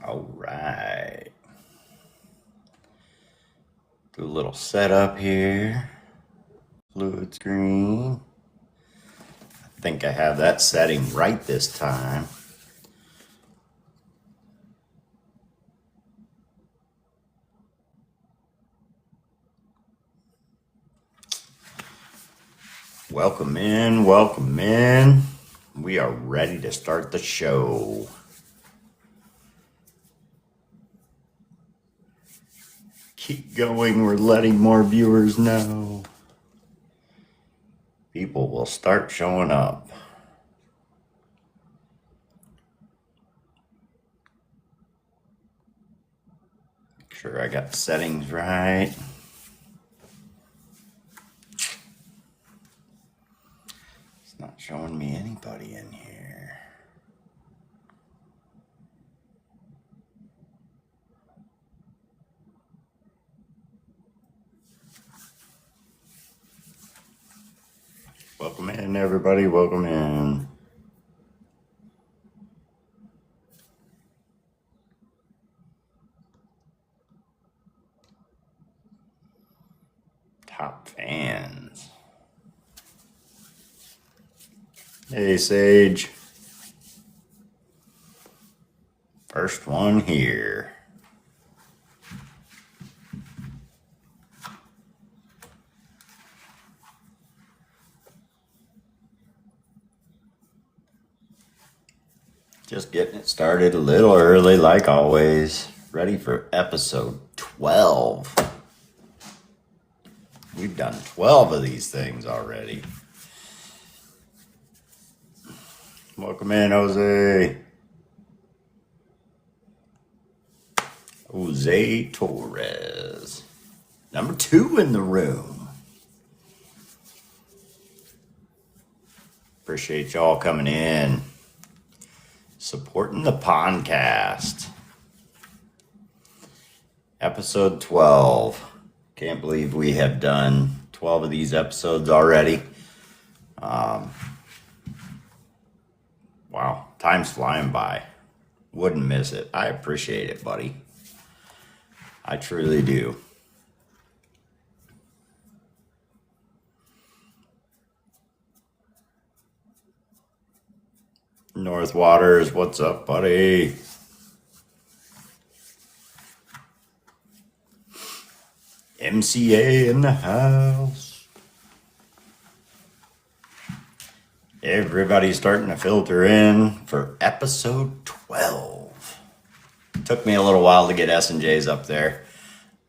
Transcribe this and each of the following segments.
All right. Do a little setup here. Fluid screen. I think I have that setting right this time. Welcome in, welcome in. We are ready to start the show. Keep going, we're letting more viewers know. People will start showing up. Make sure I got the settings right. It's not showing me anybody in here. Welcome in, everybody. Welcome in. Top fans. Hey, Sage. First one here. Just getting it started a little early, like always. Ready for episode 12. We've done 12 of these things already. Welcome in, Jose. Jose Torres. Number 2 in the room. Appreciate y'all coming in. Supporting the podcast. Episode 12. Can't believe we have done 12 of these episodes already. Wow, time's flying by. Wouldn't miss it. I appreciate it, buddy. I truly do. North Waters, what's up, buddy? MCA in the house. Everybody's starting to filter in for episode 12. Took me a little while to get S&J's up there.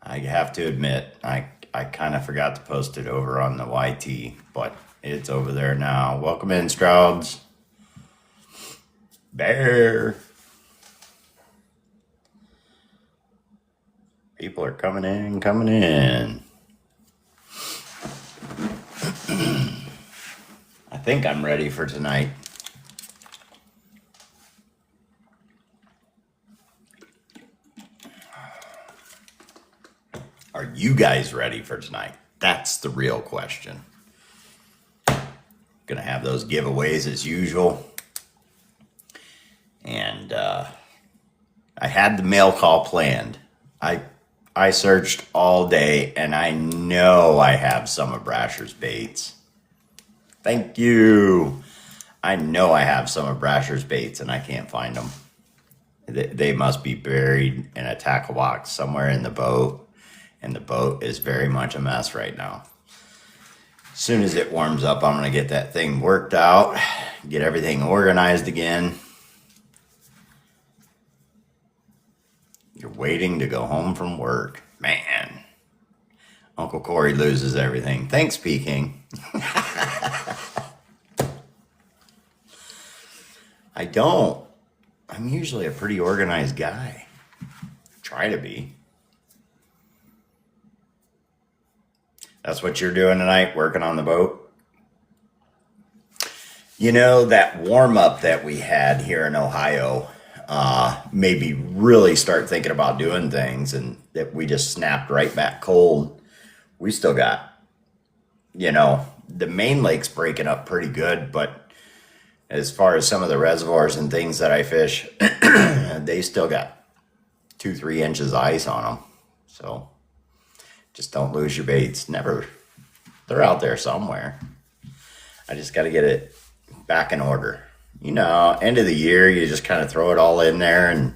I have to admit, I kind of forgot to post it over on the YT, but it's over there now. Welcome in, Strouds. Bear. People are coming in, coming in. I think I'm ready for tonight. Are you guys ready for tonight? That's the real question. Gonna have those giveaways as usual. And I had the mail call planned. I searched all day, and I know I have some of Brasher's baits. Thank you. I know I have some of Brasher's baits, and I can't find them. They must be buried in a tackle box somewhere in the boat, and the boat is very much a mess right now. As soon as it warms up, I'm going to get that thing worked out, get everything organized again. You're waiting to go home from work. Man, Uncle Corey loses everything. Thanks, Peking. I don't. I'm usually a pretty organized guy. Try to be. That's what you're doing tonight, working on the boat? You know, that warm-up that we had here in Ohio made me really start thinking about doing things, and that we just snapped right back cold. We still got, the main lake's breaking up pretty good, but as far as some of the reservoirs and things that I fish, they still got 2-3 inches of ice on them. So just don't lose your baits. Never. They're out there somewhere. I just got to get it back in order. You know, end of the year, you just kind of throw it all in there and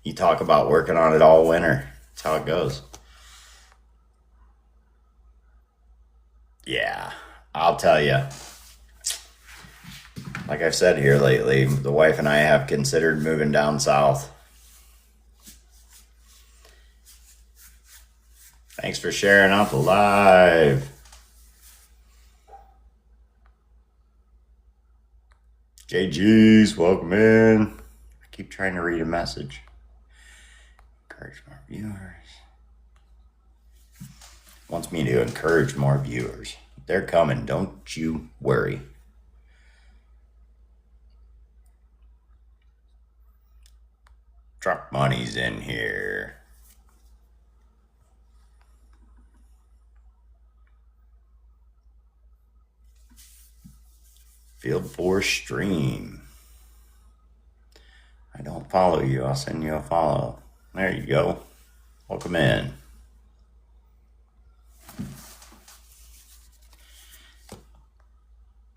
you talk about working on it all winter. That's how it goes. Yeah, I'll tell you. Like I've said here lately, the wife and I have considered moving down south. Thanks for sharing out the live. JG's, welcome in. I keep trying to read a message. Encourage more viewers. Wants me to encourage more viewers. They're coming, don't you worry. Truck Money's in here. Field 4 stream. I don't follow you. I'll send you a follow. There you go. Welcome in.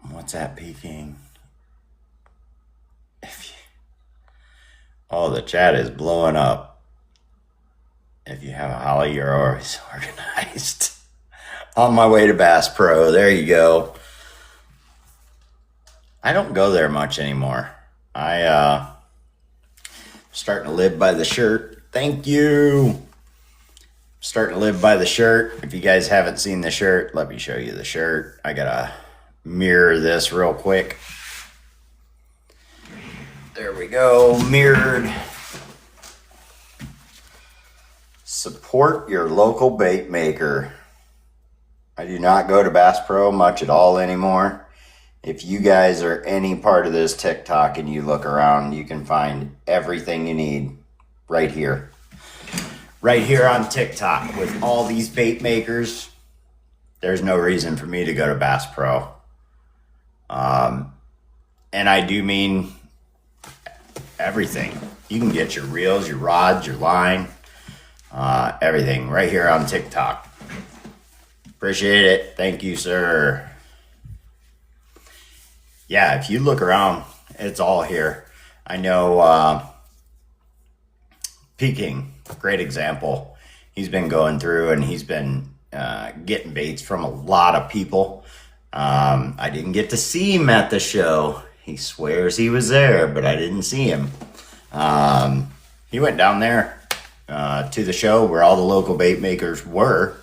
What's that peeking? Oh, the chat is blowing up. If you have a holly, you're always organized. On my way to Bass Pro. There you go. I don't go there much anymore. Starting to live by the shirt. Thank you. Starting to live by the shirt. If you guys haven't seen the shirt, let me show you the shirt. I gotta mirror this real quick. There we go, mirrored. Support your local bait maker. I do not go to Bass Pro much at all anymore. If you guys are any part of this TikTok and you look around, you can find everything you need right here. Right here on TikTok with all these bait makers. There's no reason for me to go to Bass Pro. And I do mean everything. You can get your reels, your rods, your line, everything right here on TikTok. Appreciate it. Thank you, sir. Yeah, if you look around, it's all here. I know Peking, great example. He's been going through and he's been getting baits from a lot of people. I didn't get to see him at the show. He swears he was there, but I didn't see him. He went down there to the show where all the local bait makers were,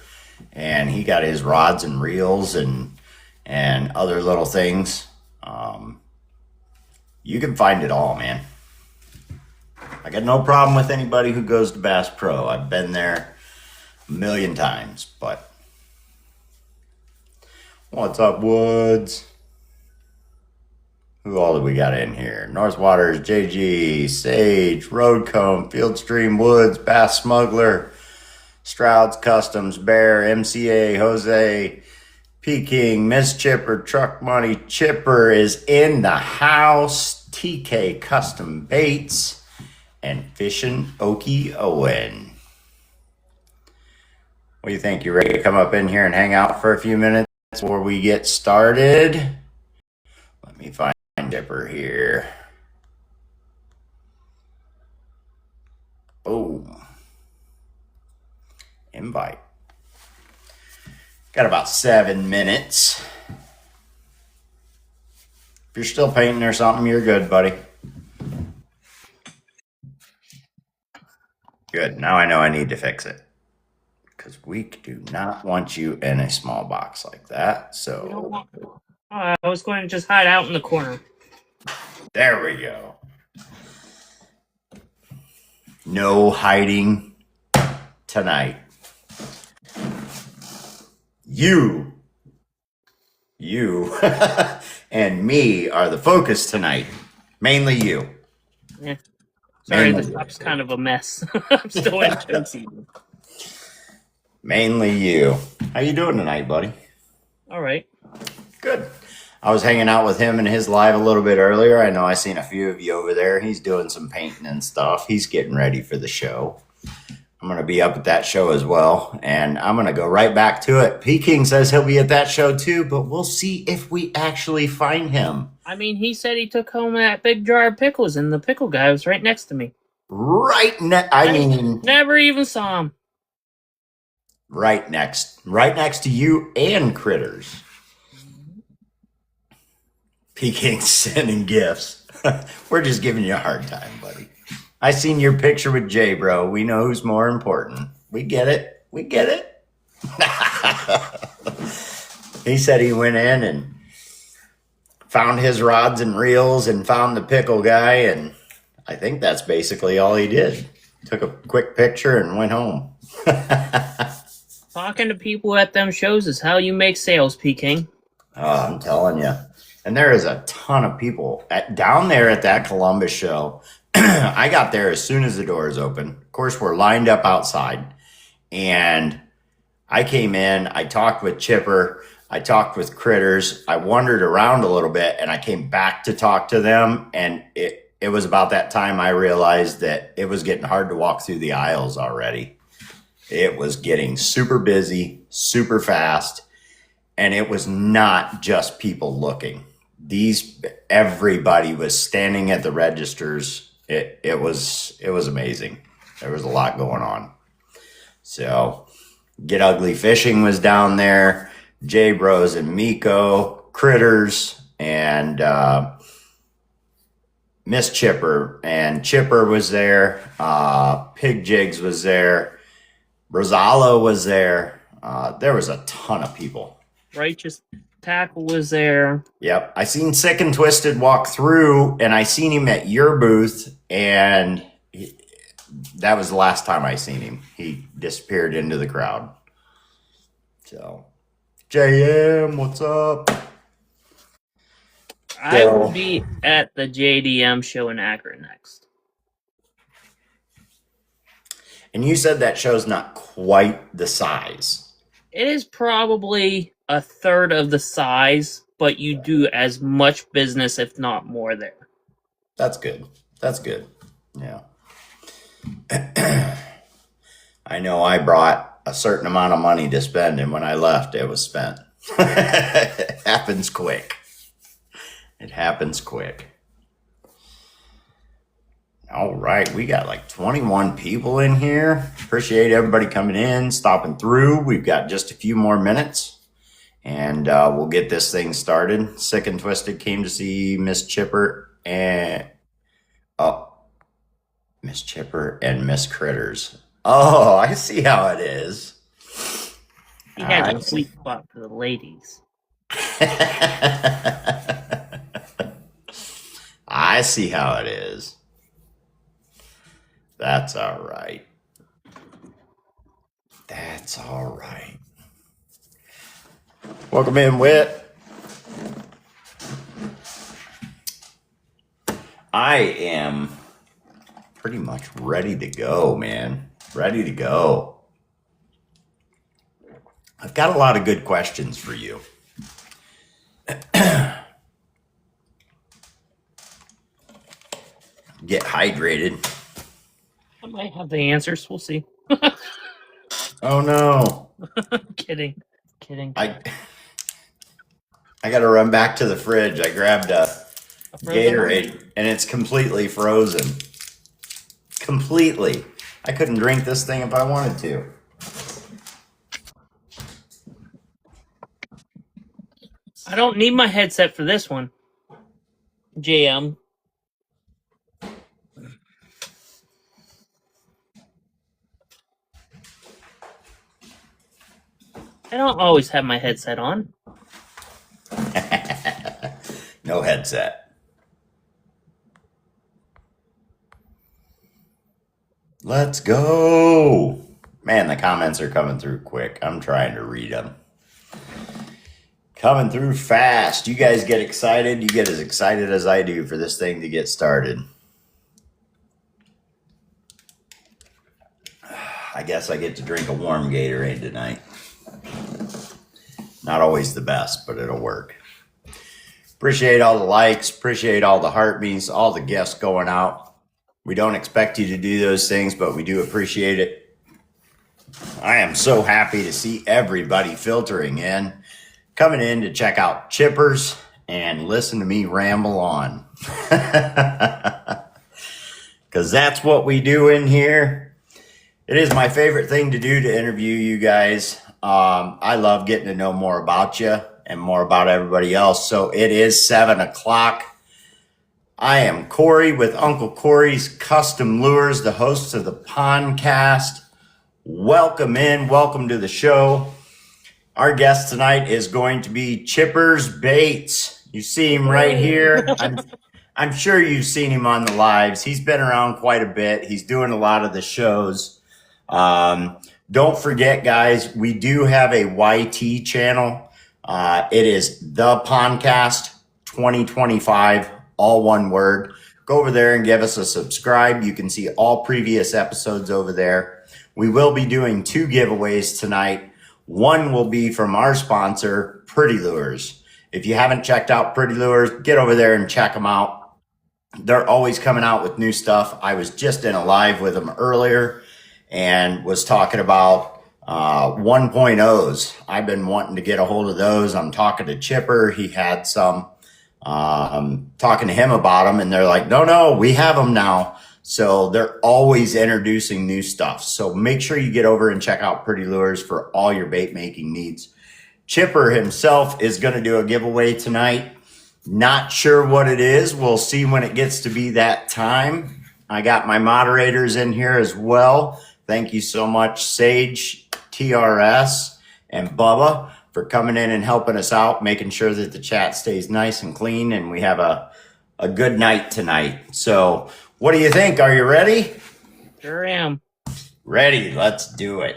and he got his rods and reels and other little things. You can find it all, man. I got no problem with anybody who goes to Bass Pro. I've been there a million times, but what's up, Woods? Who all do we got in here? North Waters, JG, Sage, Roadcomb, Fieldstream, Woods, Bass Smuggler, Stroud's Customs, Bear, MCA, Jose, Peking, Miss Chipper, Truck Money, Chipper is in the house, TK Custom Baits, and Fishin' Okie Owen. What do you think? You ready to come up in here and hang out for a few minutes before we get started? Let me find Chipper here. Boom. Invite. Got about 7 minutes. If you're still painting or something, you're good, buddy. Good. Now I know I need to fix it. Because we do not want you in a small box like that. So I was going to just hide out in the corner. There we go. No hiding tonight. You and me are the focus tonight. Mainly you. Yeah. Sorry, this app's kind of a mess. I'm still in Chelsea. Mainly you. How you doing tonight, buddy? All right. Good. I was hanging out with him in his live a little bit earlier. I know I seen a few of you over there. He's doing some painting and stuff. He's getting ready for the show. I'm going to be up at that show as well. And I'm going to go right back to it. Peking says he'll be at that show too, but we'll see if we actually find him. I mean, he said he took home that big jar of pickles, and the pickle guy was right next to me. Never even saw him. Right next to you and Critters. Peking's sending gifts. We're just giving you a hard time, buddy. I seen your picture with Jay, bro. We know who's more important. We get it. He said he went in and found his rods and reels and found the pickle guy, and I think that's basically all he did. Took a quick picture and went home. Talking to people at them shows is how you make sales, Peking. Oh, I'm telling you. And there is a ton of people down there at that Columbus show. I got there as soon as the doors opened. Of course, we're lined up outside. And I came in. I talked with Chipper. I talked with Critters. I wandered around a little bit, and I came back to talk to them. And it was about that time I realized that it was getting hard to walk through the aisles already. It was getting super busy, super fast. And it was not just people looking. Everybody was standing at the registers. It was amazing. There was a lot going on. So Get Ugly Fishing was down there. J Bros and Miko, Critters, and Miss Chipper. And Chipper was there. Pig Jigs was there. Rosalo was there. There was a ton of people. Righteous Tackle was there. Yep. I seen Sick and Twisted walk through, and I seen him at your booth, and that was the last time I seen him. He disappeared into the crowd. So, JM, what's up? I will be at the JDM show in Akron next. And you said that show's not quite the size. It is probably a third of the size, but you do as much business, if not more, there. That's good. Yeah. I know I brought a certain amount of money to spend, and when I left, it was spent. It happens quick. All right, we got like 21 people in here. Appreciate everybody coming in, stopping through. We've got just a few more minutes, and we'll get this thing started. Sick and Twisted came to see Miss Chipper and Miss Critters. Oh, I see how it is. He had a sweet spot for the ladies. I see how it is. That's all right. Welcome in, Whit. I am pretty much ready to go, man. Ready to go. I've got a lot of good questions for you. Get hydrated. I might have the answers. We'll see. Oh no. Kidding. I got to run back to the fridge. I grabbed a Gatorade and it's completely frozen. Completely. I couldn't drink this thing if I wanted to. I don't need my headset for this one. JM. I don't always have my headset on. No headset. Let's go. Man, the comments are coming through quick. I'm trying to read them. Coming through fast. You guys get excited. You get as excited as I do for this thing to get started. I guess I get to drink a warm Gatorade tonight. Not always the best, but it'll work. Appreciate all the likes. Appreciate all the heartbeats, all the gifts going out. We don't expect you to do those things, but we do appreciate it. I am so happy to see everybody filtering in, coming in to check out Chippers and listen to me ramble on. Because that's what we do in here. It is my favorite thing to do to interview you guys. I love getting to know more about you and more about everybody else. So it is 7 o'clock. I am Corey with Uncle Corey's Custom Lures, the host of the Pondcast. Welcome in. Welcome to the show. Our guest tonight is going to be Chippers Baits. You see him right here. I'm sure you've seen him on the lives. He's been around quite a bit. He's doing a lot of the shows. Don't forget, guys, we do have a YT channel. It is the Pondcast 2025, all one word. Go over there and give us a subscribe. You can see all previous episodes over there. We will be doing 2 giveaways tonight. One will be from our sponsor, Pretty Lures. If you haven't checked out Pretty Lures, get over there and check them out. They're always coming out with new stuff. I was just in a live with them earlier and was talking about 1.0s. I've been wanting to get a hold of those. I'm talking to Chipper. He had some. Talking to him about them, and they're like, no, we have them now. So they're always introducing new stuff. So make sure you get over and check out Pretty Lures for all your bait making needs. Chipper himself is going to do a giveaway tonight. Not sure what it is. We'll see when it gets to be that time. I got my moderators in here as well. Thank you so much, Sage, TRS, and Bubba, for coming in and helping us out, making sure that the chat stays nice and clean, and we have a good night tonight. So what do you think? Are you ready? Sure am. Ready. Let's do it.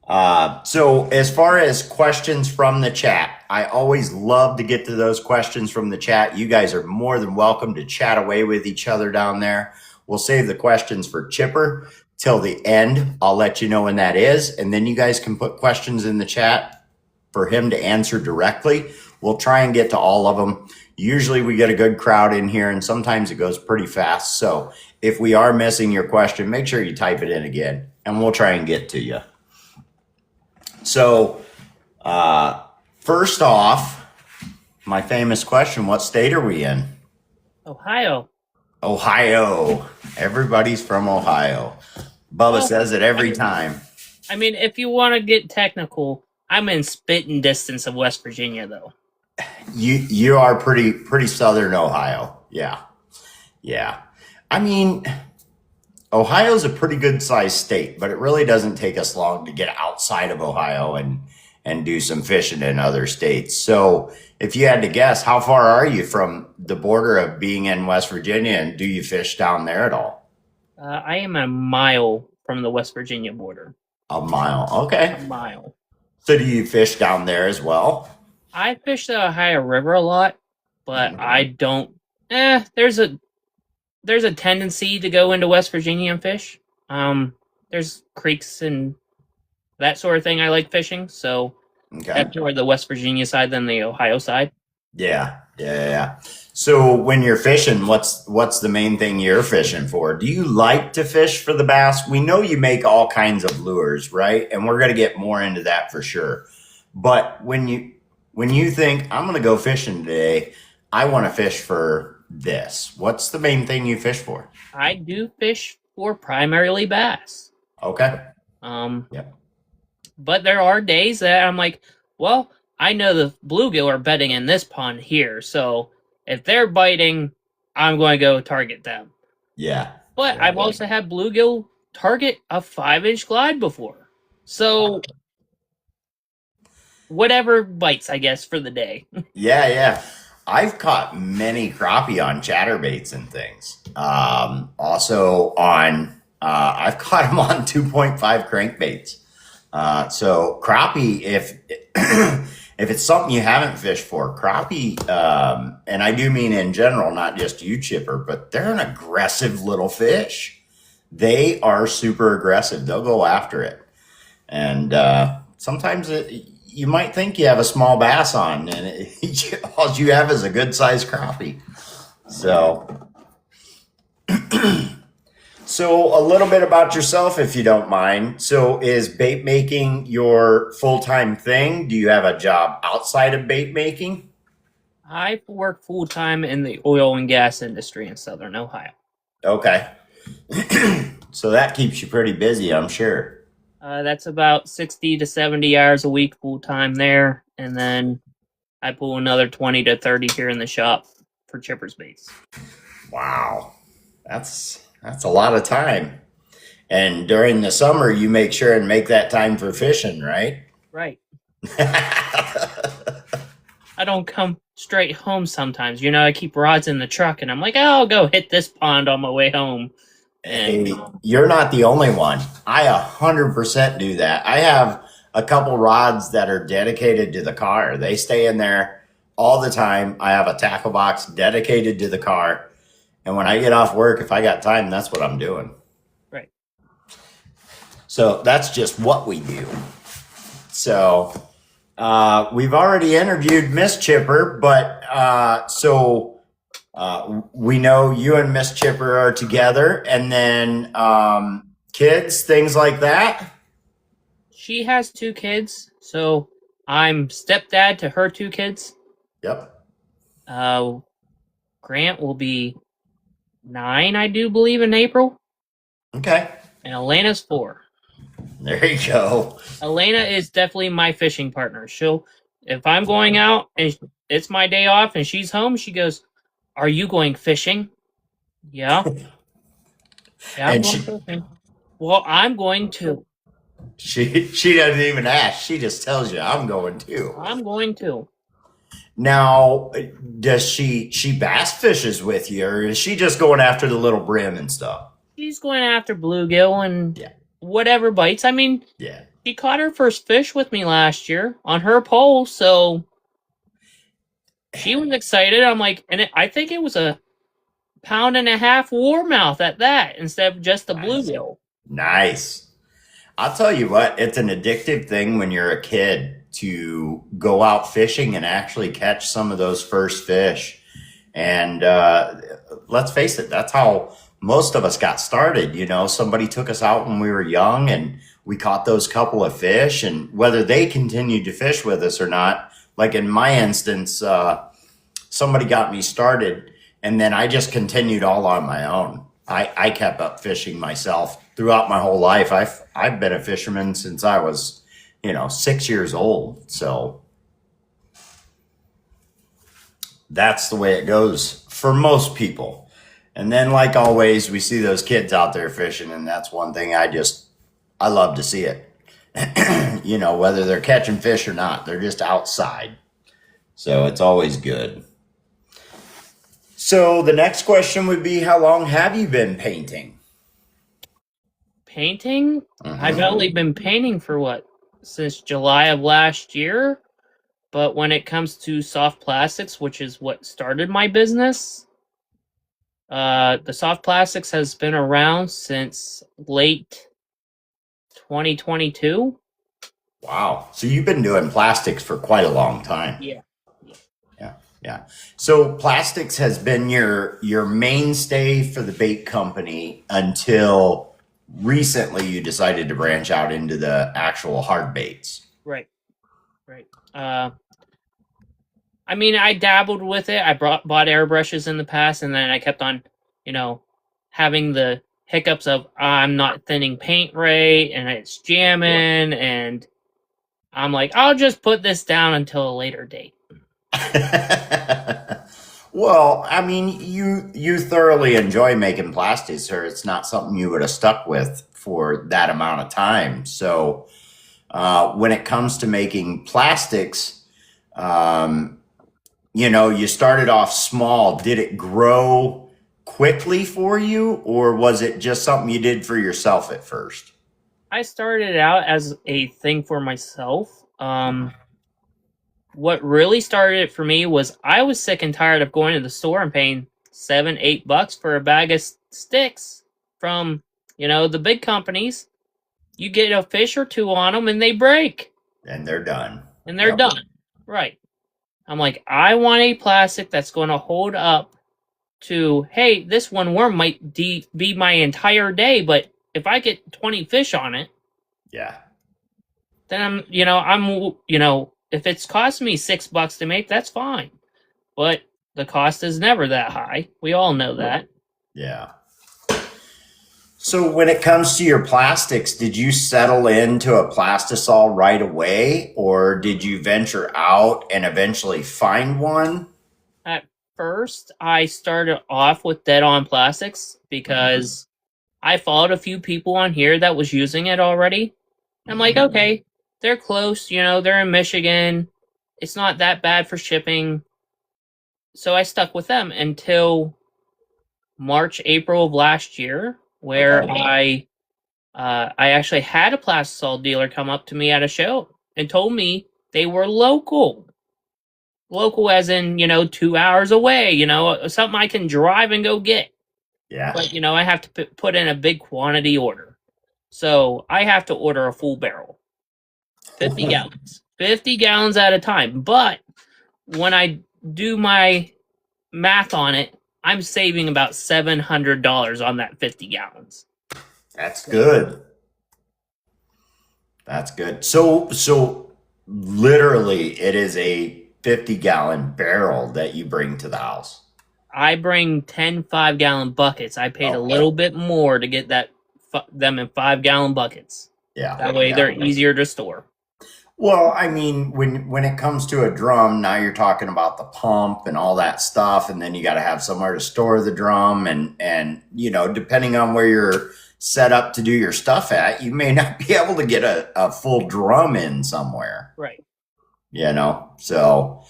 So as far as questions from the chat, I always love to get to those questions from the chat. You guys are more than welcome to chat away with each other down there. We'll save the questions for Chipper till the end. I'll let you know when that is. And then you guys can put questions in the chat for him to answer directly. We'll try and get to all of them. Usually we get a good crowd in here, and sometimes it goes pretty fast. So if we are missing your question, make sure you type it in again, and we'll try and get to you. So first off, my famous question, what state are we in? Ohio. Ohio. Everybody's from Ohio. Bubba says it every time. I mean, if you want to get technical, I'm in spitting distance of West Virginia, though. You are pretty southern Ohio. Yeah. I mean, Ohio's a pretty good sized state, but it really doesn't take us long to get outside of Ohio and do some fishing in other states. So if you had to guess, how far are you from the border of being in West Virginia, and do you fish down there at all? I am a mile from the West Virginia border. A mile. Okay. A mile. So do you fish down there as well? I fish the Ohio River a lot, but I don't. There's a tendency to go into West Virginia and fish. There's creeks and that sort of thing I like fishing, so that's more the West Virginia side than the Ohio side. Yeah. So when you're fishing, what's the main thing you're fishing for? Do you like to fish for the bass? We know you make all kinds of lures, right? And we're going to get more into that for sure. But when you think, I'm going to go fishing today, I want to fish for this, what's the main thing you fish for? I do fish for primarily bass. Okay. Yep. But there are days that I'm like, well, I know the bluegill are bedding in this pond here, so if they're biting, I'm going to go target them. Yeah. But I've also had bluegill target a 5-inch glide before. So whatever bites, I guess, for the day. Yeah. I've caught many crappie on chatterbaits and things. Also on, I've caught them on 2.5 crankbaits. So crappie, if it's something you haven't fished for, crappie, and I do mean in general, not just you, Chipper, but they're an aggressive little fish. They are super aggressive. They'll go after it. And sometimes you might think you have a small bass on, and all you have is a good sized crappie. So So, a little bit about yourself, if you don't mind. So, is bait making your full time thing? Do you have a job outside of bait making? I work full time in the oil and gas industry in Southern Ohio. Okay. So, that keeps you pretty busy, I'm sure. That's about 60 to 70 hours a week full time there, and then I pull another 20 to 30 here in the shop for chippers baits. Wow. That's a lot of time. And during the summer, you make sure and make that time for fishing, right? Right. I don't come straight home sometimes. You know, I keep rods in the truck, and I'm like, oh, I'll go hit this pond on my way home. And Hey, you're not the only one. I 100% do that. I have a couple rods that are dedicated to the car. They stay in there all the time. I have a tackle box dedicated to the car. And when I get off work, if I got time, that's what I'm doing. right. So that's just what we do. So we've already interviewed Miss Chipper, but we know you and Miss Chipper are together, and then kids, things like that. She has 2 kids, so I'm stepdad to her 2 kids. Yep. Uh, Grant will be 9, I do believe, in April, Okay. and Elena's 4. There you go. Elena is definitely my fishing partner. If I'm going out and it's my day off and she's home, she goes, "Are you going fishing?" Yeah, yeah, I'm And going fishing. Well, I'm going to. she doesn't even ask. She just tells you, "I'm going too." I'm going to. Now, does she bass fishes with you, or is she just going after the little brim and stuff? She's going after bluegill and Yeah. whatever bites. I mean, Yeah. she caught her first fish with me last year on her pole, so she was excited. I'm like, I think it was a pound-and-a-half warmouth at that instead of just the Nice. bluegill. Nice. I'll tell you what, it's an addictive thing when you're a kid to go out fishing and actually catch some of those first fish. And let's face it, that's how most of us got started. You know, somebody took us out when we were young and we caught those couple of fish. And whether they continued to fish with us or not, like in my instance, somebody got me started and then I just continued all on my own. I kept up fishing myself throughout my whole life. I've been a fisherman since I was, 6 years old. So that's the way it goes for most people. And then, like always, we see those kids out there fishing, and that's one thing I love to see it. Whether they're catching fish or not, they're just outside. So it's always good. So the next question would be, how long have you been painting? Painting? I've Mhm. only been painting for since July of last year. But when it comes to soft plastics, which is what started my business, the soft plastics has been around since late 2022. Wow. So you've been doing plastics for quite a long time. Yeah. Yeah. Yeah. Yeah. So plastics has been your mainstay for the bait company until recently you decided to branch out into the actual hard baits. Right. Right. I mean, I dabbled with it. I bought airbrushes in the past, and then I kept on, you know, having the hiccups of I'm not thinning paint right, and it's jamming, and I'm like, I'll just put this down until a later date. Well, I mean, you thoroughly enjoy making plastics, or it's not something you would have stuck with for that amount of time. So, when it comes to making plastics, um, you started off small. Did it grow quickly for you, or was it just something you did for yourself at first? I started out as a thing for myself. What really started it for me was I was sick and tired of going to the store and paying $7, $8 for a bag of sticks from, the big companies. You get a fish or two on them and they break And they're done. and they're Yep. done. Right. I'm like, I want a plastic that's going to hold up to, hey, this one worm might be my entire day, but if I get 20 fish on it, Yeah. then if it's costing me $6 to make, that's fine. But the cost is never that high. We all know that. Yeah. So when it comes to your plastics, did you settle into a plastisol right away, or did you venture out and eventually find one? At first, I started off with Dead On Plastics because I followed a few people on here that was using it already. I'm like, okay, they're close, they're in Michigan. It's not that bad for shipping. So I stuck with them until March, April of last year, where Okay. I actually had a Plastisol dealer come up to me at a show and told me they were local. Local as in, 2 hours away, something I can drive and go get. Yeah. But, I have to put in a big quantity order. So I have to order a full barrel, 50 gallons, 50 gallons at a time. But when I do my math on it, I'm saving about $700 on that 50 gallons. That's good. That's good. So literally it is a 50-gallon barrel that you bring to the house. I bring 10 5-gallon buckets. I paid a little bit more to get them in 5-gallon buckets. Yeah. That way Yeah. they're easier to store. Well, I mean, when it comes to a drum, now you're talking about the pump and all that stuff, and then you got to have somewhere to store the drum, and depending on where you're set up to do your stuff at, you may not be able to get a full drum in somewhere. Right. So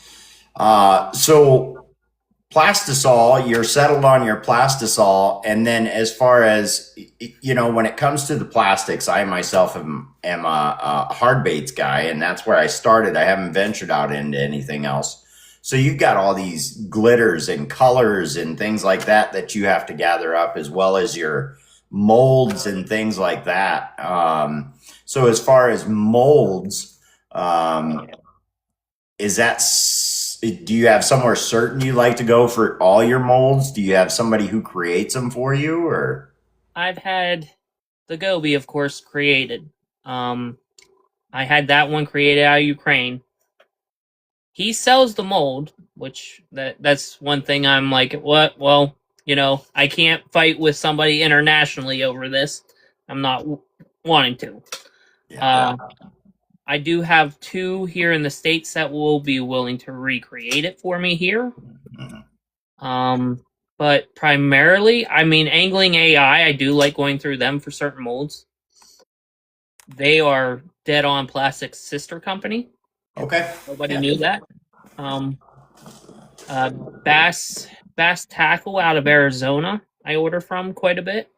Plastisol, you're settled on your Plastisol, and then as far as when it comes to the plastics, I myself am a hard baits guy, and that's where I started. I haven't ventured out into anything else. So you've got all these glitters and colors and things like that you have to gather up, as well as your molds and things like that. So as far as molds, is that do you have somewhere certain you like to go for all your molds? Do you have somebody who creates them for you, or? I've had the Gobi, of course, created. I had that one created out of Ukraine. He sells the mold, which that's one thing I'm like, what? Well, I can't fight with somebody internationally over this. I'm not wanting to. Yeah. I do have two here in the States that will be willing to recreate it for me here. But primarily, Angling AI, I do like going through them for certain molds. They are Dead On Plastic's sister company. Okay. Nobody knew that. Bass Tackle out of Arizona, I order from quite a bit.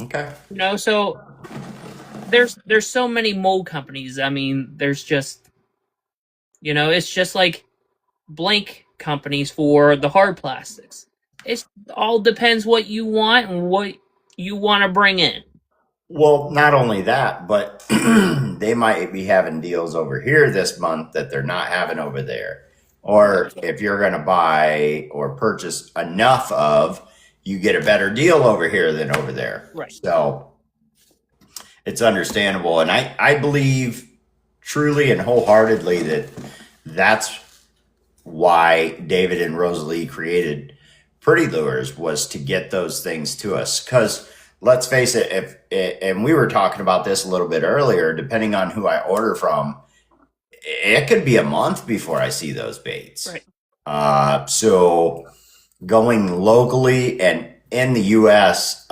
Okay. So there's so many mold companies. There's just it's just like blank companies for the hard plastics. It all depends what you want and what you want to bring in. Well, not only that, but they might be having deals over here this month that they're not having over there. Or if you're going to buy or purchase enough of, you get a better deal over here than over there. Right. So it's understandable. And I believe truly and wholeheartedly that that's why David and Rosalie created Pretty Lures, was to get those things to us. Because let's face it, and we were talking about this a little bit earlier, depending on who I order from, it could be a month before I see those baits. Right. So going locally and in the U.S.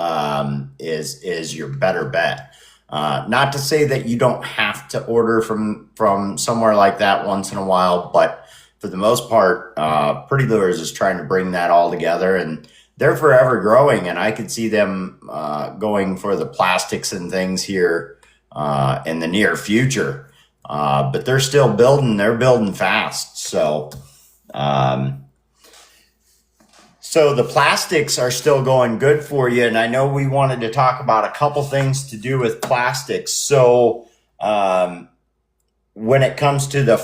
Is your better bet. Not to say that you don't have to order from somewhere like that once in a while, but for the most part, Pretty Lures is trying to bring that all together, and they're forever growing. And I could see them going for the plastics and things here in the near future. But they're still building. They're building fast. So the plastics are still going good for you. And I know we wanted to talk about a couple things to do with plastics. So when it comes to the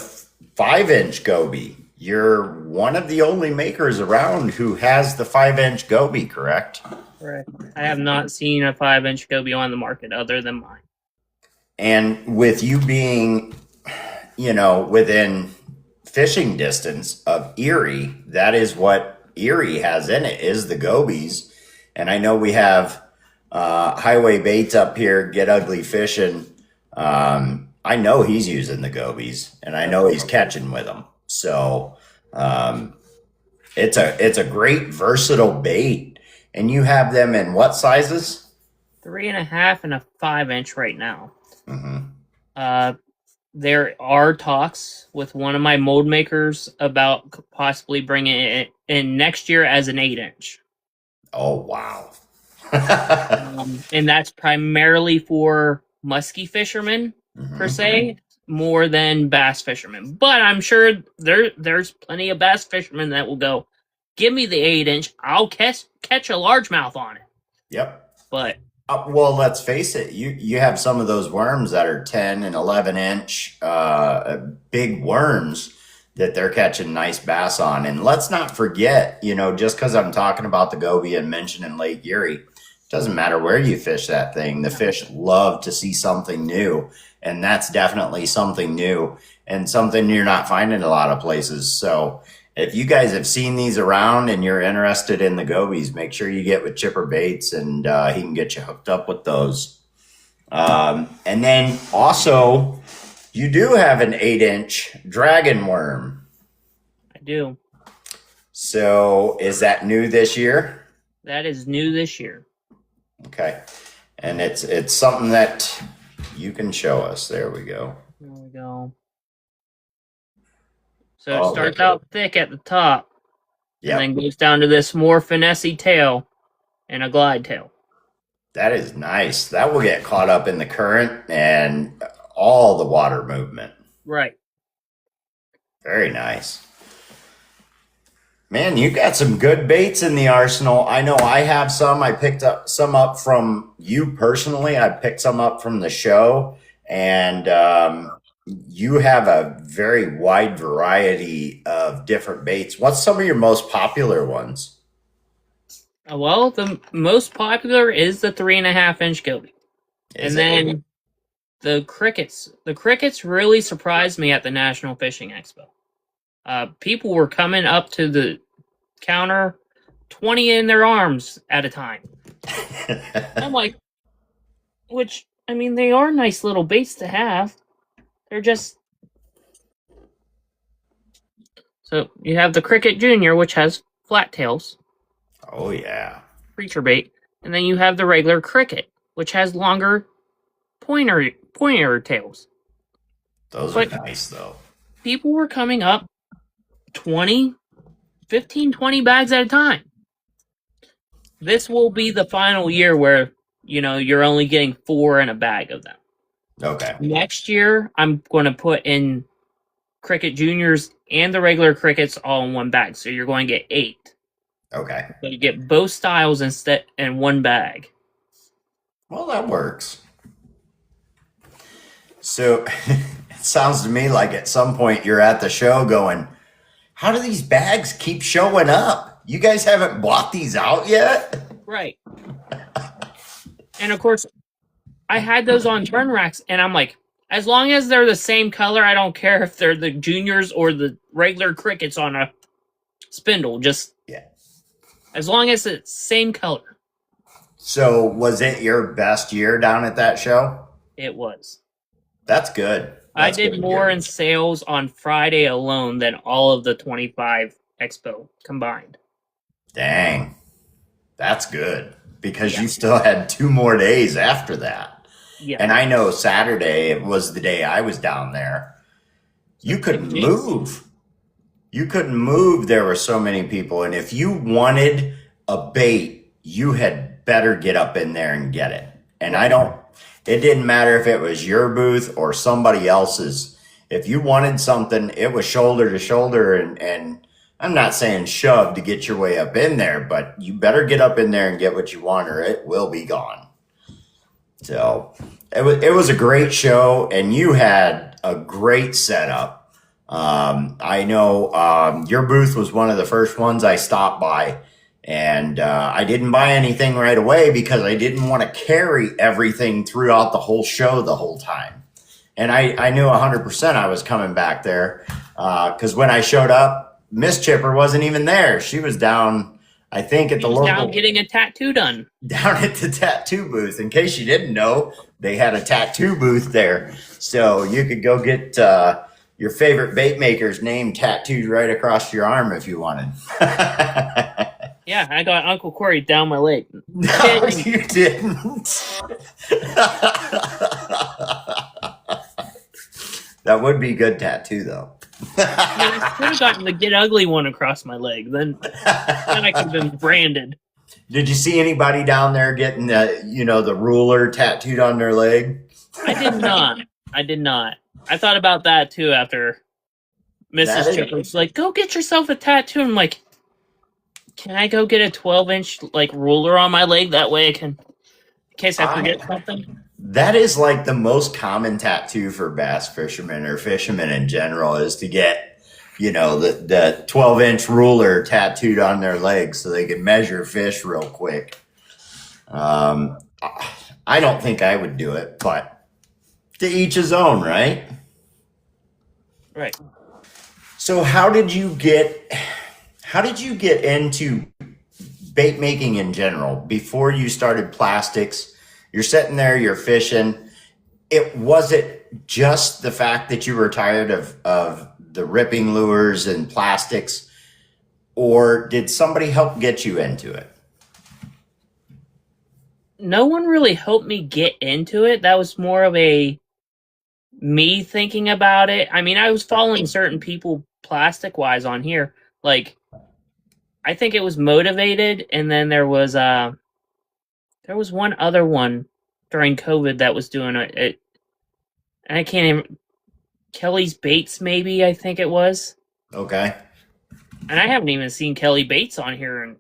5-inch Gobi, you're one of the only makers around who has the 5-inch Goby, correct? Correct. I have not seen a 5-inch Goby on the market other than mine. And with you being, within fishing distance of Erie, that is what Erie has in it, is the Gobies. And I know we have Highway Baits up here, Get Ugly Fishing. I know he's using the Gobies, and I know he's catching with them. So it's a great versatile bait. And you have them in what sizes? 3.5 and a 5-inch right now. Mm-hmm. There are talks with one of my mold makers about possibly bringing it in next year as an 8-inch. Oh, wow. And that's primarily for musky fishermen, per se, more than bass fishermen. But I'm sure there's plenty of bass fishermen that will go, give me the 8-inch, I'll catch a largemouth on it. Yep. But well, let's face it. You have some of those worms that are 10 and 11-inch big worms that they're catching nice bass on. And let's not forget, just because I'm talking about the Goby and mentioning Lake Erie, it doesn't matter where you fish that thing. The fish love to see something new. And that's definitely something new and something you're not finding a lot of places. So if you guys have seen these around and you're interested in the Gobies, make sure you get with Chipper Baits, and he can get you hooked up with those. And then also, you do have an 8-inch dragon worm. I do. So is that new this year? That is new this year. Okay. And it's something that you can show us. There we go. There we go. So it starts out thick at the top, and then goes down to this more finessey tail and a glide tail. That is nice. That will get caught up in the current and all the water movement. Right. Very nice. Man, you got some good baits in the arsenal. I know I have some. I picked up some up from you personally. I picked some up from the show, and you have a very wide variety of different baits. What's some of your most popular ones? Well, the most popular is the 3.5-inch Goby. And then the crickets. The crickets really surprised me at the National Fishing Expo. People were coming up to the counter, 20 in their arms at a time. I'm like, they are nice little baits to have. They're just... So you have the Cricket Junior, which has flat tails. Oh, yeah. Creature bait. And then you have the regular Cricket, which has longer pointer tails. Those are nice, though. People were coming up 20 bags at a time. This will be the final year where, you're only getting 4 in a bag of them. Okay. Next year, I'm going to put in Cricket Juniors and the regular Crickets all in one bag. So you're going to get 8. Okay. So you get both styles instead in one bag. Well, that works. So it sounds to me like at some point you're at the show going, how do these bags keep showing up? You guys haven't bought these out yet? Right. And of course, I had those on turn racks, and I'm like, as long as they're the same color, I don't care if they're the juniors or the regular Crickets on a spindle. Just as long as it's same color. So was it your best year down at that show? It was. That's good. I did more in sales on Friday alone than all of the 25 Expo combined. Dang. That's good. Because you still had 2 more days after that. Yeah. And I know Saturday was the day I was down there. You couldn't move. You couldn't move. There were so many people. And if you wanted a bait, you had better get up in there and get it. And it didn't matter if it was your booth or somebody else's. If you wanted something, it was shoulder to shoulder, and I'm not saying shove to get your way up in there, but you better get up in there and get what you want or it will be gone. So it was a great show, and you had a great setup. I know your booth was one of the first ones I stopped by, and I didn't buy anything right away because I didn't want to carry everything throughout the whole show the whole time. And I knew 100% I was coming back there because when I showed up, Miss Chipper wasn't even there. She was down, I think, at He the was local down getting a tattoo done. down at the tattoo booth. In case you didn't know, they had a tattoo booth there, so you could go get your favorite bait maker's name tattooed right across your arm if you wanted. Yeah, I got Uncle Corey down my leg. No, you didn't. That would be good tattoo, though. I could have gotten the Get Ugly one across my leg. Then I could have been branded. Did you see anybody down there getting the ruler tattooed on their leg? I did not. I did not. I thought about that too after Mrs. Chipper was like, "Go get yourself a tattoo." I'm like, "Can I go get a 12-inch like ruler on my leg? That way I can, in case I forget something." That is like the most common tattoo for bass fishermen or fishermen in general is to get, the 12-inch ruler tattooed on their legs so they can measure fish real quick. I don't think I would do it, but to each his own, right? Right. So how did you get into bait making in general before you started plastics? You're sitting there, you're fishing. Was it just the fact that you were tired of the ripping lures and plastics, or did somebody help get you into it? No one really helped me get into it. That was more of a me thinking about it. I mean, I was following certain people plastic wise on here. Like, I think it was Motivated, and then there was one other one during COVID that was doing it. And I can't even. Kelly's Baits, maybe, I think it was. Okay. And I haven't even seen Kelly Baits on here in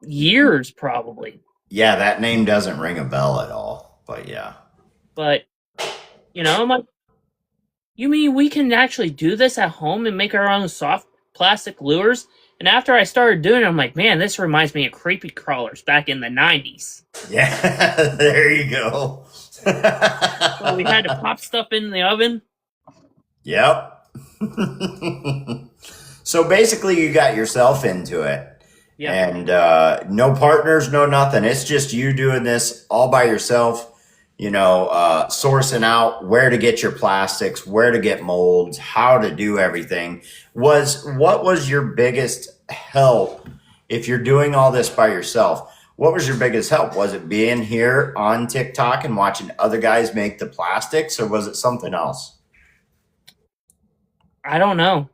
years, probably. Yeah, that name doesn't ring a bell at all, but yeah. But, I'm like, you mean we can actually do this at home and make our own soft plastic lures? And after I started doing it, I'm like, man, this reminds me of creepy crawlers back in the 90s. Yeah, there you go. So we had to pop stuff in the oven. Yep. So basically, you got yourself into it. Yep. And no partners, no nothing. It's just you doing this all by yourself, sourcing out where to get your plastics, where to get molds, how to do everything. What was your biggest help if you're doing all this by yourself? What was your biggest help? Was it being here on TikTok and watching other guys make the plastics, or was it something else? I don't know.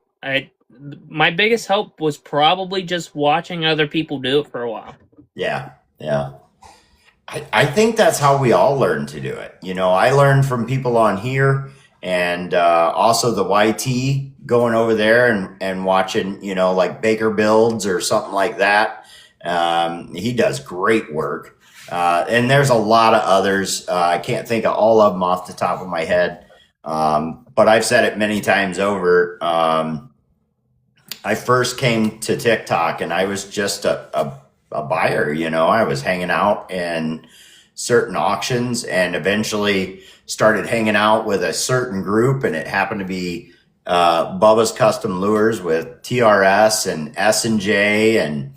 My biggest help was probably just watching other people do it for a while. Yeah. I think that's how we all learn to do it. I learned from people on here and also the YT going over there and watching, like Baker Builds or something like that. He does great work. And there's a lot of others. I can't think of all of them off the top of my head. But I've said it many times over. I first came to TikTok and I was just a buyer, I was hanging out in certain auctions and eventually started hanging out with a certain group, and it happened to be Bubba's Custom Lures with TRS and S&J, and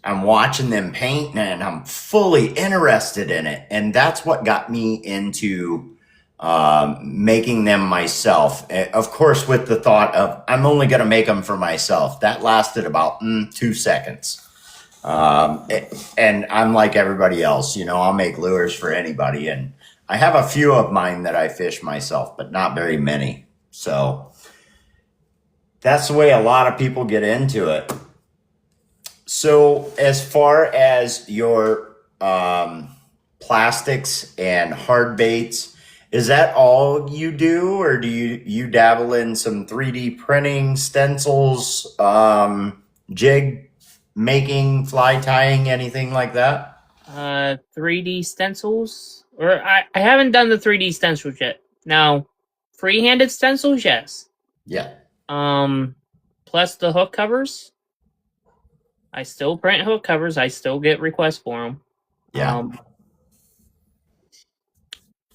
I'm watching them paint and I'm fully interested in it. And that's what got me into making them myself. Of course, with the thought of I'm only going to make them for myself. That lasted about 2 seconds. And I'm like everybody else, I'll make lures for anybody. And I have a few of mine that I fish myself, but not very many. So that's the way a lot of people get into it. So as far as your plastics and hard baits, is that all you do, or do you dabble in some 3D printing, stencils, jig making, fly tying, anything like that? 3D stencils? Or I haven't done the 3D stencils yet. Now, free-handed stencils, yes. Yeah. Plus the hook covers. I still print hook covers. I still get requests for them. Yeah.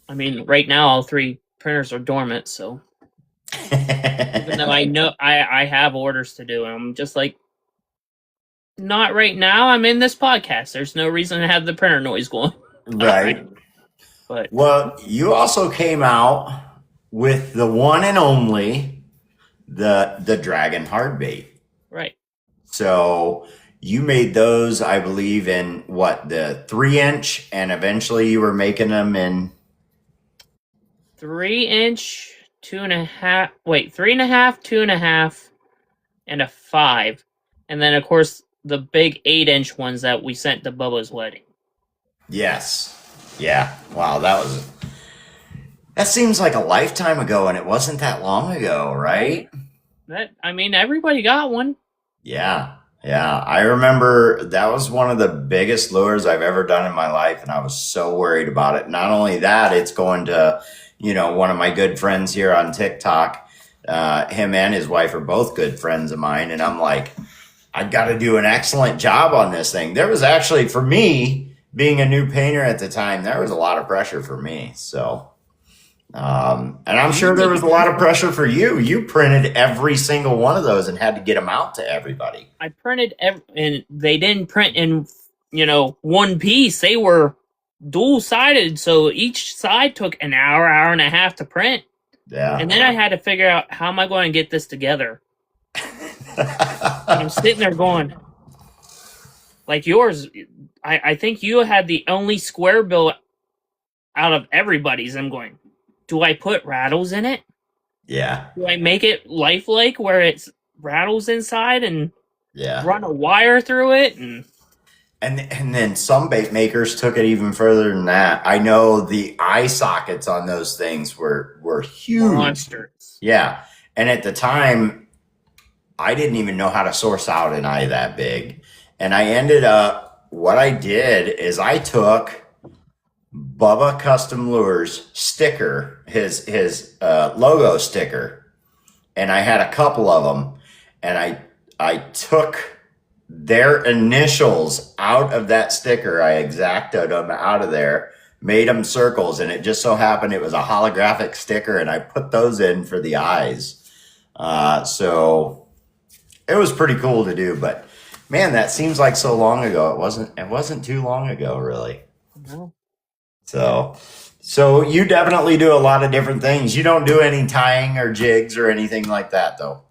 I mean, right now all 3 printers are dormant, so even though I know I have orders to do, I'm just like, not right now. I'm in this podcast. There's no reason to have the printer noise going. Right. But Well, you also came out with the one and only the Dragon hard bait. right. So you made those, I believe, in what, the 3-inch, and eventually you were making them in 3-inch, 2.5. Wait, 3.5, 2.5, and a 5, and then of course the big 8-inch ones that we sent to Bubba's wedding. Yes. Yeah. Wow, that seems like a lifetime ago, and it wasn't that long ago, right? Everybody got one. Yeah. Yeah. I remember that was one of the biggest lures I've ever done in my life, and I was so worried about it. Not only that, it's going to, one of my good friends here on TikTok. Him and his wife are both good friends of mine, and I'm like, I've got to do an excellent job on this thing. There was actually, for me, being a new painter at the time, there was a lot of pressure for me. So, and I'm sure there was a lot of pressure for you. You printed every single one of those and had to get them out to everybody. I printed and they didn't print in, one piece. They were dual-sided, so each side took an hour, hour and a half to print. Yeah. And then I had to figure out, how am I going to get this together? And I'm sitting there going, like yours, I think you had the only square bill out of everybody's. I'm going, do I put rattles in it? Yeah. Do I make it lifelike where it's rattles inside and Yeah. run a wire through it? And then some bait makers took it even further than that. I know the eye sockets on those things were huge. Monsters. Yeah. And at the time, I didn't even know how to source out an eye that big. And I ended up, what I did is I took Bubba Custom Lures sticker, his logo sticker, and I had a couple of them, and I took their initials out of that sticker. I exacted them out of there, made them circles, and it just so happened it was a holographic sticker, and I put those in for the eyes. So it was pretty cool to do, but man, that seems like so long ago. It wasn't too long ago, really. No. So you definitely do a lot of different things. You don't do any tying or jigs or anything like that, though.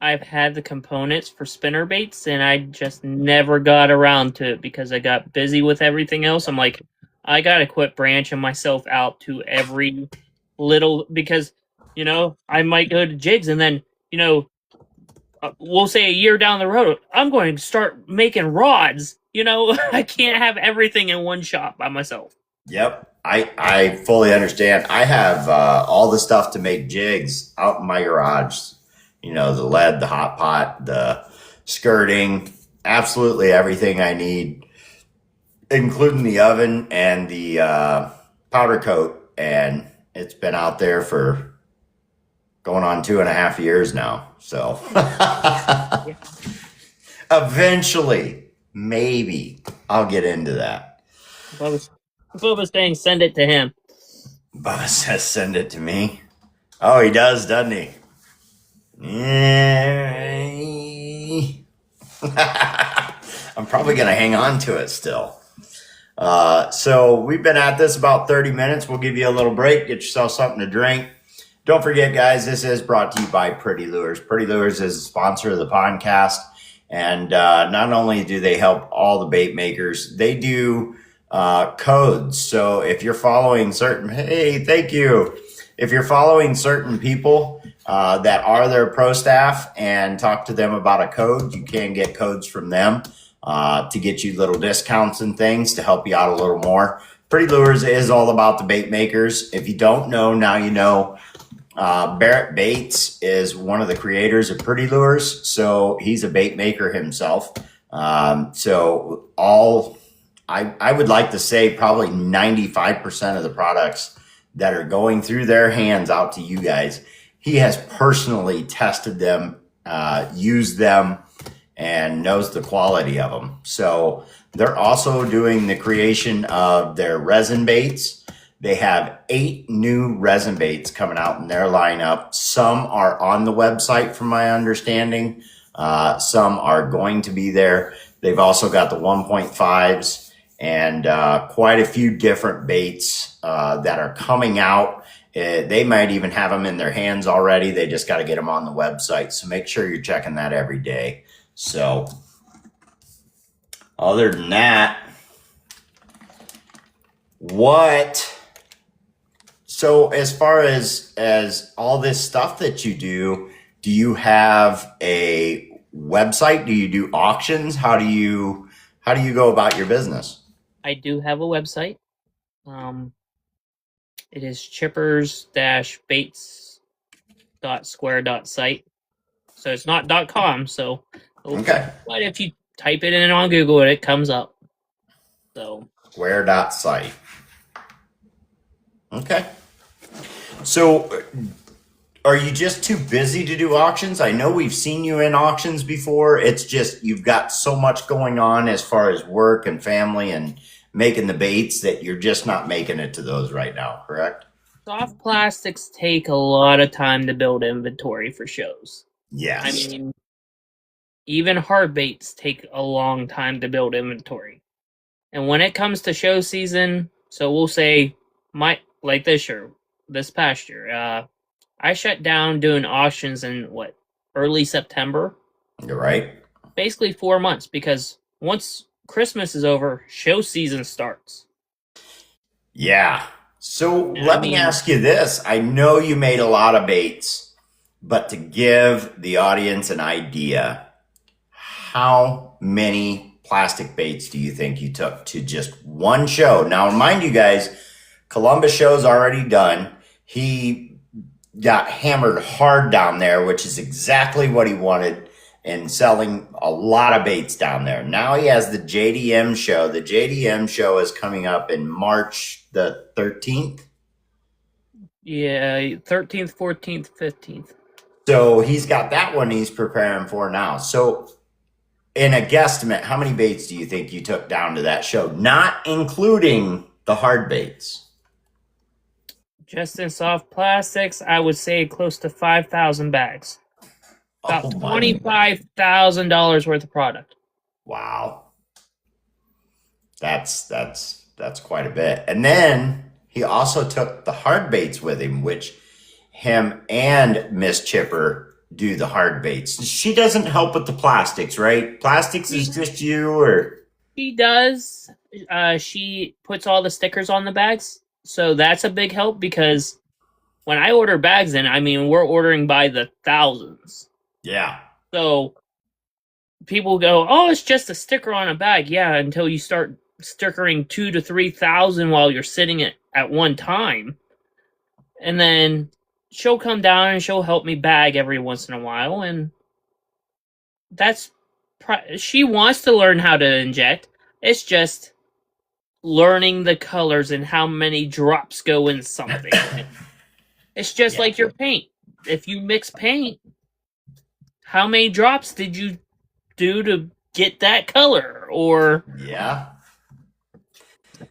I've had the components for spinner baits, and I just never got around to it because I got busy with everything else. I'm like, I gotta quit branching myself out to every little, because, I might go to jigs and then, we'll say a year down the road, I'm going to start making rods. I can't have everything in one shop by myself. Yep. I fully understand. I have all the stuff to make jigs out in my garage. The lead, the hot pot, the skirting, absolutely everything I need, including the oven and the powder coat. And it's been out there for going on 2.5 years now. So eventually, maybe I'll get into that. Bubba's saying send it to him. Bubba says send it to me. Oh, he does, doesn't he? Yeah. I'm probably going to hang on to it still. So we've been at this about 30 minutes. We'll give you a little break. Get yourself something to drink. Don't forget, guys, this is brought to you by Pretty Lures. Pretty Lures is a sponsor of the podcast. And not only do they help all the bait makers, they do codes. So if you're following thank you. If you're following certain people that are their pro staff and talk to them about a code, you can get codes from them to get you little discounts and things to help you out a little more. Pretty Lures is all about the bait makers. If you don't know, now you know. Barrett Bates is one of the creators of Pretty Lures, so he's a bait maker himself. So I would like to say probably 95% of the products that are going through their hands out to you guys, he has personally tested them, used them, and knows the quality of them. So they're also doing the creation of their resin baits. They have 8 new resin baits coming out in their lineup. Some are on the website, from my understanding. Some are going to be there. They've also got the 1.5s and quite a few different baits that are coming out. They might even have them in their hands already. They just got to get them on the website. So make sure you're checking that every day. So other than that, so as far as all this stuff that you do you have a website? Do you do auctions? How do you go about your business? I do have a website. It is chippers-baits.square.site. So it's not .com. So, Okay. but if you type it in on Google, it comes up. So Square.site. Okay. So are you just too busy to do auctions? I know we've seen you in auctions before. It's just you've got so much going on as far as work and family and making the baits that you're just not making it to those right now, correct? soft plastics take a lot of time to build inventory for shows. Yes. I mean, even hard baits take a long time to build inventory. And when it comes to show season, so we'll say like this past year, I shut down doing auctions in early September. You're right. Basically 4 months, because once Christmas is over, show season starts. Yeah. So let me ask you this. I know you made a lot of baits, but to give the audience an idea, how many plastic baits do you think you took to just one show? Now, mind you guys, Columbus show's already done. He got hammered hard down there, which is exactly what he wanted, and selling a lot of baits down there. Now he has the JDM show. The JDM show is coming up in March the 13th. Yeah, 13th, 14th, 15th. So he's got that one he's preparing for now. So in a guesstimate, how many baits do you think you took down to that show? Not including the hard baits. Just in soft plastics, I would say close to 5,000 bags. About $25,000 worth of product. Wow. That's quite a bit. And then he also took the hard baits with him, which him and Miss Chipper do the hard baits. She doesn't help with the plastics, right? Plastics is just you, or she does. She puts all the stickers on the bags, so that's a big help, because when I order bags in, I mean, we're ordering by the thousands. Yeah. So people go, "Oh, it's just a sticker on a bag." Yeah, until you start stickering 2,000 to 3,000 while you're sitting at one time, and then she'll come down and she'll help me bag every once in a while, and she wants to learn how to inject. It's just learning the colors and how many drops go in something. It's just like your paint. If you mix paint, how many drops did you do to get that color? Or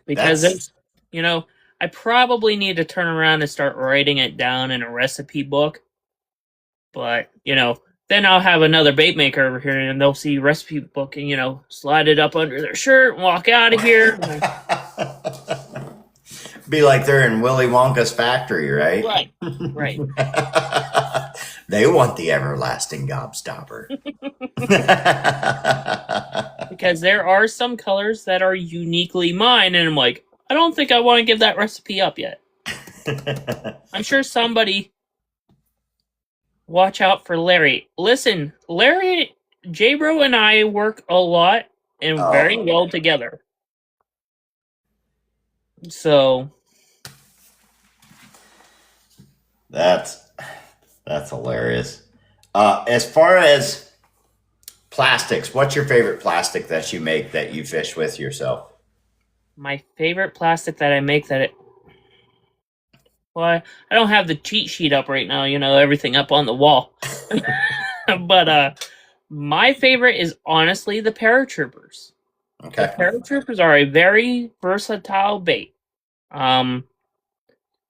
because it's, I probably need to turn around and start writing it down in a recipe book. But, then I'll have another bait maker over here and they'll see recipe book and, slide it up under their shirt and walk out of here. Be like they're in Willy Wonka's factory, right? Right. They want the everlasting gobstopper. Because there are some colors that are uniquely mine, and I'm like, I don't think I want to give that recipe up yet. I'm sure somebody... Watch out for Larry. Listen, Larry, J-Bro and I work a lot and very well together. So... That's hilarious. As far as plastics, what's your favorite plastic that you make that you fish with yourself? My favorite plastic that I make Well, I don't have the cheat sheet up right now, everything up on the wall. But my favorite is honestly the paratroopers. The Okay. paratroopers are a very versatile bait. Um,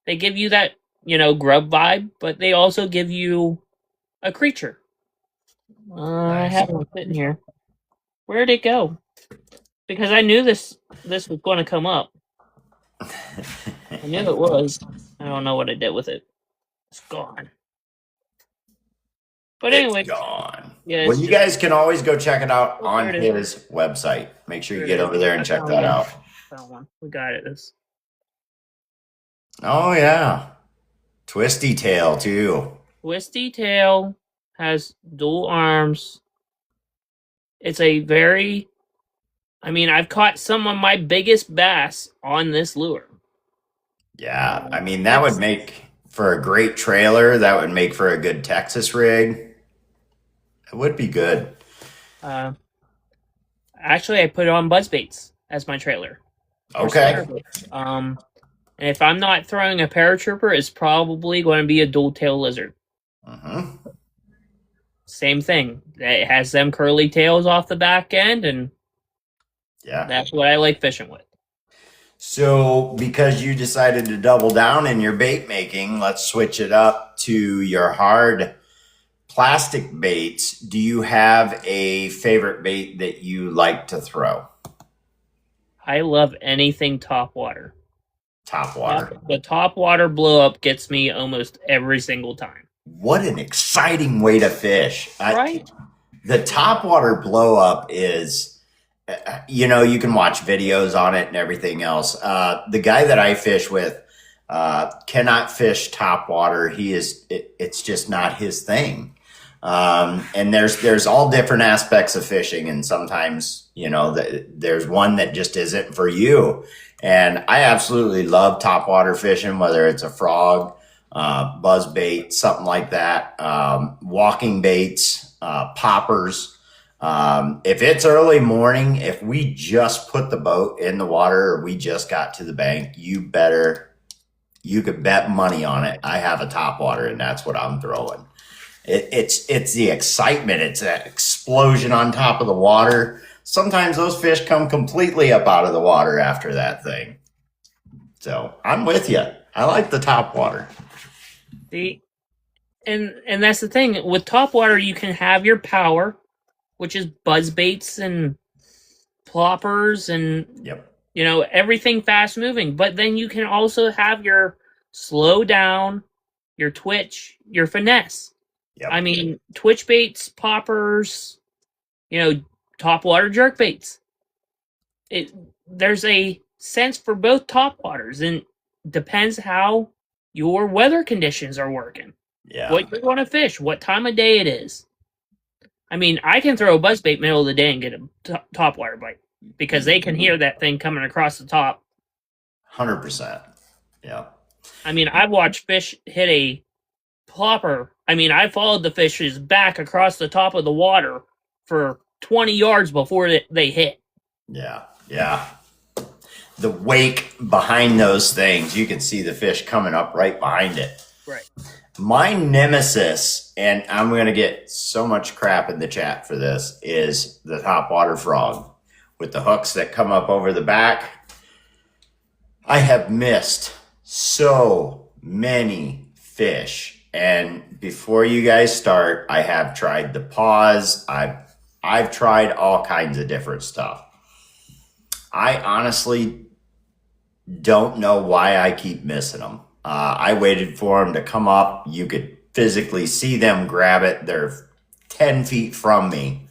they give you that, grub vibe, but they also give you a creature. I Nice. have one sitting here. Where'd it go? Because I knew this was going to come up. I knew it was. I don't know what I did with it. It's gone. But anyway, It's gone. yeah, Well, it's you just- guys can always go check it out Oh, on there it is. his website. Make sure you There get it over is. there I and check found that one. out. Found one. We got it. This Oh yeah, Twisty Tail too. twisty tail has dual arms. It's a very. I mean, I've caught some of my biggest bass on this lure. Yeah, I mean that would make for a great trailer. That would make for a good Texas rig. It would be good. Actually, I put it on buzzbaits as my trailer. Or Okay. spinnerbaits. And if I'm not throwing a paratrooper, it's probably going to be a dual tail lizard. Hmm. Same thing. It has them curly tails off the back end, and Yeah. that's what I like fishing with. So, because you decided to double down in your bait making, let's switch it up to your hard plastic baits. Do you have a favorite bait that you like to throw? I love anything top water. Top water. The top water blow up gets me almost every single time. What an exciting way to fish. Right? The top water blow up is, you can watch videos on it and everything else. The guy that I fish with cannot fish top water. It's just not his thing. And there's all different aspects of fishing, and sometimes there's one that just isn't for you. And I absolutely love top water fishing, whether it's a frog, buzz bait, something like that, walking baits, poppers. If it's early morning, if we just put the boat in the water or we just got to the bank, you could bet money on it. I have a top water, and that's what I'm throwing. It's the excitement. It's that explosion on top of the water. Sometimes those fish come completely up out of the water after that thing. So I'm with you. I like the top water. And that's the thing. With top water, you can have your power, which is buzz baits and ploppers and Yep. everything fast moving. But then you can also have your slow down, your twitch, your finesse. Yep. I mean, twitch baits, poppers, top water jerk baits. There's a sense for both top waters, and depends how your weather conditions are working. Yeah. What you want to fish, what time of day it is. I mean, I can throw a buzzbait middle of the day and get a top water bite because they can hear that thing coming across the top. 100%. Yeah. I mean, I've watched fish hit a plopper. I mean, I followed the fish's back across the top of the water for 20 yards before they hit. Yeah. Yeah. The wake behind those things, you can see the fish coming up right behind it. Right. My nemesis, and I'm going to get so much crap in the chat for this, is the topwater frog with the hooks that come up over the back. I have missed so many fish. And before you guys start, I have tried the pause. I've tried all kinds of different stuff. I honestly don't know why I keep missing them. I waited for them to come up. You could physically see them grab it. They're 10 feet from me.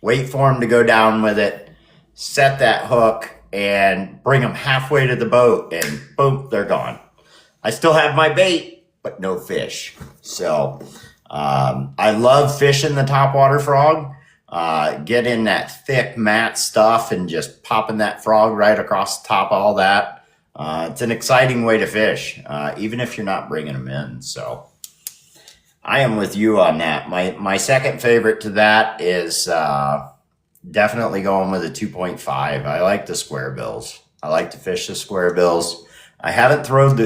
Wait for them to go down with it, set that hook, and bring them halfway to the boat, and boom, they're gone. I still have my bait, but no fish. So I love fishing the topwater frog. Get in that thick mat stuff and just popping that frog right across the top of all that. It's an exciting way to fish, even if you're not bringing them in. So I am with you on that. My second favorite to that is definitely going with a 2.5. I like the square bills. I like to fish the square bills. I haven't thrown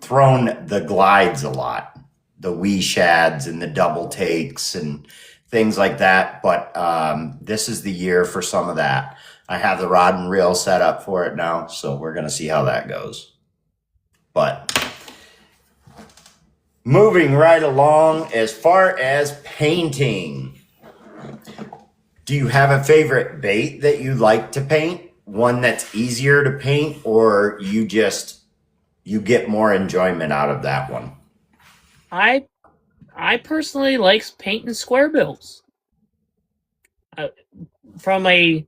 thrown the glides a lot, the wee shads and the double takes and things like that. But this is the year for some of that. I have the rod and reel set up for it now, so we're going to see how that goes. But moving right along, as far as painting, do you have a favorite bait that you like to paint? One that's easier to paint, or you get more enjoyment out of that one? I personally likes painting square bills. From a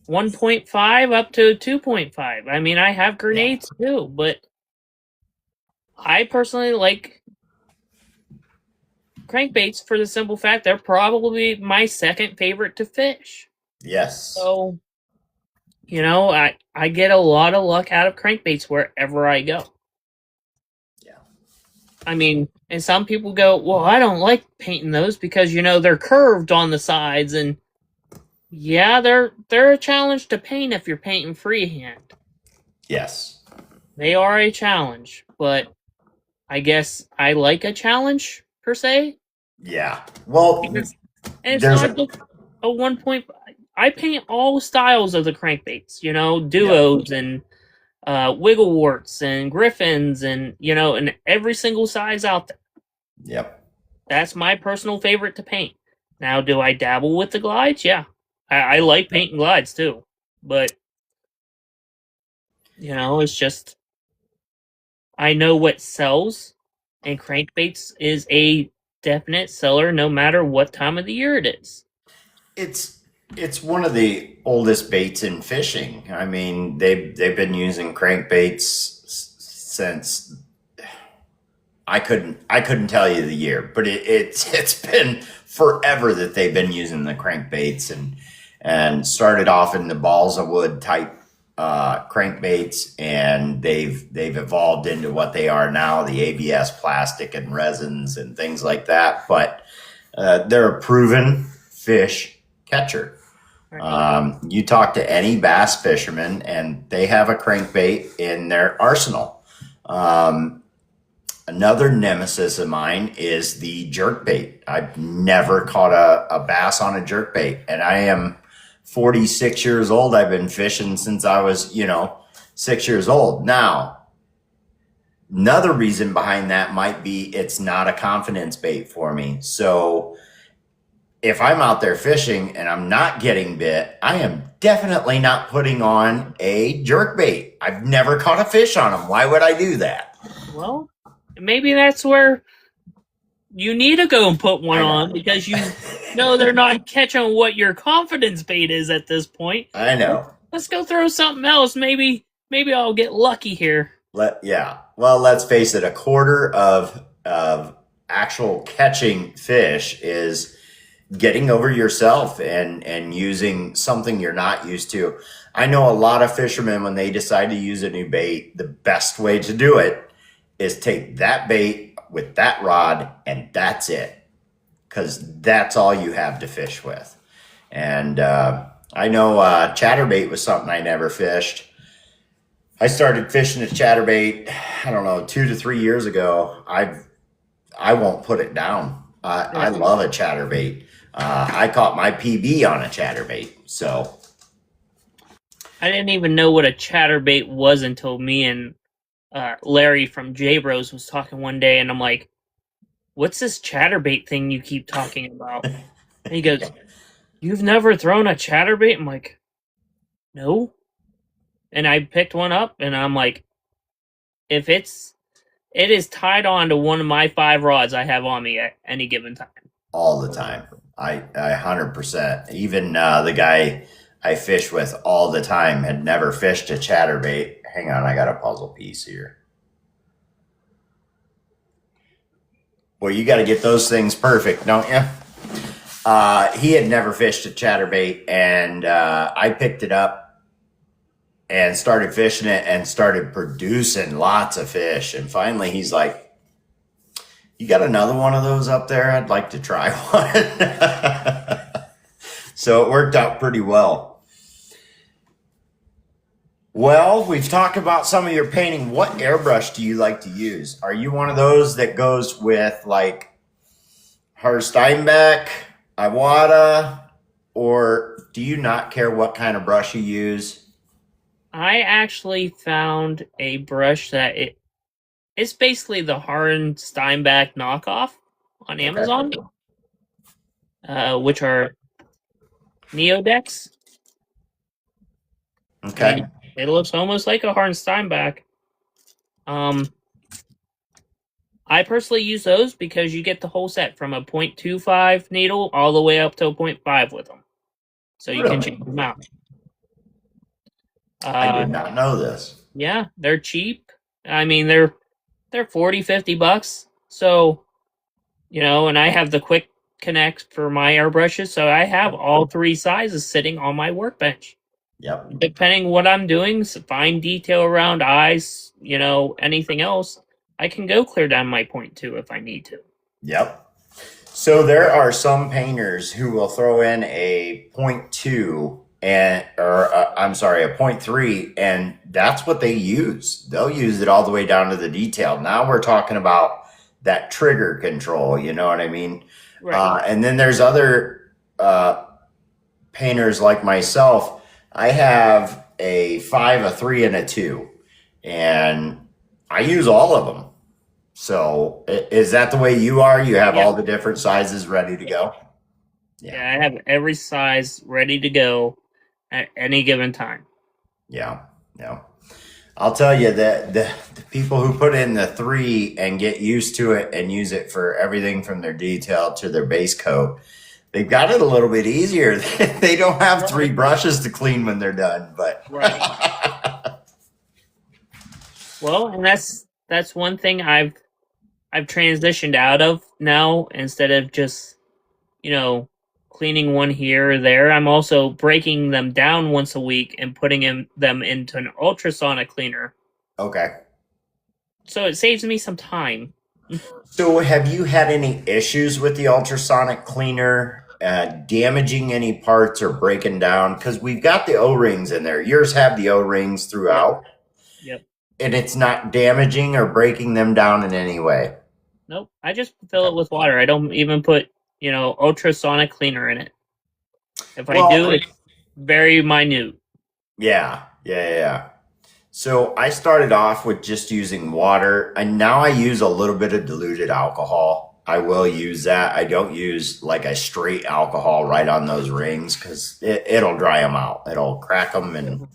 1.5 up to 2.5. I mean, I have grenades too, but I personally like crankbaits for the simple fact they're probably my second favorite to fish. Yes. So, you know, I get a lot of luck out of crankbaits wherever I go. Yeah. I mean, and some people go, well, I don't like painting those because, you know, they're curved on the sides, and yeah, they're a challenge to paint if you're painting freehand. Yes. They are a challenge, but I guess I like a challenge per se. Yeah. Well, And it's there's not just a 1.5. I paint all styles of the crankbaits, you know, duos and wiggleworts and griffins and, you know, and every single size out there. Yep. That's my personal favorite to paint. Now, do I dabble with the glides? Yeah. I like painting glides too. But, you know, it's just, I know what sells, and crankbaits is a definite seller no matter what time of the year it is. It's one of the oldest baits in fishing. I mean, they've been using crankbaits since I couldn't tell you the year, but it's been forever that they've been using the crankbaits, and started off in the balls of wood type crankbaits, and they've evolved into what they are now, the ABS plastic and resins and things like that. But they're a proven fish catcher. You talk to any bass fisherman, and they have a crankbait in their arsenal. Another nemesis of mine is the jerkbait. I've never caught a bass on a jerkbait, and I am 46 years old. I've been fishing since I was, 6 years old. Now, another reason behind that might be it's not a confidence bait for me. So if I'm out there fishing and I'm not getting bit, I am definitely not putting on a jerkbait. I've never caught a fish on them. Why would I do that? Well, maybe that's where you need to go and put one on, because you know they're not catching what your confidence bait is at this point. I know. Let's go throw something else. Maybe I'll get lucky here. Well, let's face it. A quarter of actual catching fish is getting over yourself and using something you're not used to. I know a lot of fishermen, when they decide to use a new bait, the best way to do it is take that bait with that rod, and that's it, because that's all you have to fish with. And I know chatterbait was something I never fished. I started fishing a chatterbait, I don't know, 2 to 3 years ago. I won't put it down. I love a chatterbait. I caught my PB on a chatterbait. So I didn't even know what a chatterbait was until me and Larry from J Bros was talking one day, and I'm like, what's this chatterbait thing you keep talking about? And he goes, you've never thrown a chatterbait? I'm like, no. And I picked one up, and I'm like, it is tied on to one of my 5 rods I have on me at any given time. All the time. I 100%. Even the guy I fish with all the time had never fished a chatterbait. Hang on, I got a puzzle piece here. Well, you got to get those things perfect, don't you? He had never fished a chatterbait, and I picked it up and started fishing it and started producing lots of fish. And finally, he's like, you got another one of those up there? I'd like to try one. So it worked out pretty well. Well, we've talked about some of your painting. What airbrush do you like to use? Are you one of those that goes with like Herr Steinbeck, Iwata, or do you not care what kind of brush you use? I actually found a brush that it's basically the Harn Steinbeck knockoff on Okay. Amazon, which are Neodex. I Okay. mean, it looks almost like a Harn Steinbeck. Um, I personally use those because you get the whole set from a .25 needle all the way up to a .5 with them, so you can Really? change them out. I did Uh, not know this. yeah, they're cheap. I mean, they're 40, $50. So, and I have the quick connect for my airbrushes, so I have all three sizes sitting on my workbench. Yep. Depending what I'm doing, fine detail around eyes, anything else, I can go clear down my .2 if I need to. Yep. So there are some painters who will throw in a point two and or I'm sorry, a point three, and that's what they use. They'll use it all the way down to the detail. Now we're talking about that trigger control. You know what I mean? Right. And then there's other painters like myself. I have a five, a three, and a two, and I use all of them. So is that the way you are? You have Yeah. all the different sizes ready to go? Yeah, I have every size ready to go at any given time. Yeah. Yeah. I'll tell you that the people who put in the three and get used to it and use it for everything from their detail to their base coat, they've got it a little bit easier. They don't have three brushes to clean when they're done, but Right. Well, and that's one thing I've transitioned out of now. Instead of just cleaning one here or there, I'm also breaking them down once a week and putting them into an ultrasonic cleaner. okay. So it saves me some time. So have you had any issues with the ultrasonic cleaner damaging any parts or breaking down? Because we've got the O-rings in there. Yours have the O-rings throughout. Yep. And it's not damaging or breaking them down in any way. Nope. I just fill it with water. I don't even put, ultrasonic cleaner in it. If I do, it's very minute. Yeah. So I started off with just using water, and now I use a little bit of diluted alcohol. I will use that. I don't use like a straight alcohol right on those rings because it'll dry them out. It'll crack them, and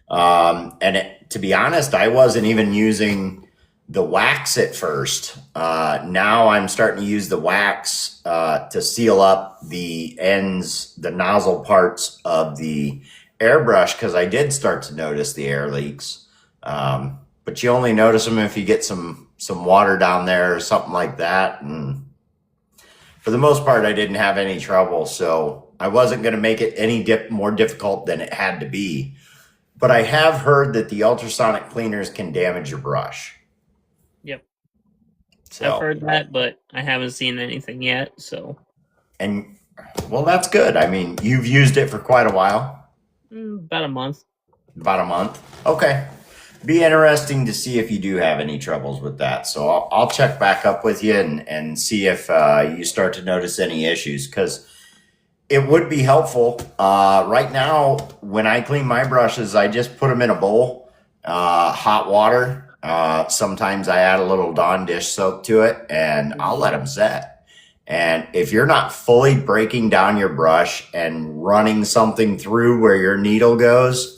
to be honest, I wasn't even using the wax at first. Now I'm starting to use the wax to seal up the ends, the nozzle parts of the airbrush because I did start to notice the air leaks. But you only notice them if you get some water down there or something like that. And for the most part, I didn't have any trouble, so I wasn't going to make it any more difficult than it had to be. But I have heard that the ultrasonic cleaners can damage your brush. Yep. So, I've heard that, but I haven't seen anything yet. So, and well, that's good. I mean, you've used it for quite a while. about a month. About a month. Okay. Be interesting to see if you do have any troubles with that. So I'll check back up with you and see if you start to notice any issues because it would be helpful. Right now, when I clean my brushes, I just put them in a bowl, hot water. Sometimes I add a little Dawn dish soap to it, and I'll let them set. And if you're not fully breaking down your brush and running something through where your needle goes,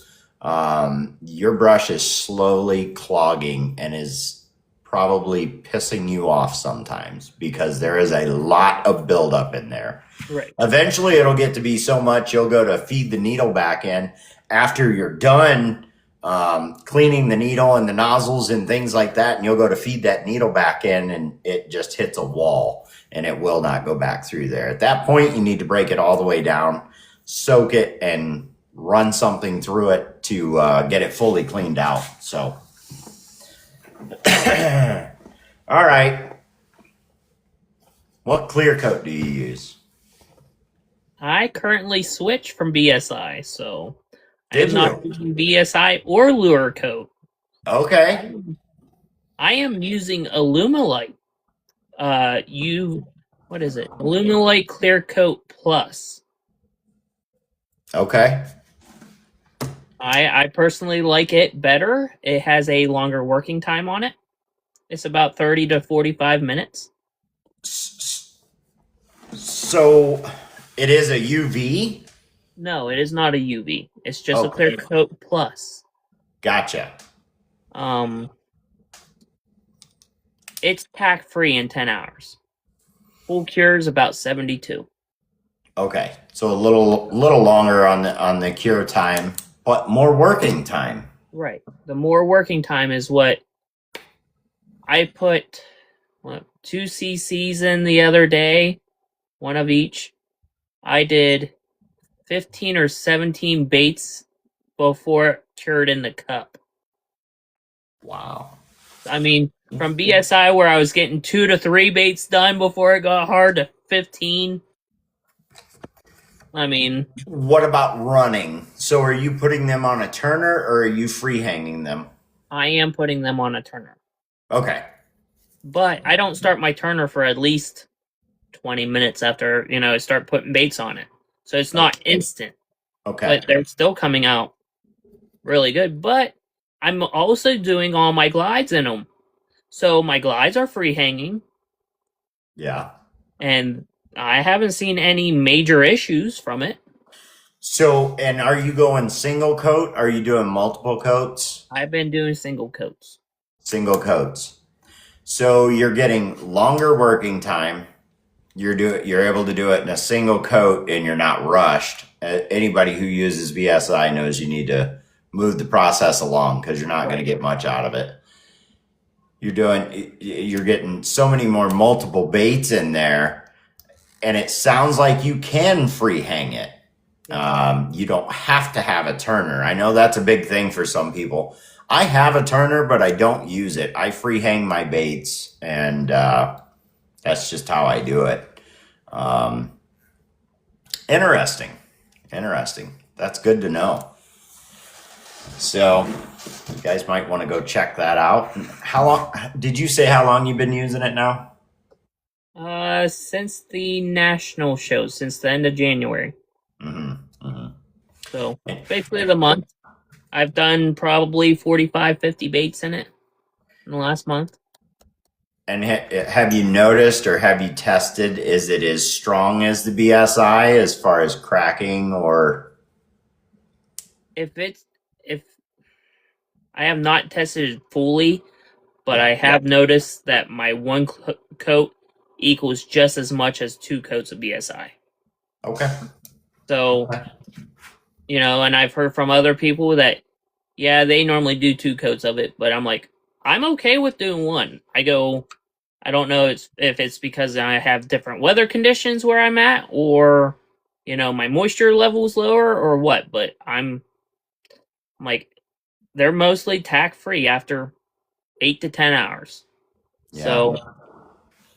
your brush is slowly clogging and is probably pissing you off sometimes because there is a lot of buildup in there. Right. Eventually, it'll get to be so much you'll go to feed the needle back in after you're done cleaning the needle and the nozzles and things like that, and you'll go to feed that needle back in, and it just hits a wall and it will not go back through there. At that point, you need to break it all the way down, soak it, and run something through it to get it fully cleaned out. So, all right. What clear coat do you use? I currently switch from BSI, so I am Did not you? using BSI or Lure Coat. Okay. I am using Alumilite. What is it? Alumilite Clear Coat Plus. Okay. I personally like it better. It has a longer working time on it. It's about 30 to 45 minutes. So it is a UV? No, it is not a UV. It's just a Okay. Clear Coat Plus. Gotcha. Um, it's tack free in 10 hours. Full cure is about 72. Okay. So a little longer on the cure time, but more working time. Right. The more working time is what I put 2 cc's in the other day, one of each. I did 15 or 17 baits before it cured in the cup. Wow. I mean, from BSI where I was getting 2 to 3 baits done before it got hard to 15. I mean, What about running? So are you putting them on a turner or are you free hanging them? I am putting them on a turner. Okay. But I don't start my turner for at least 20 minutes after, I start putting baits on it. So it's not instant. Okay. But they're still coming out really good. But I'm also doing all my glides in them. So my glides are free hanging. Yeah. And I haven't seen any major issues from it. So, and are you going single coat? Are you doing multiple coats? I've been doing single coats. Single coats. So you're getting longer working time. You're able to do it in a single coat and you're not rushed. Anybody who uses BSI knows you need to move the process along because you're not going to get much out of it. You're getting so many more multiple baits in there, and it sounds like you can free hang it. You don't have to have a turner. I know that's a big thing for some people. I have a turner, but I don't use it. I free hang my baits, and that's just how I do it. Interesting. That's good to know. So you guys might want to go check that out. How long did you say how long you've been using it now? Since the national show, since the end of January. So basically the month. I've done probably 45, 50 baits in it in the last month. And have you noticed or have you tested, is it as strong as the BSI as far as cracking or? If I have not tested it fully, but I have noticed that my one coat equals just as much as 2 coats of BSI. Okay. So, and I've heard from other people that, yeah, they normally do 2 coats of it, but I'm like, I'm okay with doing 1. I don't know if it's because I have different weather conditions where I'm at, or, my moisture level is lower, or what, but I'm like, they're mostly tack free after 8 to 10 hours. Yeah.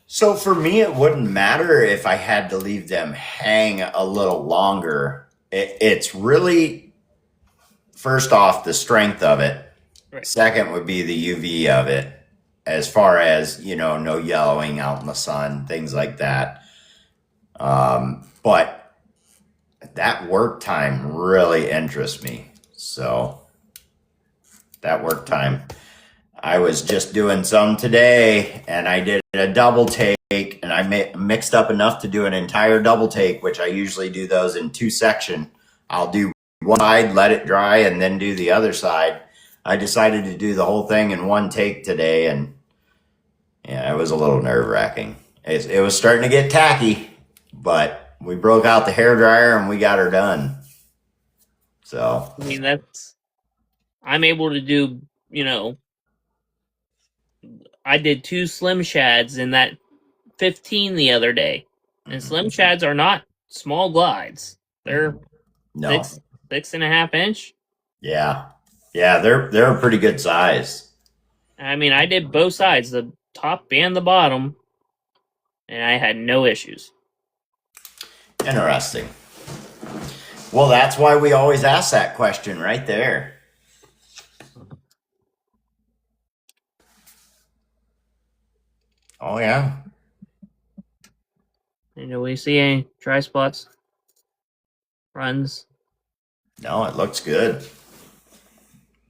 So for me, it wouldn't matter if I had to leave them hang a little longer. It's really, first off, the strength of it. Right. Second would be the UV of it, as far as, no yellowing out in the sun, things like that. But that work time really interests me. So that work time. I was just doing some today and I did a double take and I mixed up enough to do an entire double take, which I usually do those in 2 sections. I'll do one side, let it dry, and then do the other side. I decided to do the whole thing in 1 take today, and yeah, it was a little nerve-wracking. It was starting to get tacky, but we broke out the hairdryer and we got her done. So I mean, I'm able to do, I did 2 Slim Shads in that 15 the other day. And Slim Shads are not small glides. They're no. 6.5 inch. Yeah. Yeah, they're a pretty good size. I mean, I did both sides, the top and the bottom, and I had no issues. Interesting. Well, that's why we always ask that question right there. Oh, yeah. And do we see any dry spots? Runs? No, it looks good.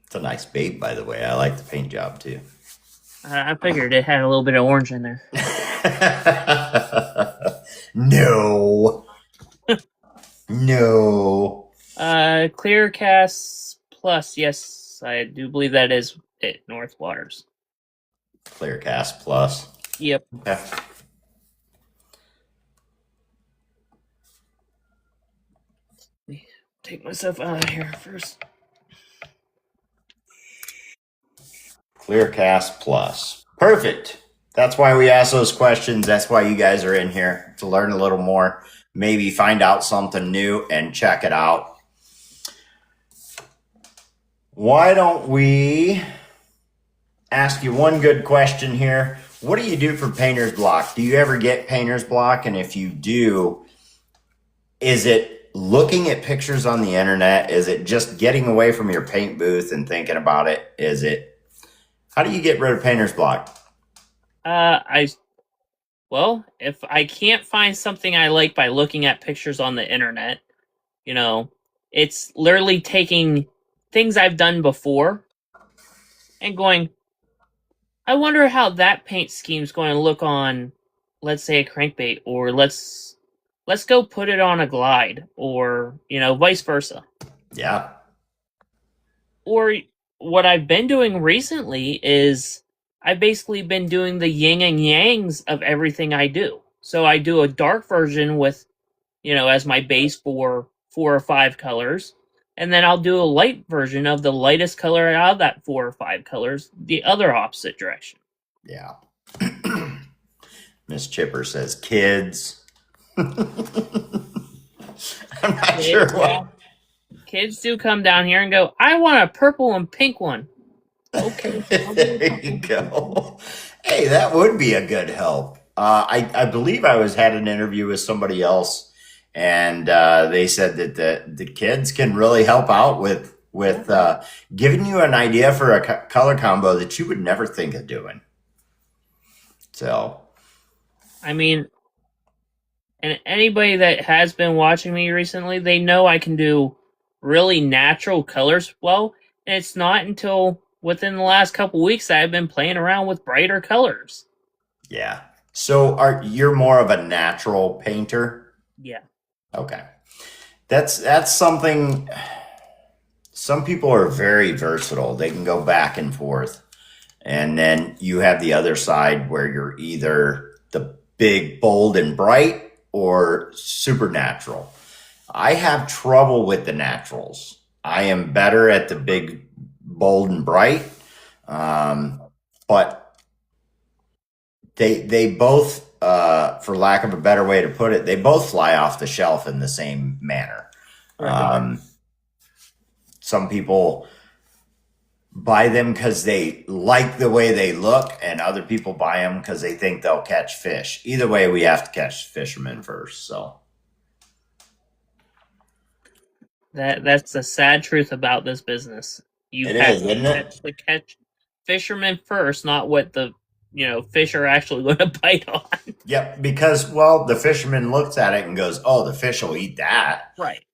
It's a nice bait, by the way. I like the paint job too. I figured it had a little bit of orange in there. No. No. Clear Cast Plus. Yes, I do believe that is it. North Waters. Clearcast Plus. Yep. Okay. Take myself out of here first. Clearcast Plus. Perfect. That's why we ask those questions. That's why you guys are in here, to learn a little more, maybe find out something new and check it out. Why don't we ask you one good question here? What do you do for painter's block? Do you ever get painter's block? And if you do, is it looking at pictures on the internet? Is it just getting away from your paint booth and thinking about it? How do you get rid of painter's block? Well, if I can't find something I like by looking at pictures on the internet, it's literally taking things I've done before and going, I wonder how that paint scheme is going to look on, let's say, a crankbait, or let's go put it on a glide, or vice versa. Yeah. Or what I've been doing recently is I've basically been doing the yin and yangs of everything I do. So I do a dark version with, as my base for 4 or 5 colors. And then I'll do a light version of the lightest color out of that 4 or 5 colors, the other opposite direction. Yeah. Miss Chipper says kids. I'm not sure what. Kids do come down here and go, I want a purple and pink one. Okay. There you go. Hey, that would be a good help. I believe I had an interview with somebody else, and they said that the kids can really help out with giving you an idea for a color combo that you would never think of doing. So, I mean, and anybody that has been watching me recently, they know I can do really natural colors well, and it's not until within the last couple weeks that I've been playing around with brighter colors. Yeah. So you're more of a natural painter? Yeah. Okay. That's something. Some people are very versatile. They can go back and forth. And then you have the other side where you're either the big, bold, and bright or supernatural. I have trouble with the naturals. I am better at the big, bold, and bright. But they both, for lack of a better way to put it, they both fly off the shelf in the same manner. Some people buy them because they like the way they look, and other people buy them because they think they'll catch fish. Either way, we have to catch fishermen first. So that's the sad truth about this business. You it have is, to isn't it? catch fishermen first, not what the fish are actually going to bite on. Yep, because the fisherman looks at it and goes, "Oh, the fish will eat that." Right.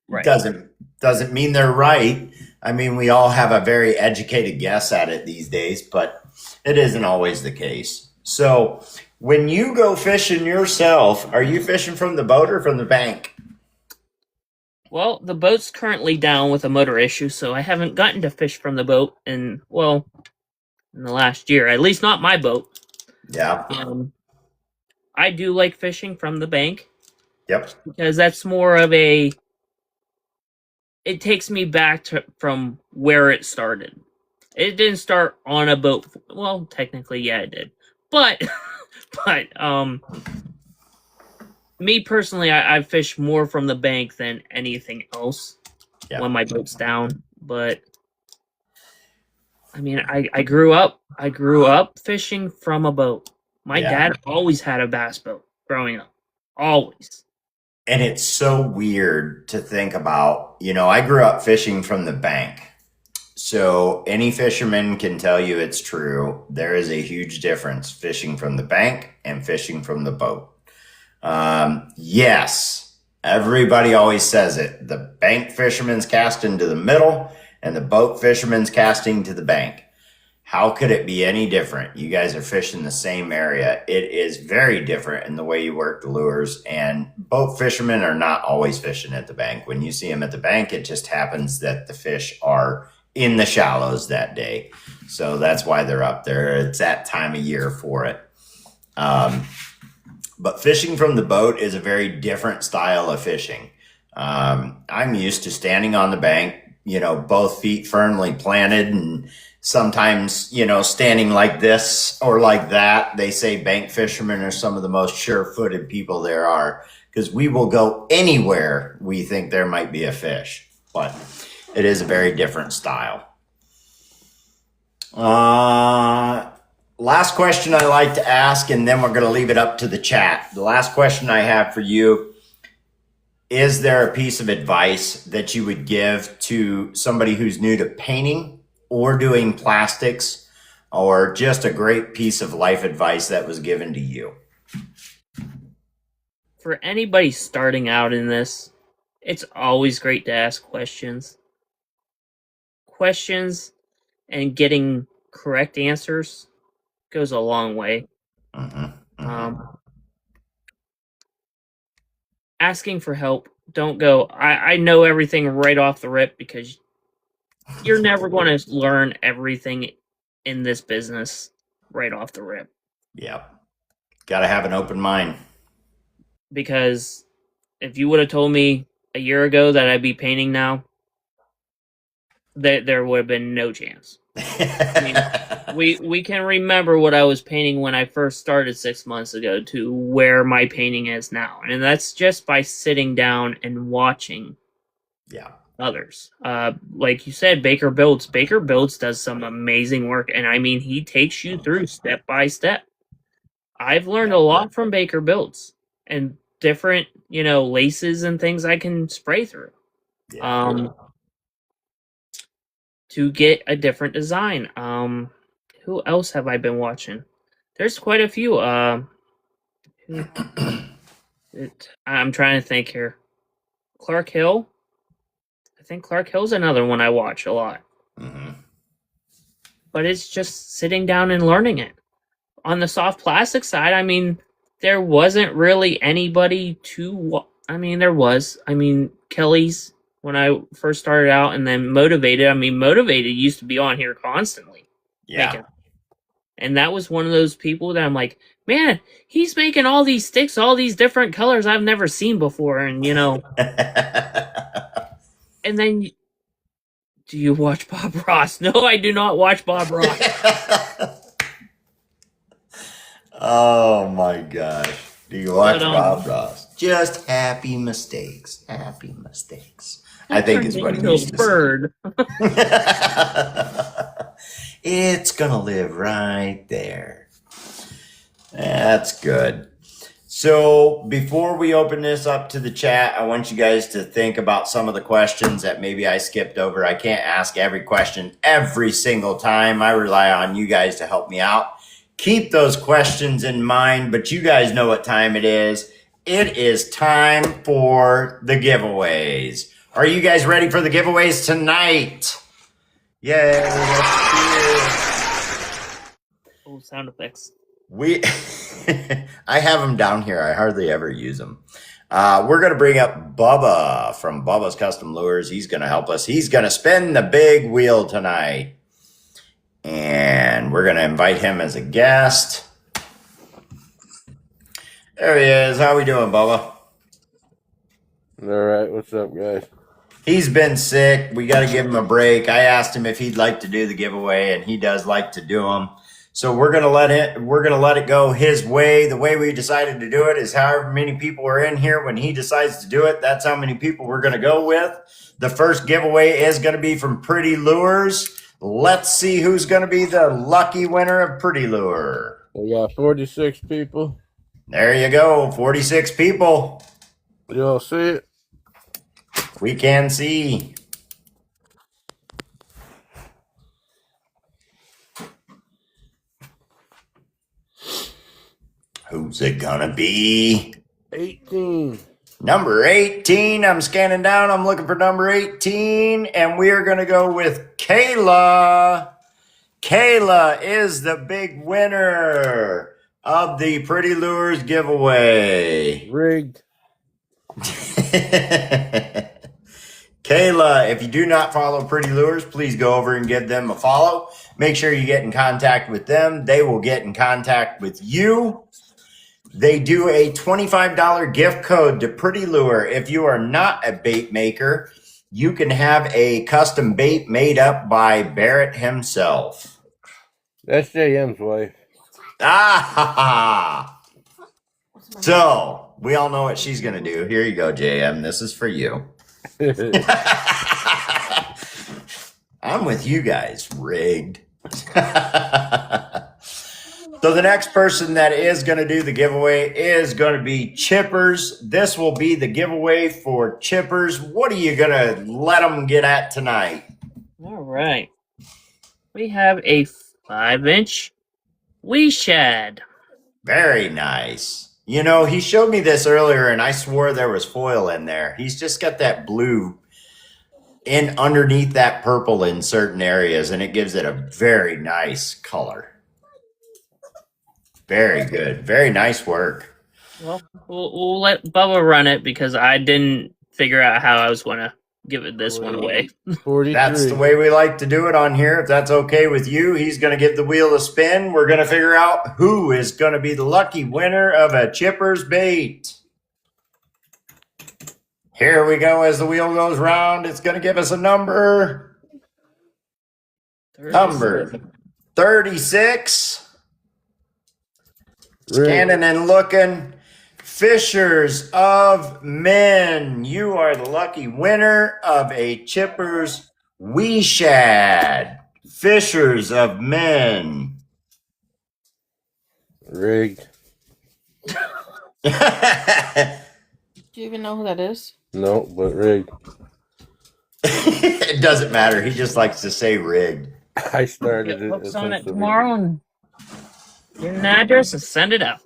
Doesn't mean they're right. I mean, we all have a very educated guess at it these days, but it isn't always the case. So, when you go fishing yourself, are you fishing from the boat or from the bank? Well, the boat's currently down with a motor issue, so I haven't gotten to fish from the boat in the last year. At least not my boat. Yeah. I do like fishing from the bank. Yep. Because that's more of it takes me back from where it started. It didn't start on a boat. Well, technically, yeah, it did. But me personally, I fish more from the bank than anything else when my boat's down. But I mean, I grew up fishing from a boat. My dad always had a bass boat growing up. Always. And it's so weird to think about. I grew up fishing from the bank. So any fisherman can tell you it's true. There is a huge difference fishing from the bank and fishing from the boat. Yes, everybody always says it. The bank fisherman's casting to the middle and the boat fisherman's casting to the bank. How could it be any different? You guys are fishing the same area. It is very different in the way you work the lures, and boat fishermen are not always fishing at the bank. When you see them at the bank, it just happens that the fish are in the shallows that day. So that's why they're up there. It's that time of year for it. But fishing from the boat is a very different style of fishing. I'm used to standing on the bank, both feet firmly planted, and sometimes, standing like this or like that. They say bank fishermen are some of the most sure-footed people there are, because we will go anywhere we think there might be a fish. But it is a very different style. Last question I like to ask, and then we're going to leave it up to the chat. The last question I have for you: is there a piece of advice that you would give to somebody who's new to painting or doing plastics, or just a great piece of life advice that was given to you? For anybody starting out in this, it's always great to ask questions. Questions and getting correct answers goes a long way. Asking for help. Don't go, I know everything right off the rip, because you're never going to learn everything in this business right off the rip. Yep. Got to have an open mind. Because if you would have told me a year ago that I'd be painting now, there would have been no chance. I mean, we can remember what I was painting when I first started 6 months ago to where my painting is now. And that's just by sitting down and watching others. Like you said, Baker Builds. Baker Builds does some amazing work. And I mean, he takes you through step by step. I've learned a lot from Baker Builds and different, laces and things I can spray through. To get a different design. Who else have I been watching? There's quite a few. I'm trying to think here. Clark Hill. I think Clark Hill's another one I watch a lot. But it's just sitting down and learning it. On the soft plastic side, I mean, there wasn't really anybody to... there was. Kelly's, when I first started out, and then Motivated. Motivated used to be on here constantly. Yeah. And that was one of those people that I'm like, man, he's making all these sticks, all these different colors I've never seen before. And, and then, do you watch Bob Ross? No, I do not watch Bob Ross. Oh, my gosh. Do you watch Bob Ross? Just happy mistakes. Happy mistakes. I think is what he used to bird. It's going to live right there. That's good. So before we open this up to the chat, I want you guys to think about some of the questions that maybe I skipped over. I can't ask every question every single time. I rely on you guys to help me out. Keep those questions in mind, but you guys know what time it is. It is time for the giveaways. Are you guys ready for the giveaways tonight? Yay! Oh, sound effects. I have them down here. I hardly ever use them. We're going to bring up Bubba from Bubba's Custom Lures. He's going to help us. He's going to spin the big wheel tonight. And we're going to invite him as a guest. There he is. How we doing, Bubba? All right. What's up, guys? He's been sick. We got to give him a break. I asked him if he'd like to do the giveaway, and he does like to do them. So we're gonna let it go his way. The way we decided to do it is however many people are in here when he decides to do it. That's how many people we're gonna go with. The first giveaway is gonna be from Pretty Lures. Let's see who's gonna be the lucky winner of Pretty Lure. We got 46 people. There you go, 46 people. You all see it? We can see. Who's it gonna be? 18. Number 18. I'm scanning down. I'm looking for number 18. And we are gonna go with Kayla. Kayla is the big winner of the Pretty Lures giveaway. Rigged. Kayla, if you do not follow Pretty Lures, please go over and give them a follow. Make sure you get in contact with them. They will get in contact with you. They do a $25 gift code to Pretty Lure. If you are not a bait maker, you can have a custom bait made up by Barrett himself. That's JM's wife. Ah! So, we all know what she's going to do. Here you go, JM. This is for you. I'm with you guys, rigged. So the next person that is going to do the giveaway is going to be Chippers. This will be the giveaway for Chippers. What are you going to let them get at tonight? All right. We have a 5-inch Wee Shad. Very nice. You know, he showed me this earlier and I swore there was foil in there. He's just got that blue in underneath that purple in certain areas, and it gives it a very nice color. Very good. Very nice work. Well, we'll let Bubba run it because I didn't figure out how I was going to give it this one away. 43. That's the way we like to do it on here. If that's okay with you, he's going to give the wheel a spin. We're going to figure out who is going to be the lucky winner of a Chippers bait. Here we go. As the wheel goes round, it's going to give us a number. Number 36. Scanning and looking. Fishers of Men. You are the lucky winner of a Chippers Wee Shad. Fishers of Men. Rigged. Do you even know who that is? No, but rigged. It doesn't matter. He just likes to say rigged. I started Get it. hooks on it essentially. tomorrow and get an address and send it out.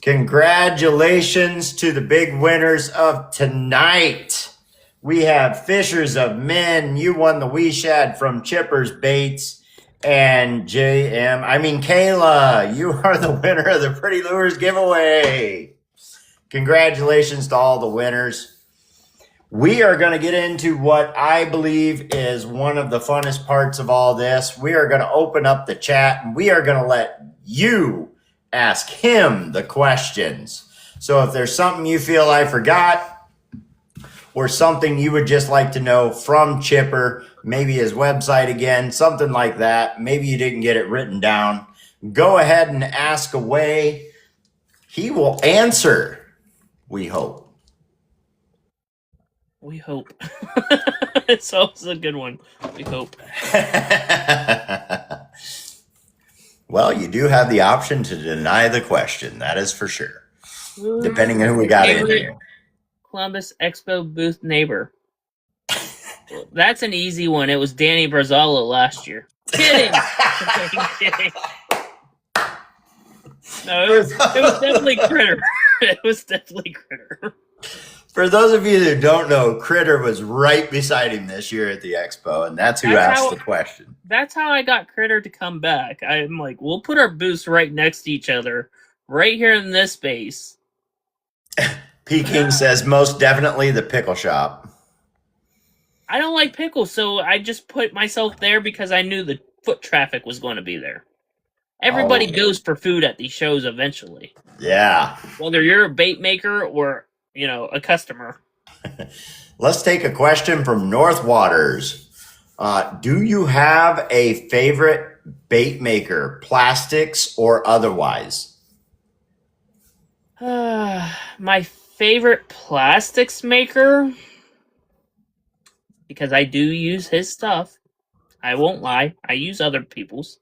Congratulations to the big winners of tonight. We have Fishers of Men. You won the Wee Shad from Chippers Baits. And Kayla, you are the winner of the Pretty Lures giveaway. Congratulations to all the winners. We are going to get into what I believe is one of the funnest parts of all this. We are going to open up the chat and we are going to let you ask him the questions. So if there's something you feel I forgot or something you would just like to know from Chipper, maybe his website again, something like that, maybe you didn't get it written down, go ahead and ask away. He will answer, we hope. We hope. It's always a good one. We hope. Well, you do have the option to deny the question. That is for sure. Depending on who we got in there. Columbus Expo booth neighbor. That's an easy one. It was Danny Brazzolo last year. Kidding. Kidding. No, it was definitely Critter. It was definitely Critter. For those of you that don't know, Critter was right beside him this year at the expo, and that's who asked the question. That's how I got Critter to come back. I'm like, we'll put our booths right next to each other, right here in this space. P. King says, most definitely the pickle shop. I don't like pickles, so I just put myself there because I knew the foot traffic was going to be there. Everybody goes for food at these shows eventually. Yeah. Whether you're a bait maker or, you know, a customer. Let's take a question from North Waters. Do you have a favorite bait maker, plastics or otherwise? My favorite plastics maker, because I do use his stuff. I won't lie. I use other people's.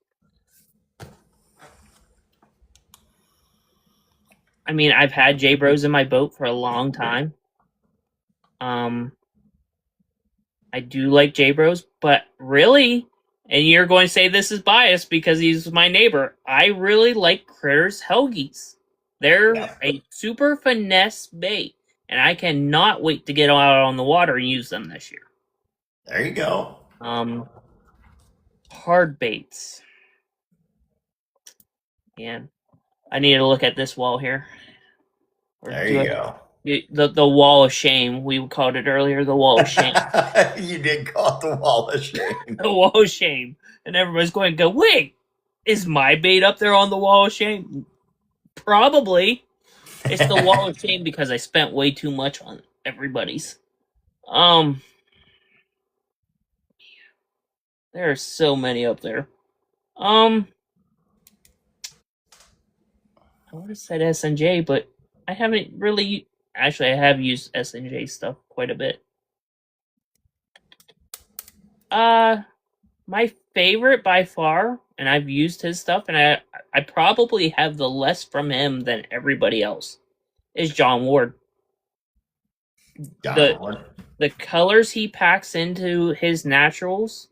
I mean, I've had J Bros in my boat for a long time. I do like J Bros, but really, and you're going to say this is biased because he's my neighbor, I really like Critters Helgies. They're Yeah. a super finesse bait, and I cannot wait to get out on the water and use them this year. There you go. Hard baits. Man, I need to look at this wall here. Or There do you I- go. The wall of shame. We called it earlier the wall of shame. You did call it the wall of shame. The wall of shame. And everybody's going to go, wait, is my bait up there on the wall of shame? Probably. It's the wall of shame because I spent way too much on everybody's. There are so many up there. I would have said SNJ, but I haven't really. Actually, I have used SNJ stuff quite a bit. My favorite by far, and I've used his stuff, and I probably have the less from him than everybody else, is John Ward. The colors he packs into his naturals,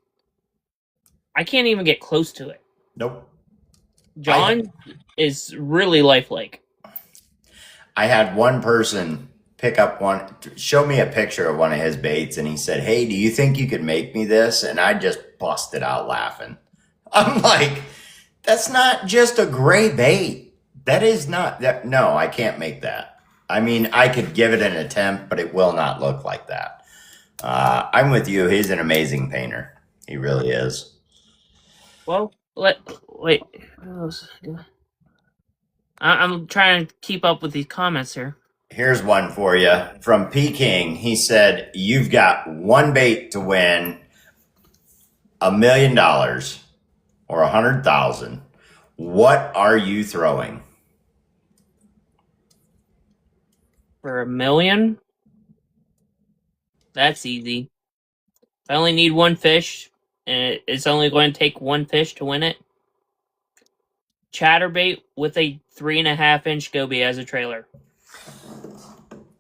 I can't even get close to it. Nope. John is really lifelike. I had one person show me a picture of one of his baits, and he said, "Hey, do you think you could make me this?" And I just busted out laughing. I'm like, that's not just a gray bait. That is not that. No, I can't make that. I mean, I could give it an attempt, but it will not look like that. I'm with you. He's an amazing painter. He really is. Well, wait. I'm trying to keep up with these comments here. Here's one for you from P King. He said, "You've got one bait to win $1 million or 100,000. What are you throwing?" For $1 million? That's easy. If I only need one fish, and it's only going to take one fish to win it, chatterbait with a 3.5-inch goby as a trailer.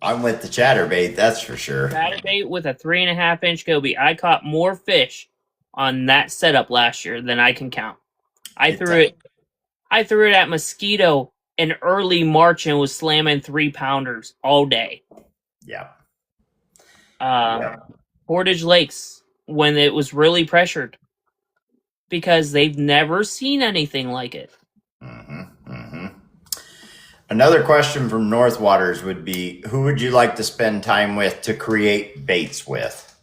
I'm with the chatterbait, that's for sure. Chatterbait with a 3.5-inch goby. I caught more fish on that setup last year than I can count. I threw it at Mosquito in early March and was slamming 3-pounders all day. Yeah. Portage Lakes when it was really pressured because they've never seen anything like it. Another question from North Waters would be, who would you like to spend time with to create baits with?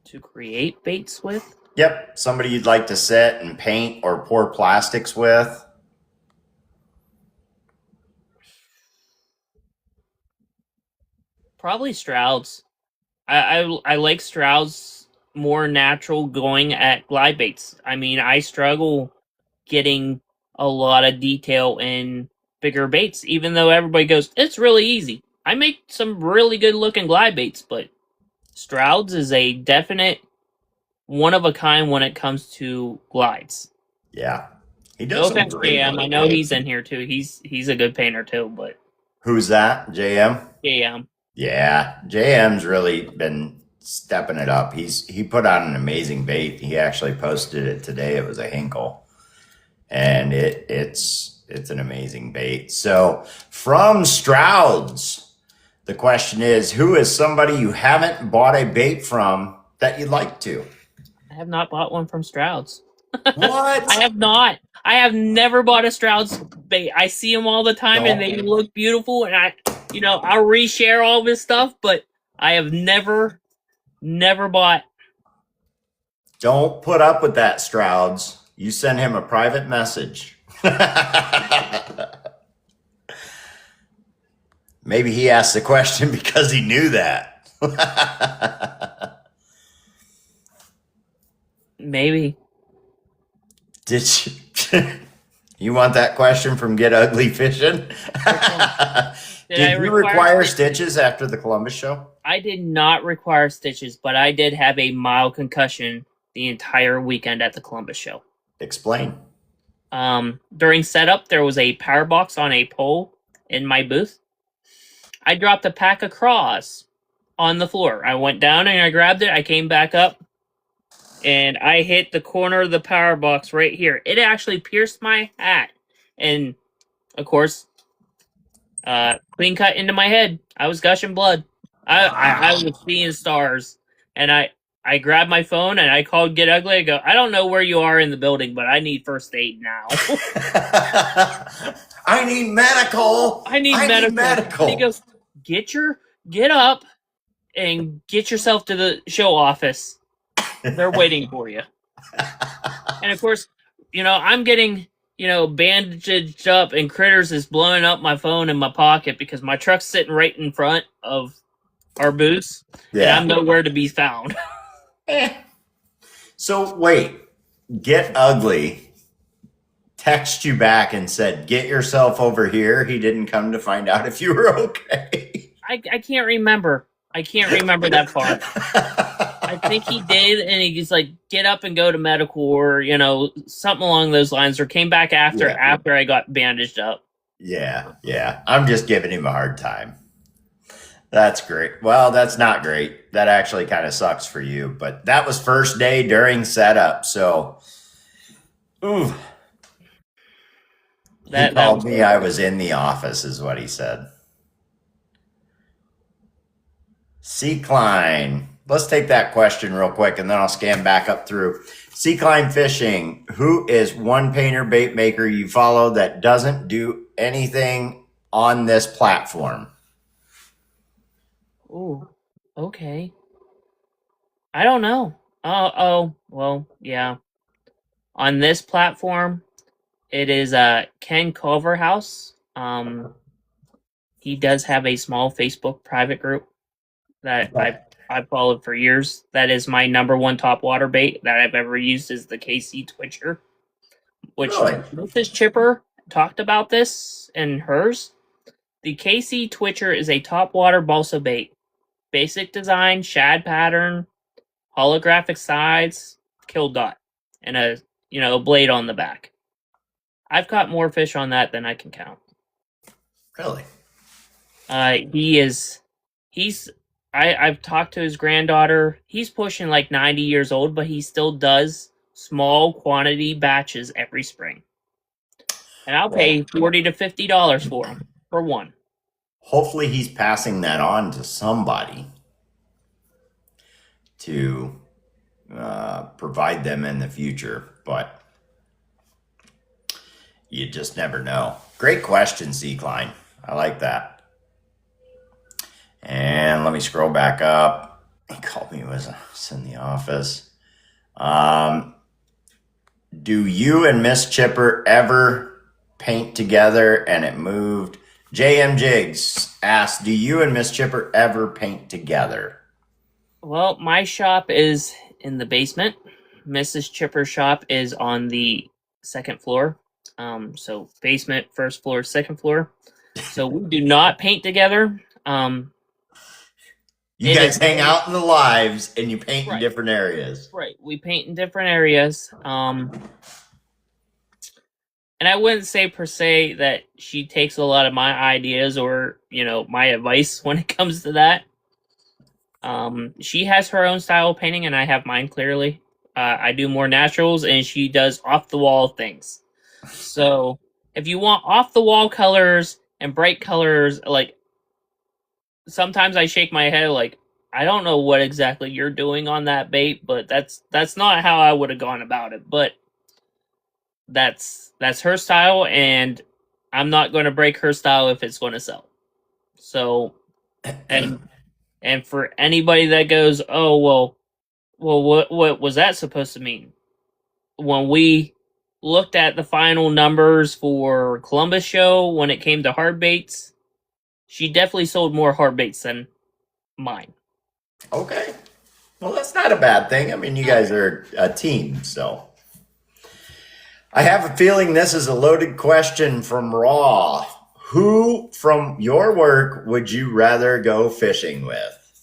To create baits with? Yep, somebody you'd like to set and paint or pour plastics with. Probably Strouds. I like Strouds more natural going at glide baits. I mean, I struggle getting a lot of detail in bigger baits, even though everybody goes, it's really easy. I make some really good looking glide baits, but Strouds is a definite one of a kind when it comes to glides. Yeah. He No does. offense, JM. I know he's in here too. He's a good painter too, but Who's that? JM? JM. Yeah. JM's really been stepping it up. He put out an amazing bait. He actually posted it today. It was a Hinkle. And it's an amazing bait. So from Strouds, the question is, who is somebody you haven't bought a bait from that you'd like to? I have not bought one from Strouds. What? I have not. I have never bought a Strouds bait. I see them all the time and they look beautiful, and I'll reshare all this stuff, but I have never bought. Don't put up with that, Strouds. You send him a private message. Maybe he asked the question because he knew that. Maybe. Did you want that question from Get Ugly Fishing? Did you require stitches after the Columbus show? I did not require stitches, but I did have a mild concussion the entire weekend at the Columbus show. Explain. During setup, there was a power box on a pole in my booth. I dropped a pack of craws on the floor. I went down and I grabbed it. I came back up and I hit the corner of the power box right here. It actually pierced my hat. And of course, clean cut into my head. I was gushing blood. I was seeing stars. And I grabbed my phone and I called Get Ugly. I go, I don't know where you are in the building, but I need first aid now. I need medical. I need medical. And he goes, get up and get yourself to the show office. They're waiting for you. And of course, I'm getting, bandaged up and Critters is blowing up my phone in my pocket because my truck's sitting right in front of our booths. Yeah. And I'm nowhere to be found. So wait, Get Ugly text you back and said, get yourself over here. He didn't come to find out if you were okay. I can't remember. I can't remember that part. I think he did, and he's like, get up and go to medical or, something along those lines, or came back after I got bandaged up. Yeah. I'm just giving him a hard time. That's great. Well, that's not great. That actually kind of sucks for you, but that was first day during setup, so ooh. He called me. I was in the office, is what he said. C-Cline. Let's take that question real quick, and then I'll scan back up through. C-Cline Fishing. Who is one painter bait maker you follow that doesn't do anything on this platform? Oh, okay. I don't know. Oh, well, yeah. On this platform, it is Ken Culverhouse. He does have a small Facebook private group that I've followed for years. That is my number one top water bait that I've ever used is the KC Twitcher. Which Mrs. Chipper talked about this in hers. The KC Twitcher is a top water balsa bait. Basic design, shad pattern, holographic sides, kill dot, and a blade on the back. I've caught more fish on that than I can count. Really? I've talked to his granddaughter. He's pushing like 90 years old, but he still does small quantity batches every spring. And I'll pay $40 to $50 for him, for one. Hopefully he's passing that on to somebody to provide them in the future, but you just never know. Great question, C-Cline. I like that. And let me scroll back up. He called me, was in the office. Do you and Miss Chipper ever paint together and it moved? JM Jigs asked, do you and Miss Chipper ever paint together? Well, my shop is in the basement. Mrs. Chipper's shop is on the second floor. So basement, first floor, second floor. So we do not paint together. You guys hang out in the lives and you paint in different areas. Right. We paint in different areas. And I wouldn't say per se that she takes a lot of my ideas or, my advice when it comes to that. She has her own style of painting and I have mine clearly. I do more naturals and she does off the wall things. So if you want off the wall colors and bright colors, like sometimes I shake my head like, I don't know what exactly you're doing on that bait, but that's not how I would have gone about it. But that's her style, and I'm not going to break her style if it's going to sell. So, and for anybody that goes, oh well, what was that supposed to mean? When we looked at the final numbers for Columbus show, when it came to hard baits, she definitely sold more hard baits than mine. Okay. Well, that's not a bad thing. I mean, you guys are a team, so. I have a feeling this is a loaded question from Raw. Who from your work would you rather go fishing with?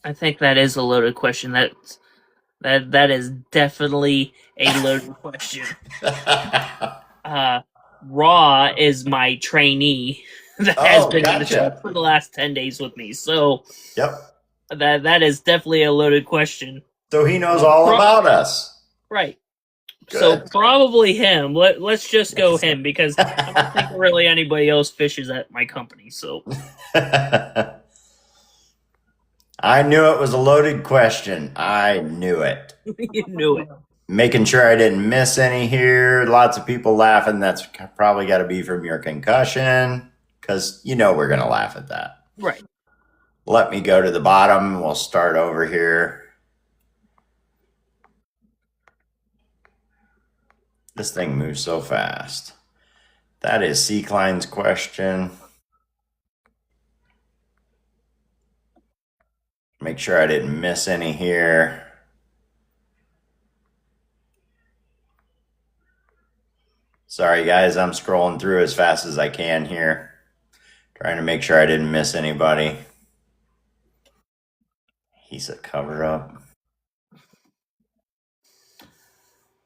I think that is a loaded question. That is definitely a loaded question. Raw is my trainee that has Oh, been in the gotcha. shop for the last 10 days with me. So Yep. that is definitely a loaded question. So he knows all about us. Right. So Good. probably him. Let's just go him because I don't think really anybody else fishes at my company. So I knew it was a loaded question. I knew it. you knew it. Making sure I didn't miss any here. Lots of people laughing. That's probably got to be from your concussion because you know we're going to laugh at that. Right. Let me go to the bottom. We'll start over here. This thing moves so fast. That is C. Klein's question. Make sure I didn't miss any here. Sorry, guys. I'm scrolling through as fast as I can here. Trying to make sure I didn't miss anybody. He's a cover-up.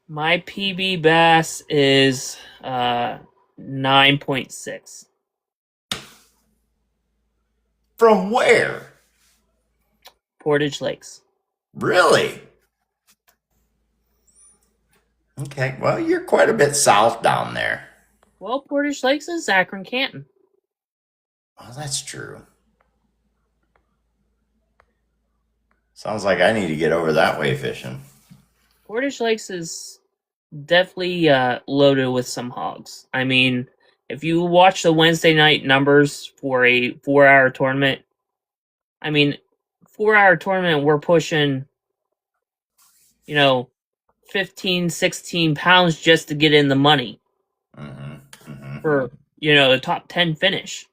My PB bass is 9.6. From where? Portage Lakes. Really? Okay, well, you're quite a bit south down there. Well, Portage Lakes is Akron, Canton. Oh, that's true. Sounds like I need to get over that way fishing. Portage Lakes is definitely loaded with some hogs. I mean, if you watch the Wednesday night numbers for a 4-hour tournament, I mean, 4-hour tournament, we're pushing, 15, 16 pounds just to get in the money for, the top 10 finish.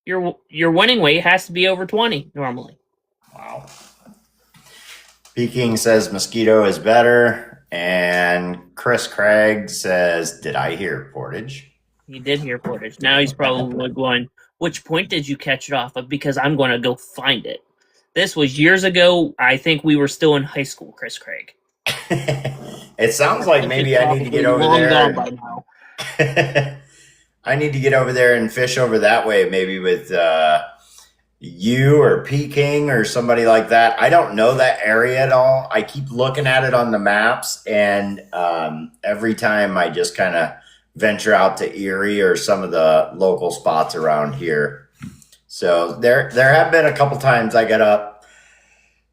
Your winning weight has to be over 20 normally. Wow. Peking says mosquito is better. And Chris Craig says, did I hear Portage? He did hear Portage. Now he's probably going, which point did you catch it off of? Because I'm going to go find it. This was years ago. I think we were still in high school, Chris Craig. It sounds like maybe I need to get over there. By now. I need to get over there and fish over that way, maybe with you or Peking or somebody like that. I don't know that area at all. I keep looking at it on the maps, and every time I just kind of venture out to Erie or some of the local spots around here. So there have been a couple times I got up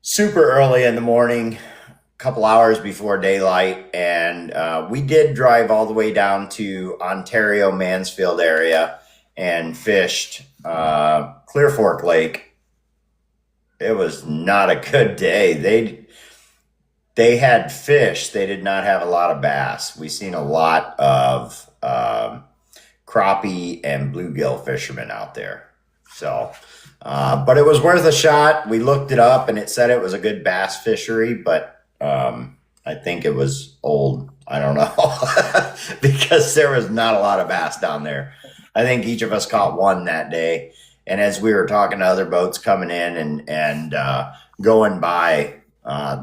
super early in the morning, a couple hours before daylight, and we did drive all the way down to Ontario, Mansfield area and fished Clear Fork Lake. It was not a good day. They had fish. They did not have a lot of bass. We seen a lot of crappie and bluegill fishermen out there. So, but it was worth a shot. We looked it up and it said it was a good bass fishery, but I think it was old. I don't know because there was not a lot of bass down there. I think each of us caught one that day. And as we were talking to other boats coming in and going by,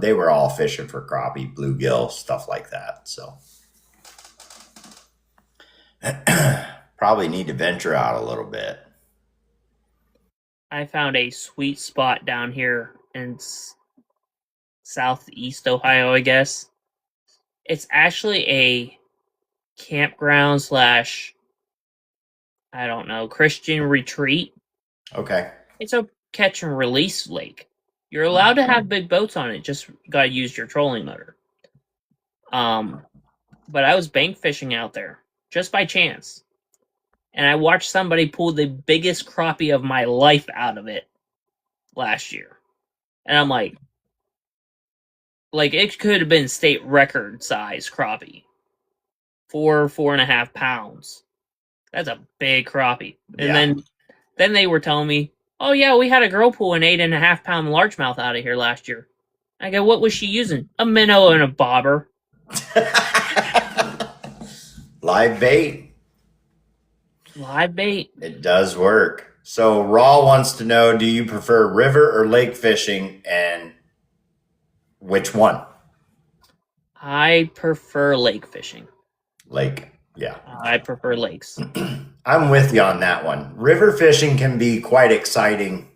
they were all fishing for crappie, bluegill, stuff like that. So probably need to venture out a little bit. I found a sweet spot down here in southeast Ohio, I guess. It's actually a campground / I don't know, Christian retreat. Okay. It's a catch and release lake. You're allowed to have big boats on it, just gotta use your trolling motor. But I was bank fishing out there, just by chance. And I watched somebody pull the biggest crappie of my life out of it last year. And I'm like it could have been state record size crappie. 4.5 pounds. That's a big crappie. And Yeah. then they were telling me, oh yeah, we had a girl pull an 8.5 pound largemouth out of here last year. I go, what was she using? A minnow and a bobber. Live bait. Live bait. It does work. So Raw wants to know, do you prefer river or lake fishing, and which one? I prefer lake fishing. Lake, yeah. I prefer lakes. I'm with you on that one. River fishing can be quite exciting.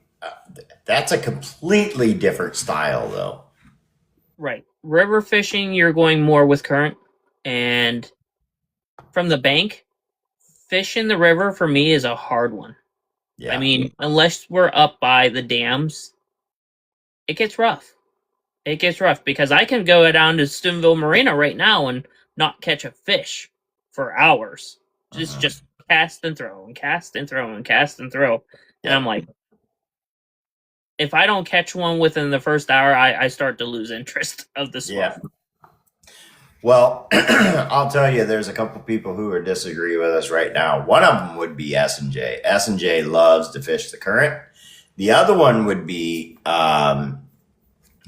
That's a completely different style, though. Right. River fishing, you're going more with current. And from the bank, fish in the river for me is a hard one. Yeah. I mean, unless we're up by the dams, it gets rough. It gets rough because I can go down to Stoneville Marina right now and not catch a fish for hours. Just cast and throw and cast and throw and cast and throw. And Yeah. I'm like, if I don't catch one within the first hour, I start to lose interest of the sport. Yeah. Well, I'll tell you, there's a couple people who would disagree with us right now. One of them would be S&J. S&J loves to fish the current. The other one would be, now